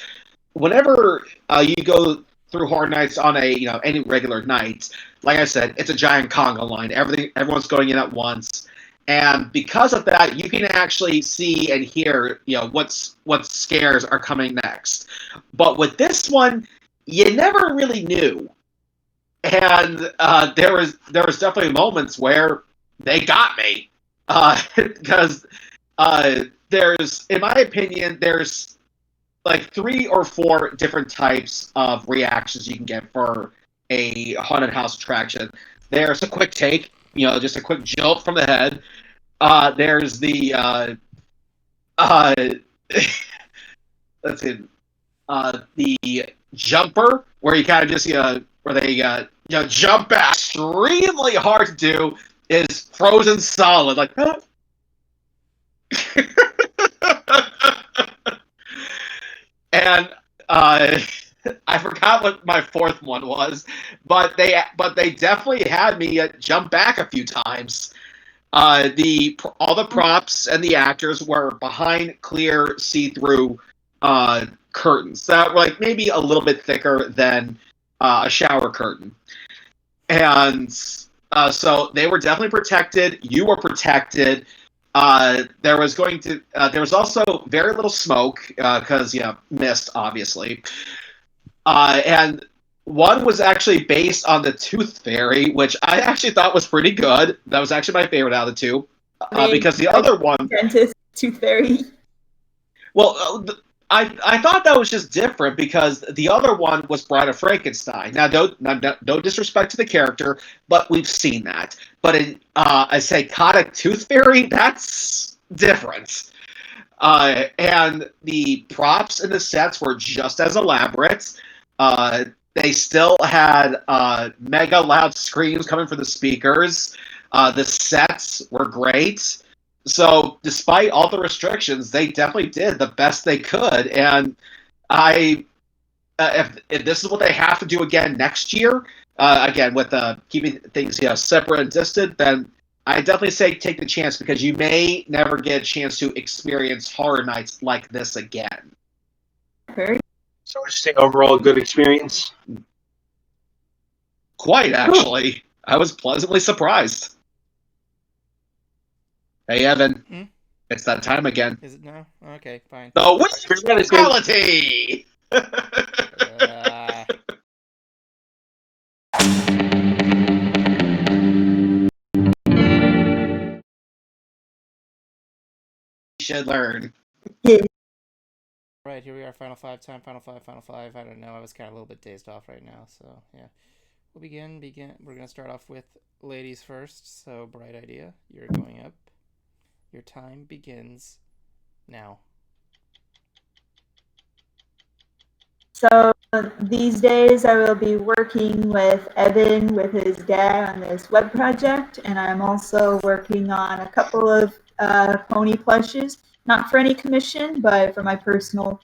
Speaker 4: Whenever you go through Horror Nights on any regular night, like I said, it's a giant conga line. Everyone's going in at once, and because of that, you can actually see and hear what scares are coming next. But with this one, you never really knew, and there was definitely moments where they got me because there's, in my opinion, there's like 3 or 4 different types of reactions you can get for a haunted house attraction. There's a quick take, just a quick jolt from the head. There's the let's see, the jumper, where you kind of just where they jump back extremely hard to do, is frozen solid, like. And I forgot what my 4th one was, but they definitely had me jump back a few times. All the props and the actors were behind clear, see-through curtains that were like maybe a little bit thicker than a shower curtain, and so they were definitely protected. You were protected. There was also very little smoke because mist, obviously, and one was actually based on the Tooth Fairy, which I actually thought was pretty good. That was actually my favorite out of the 2, because the other one,
Speaker 2: Dentist Tooth Fairy.
Speaker 4: well, I thought that was just different because the other one was Bride of Frankenstein. Now, no disrespect to the character, but we've seen that. But in a psychotic Tooth Fairy, that's different. And the props and the sets were just as elaborate. They still had mega loud screams coming from the speakers. The sets were great. So despite all the restrictions, they definitely did the best they could. And if this is what they have to do again next year, again with keeping things separate and distant, then I definitely say take the chance, because you may never get a chance to experience horror nights like this again.
Speaker 2: Very
Speaker 3: So I just say overall good experience.
Speaker 4: Quite, actually. I was pleasantly surprised. Hey, Evan.
Speaker 1: Hmm?
Speaker 4: It's that time again.
Speaker 1: Is it now? Okay, fine.
Speaker 4: The witch fatality! Should learn.
Speaker 1: Right, here we are, Final Five time, Final Five. I don't know, I was kind of a little bit dazed off right now, so yeah. We'll begin. We're going to start off with ladies first, so bright idea. You're going up. Your time begins now.
Speaker 2: So these days I will be working with Evan with his dad on this web project, and I'm also working on a couple of pony plushes, not for any commission, but for my personal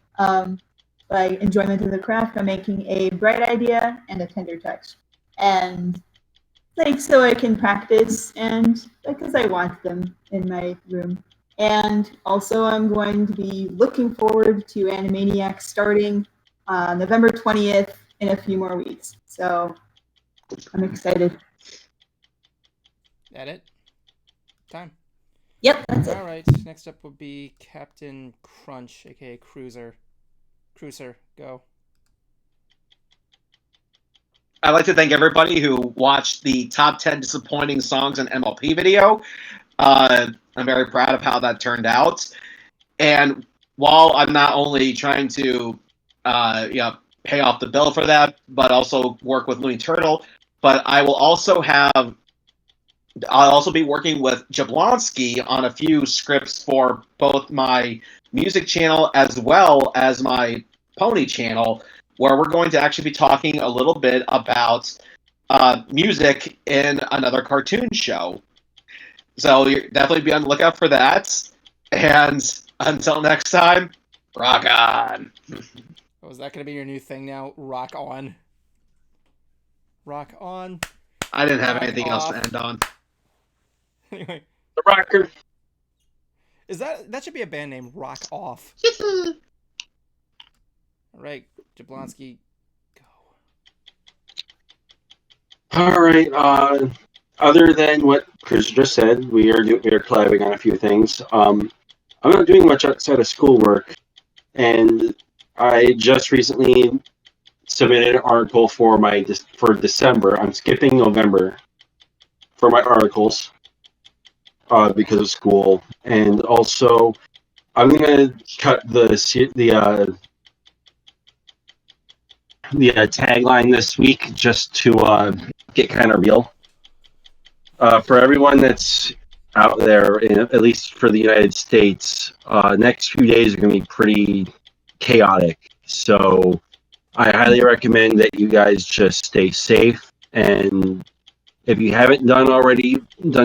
Speaker 2: enjoyment of the craft. I'm making a bright idea and a tender touch, and so I can practice and because I want them in my room. And also I'm going to be looking forward to Animaniacs starting November 20th in a few more weeks. So I'm excited.
Speaker 1: That it? Time.
Speaker 2: Yep, that's it.
Speaker 1: All right, next up would be Captain Crunch, aka Cruiser. Cruiser, go.
Speaker 4: I'd like to thank everybody who watched the top 10 disappointing songs in MLP video. I'm very proud of how that turned out. And while I'm not only trying to pay off the bill for that, but also work with Looney Turtle, but I'll also be working with Jablonski on a few scripts for both my music channel as well as my pony channel, where we're going to actually be talking a little bit about music in another cartoon show. So you definitely be on the lookout for that. And until next time, rock on.
Speaker 1: Oh, is that going to be your new thing now? Rock on. Rock on.
Speaker 4: I didn't have
Speaker 1: Rock
Speaker 4: anything
Speaker 1: off.
Speaker 4: else to end on.
Speaker 1: Anyway,
Speaker 3: The rocker.
Speaker 1: that should be a band name, Rock Off. All right, Jablonski, go.
Speaker 3: All right. Other than what Chris just said, we are collabing on a few things. I'm not doing much outside of schoolwork, and I just recently submitted an article for December. I'm skipping November for my articles because of school, and also I'm gonna cut the tagline this week just to get kind of real. For everyone that's out there, at least for the United States, next few days are going to be pretty chaotic. So I highly recommend that you guys just stay safe. And if you haven't done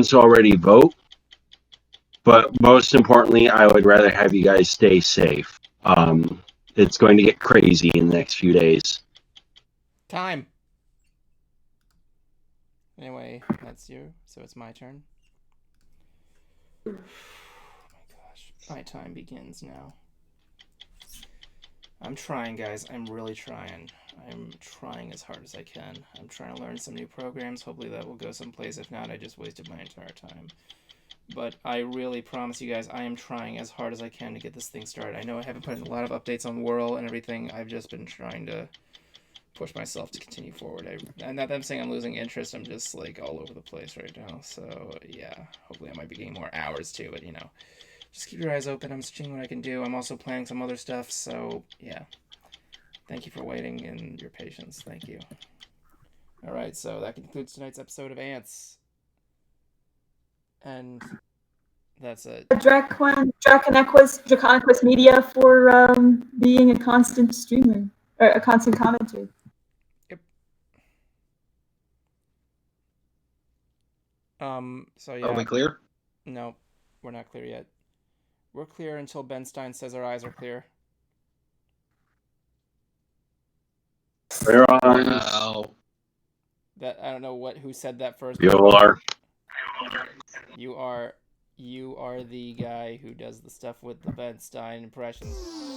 Speaker 3: so already, vote. But most importantly, I would rather have you guys stay safe. It's going to get crazy in the next few days.
Speaker 1: Time. Anyway, that's you, so it's my turn. Oh my gosh. My time begins now. I'm trying, guys. I'm really trying. I'm trying as hard as I can. I'm trying to learn some new programs. Hopefully that will go someplace. If not, I just wasted my entire time. But I really promise you guys, I am trying as hard as I can to get this thing started. I know I haven't put in a lot of updates on Whirl and everything. I've just been trying to push myself to continue forward. And not that I'm saying I'm losing interest. I'm just like all over the place right now. So yeah, hopefully I might be getting more hours too. But just keep your eyes open. I'm seeing what I can do. I'm also planning some other stuff. So yeah, thank you for waiting and your patience. Thank you. All right, so that concludes tonight's episode of Ants. And that's it.
Speaker 2: Draconequus Media for being a constant streamer or a constant commenter.
Speaker 1: Yep. So yeah.
Speaker 4: Are we clear?
Speaker 1: No, We're not clear yet. We're clear until Ben Stein says our eyes are clear.
Speaker 3: Your eyes,
Speaker 4: Wow.
Speaker 1: That I don't know who said that first.
Speaker 3: your
Speaker 1: You are the guy who does the stuff with the Ben Stein impressions.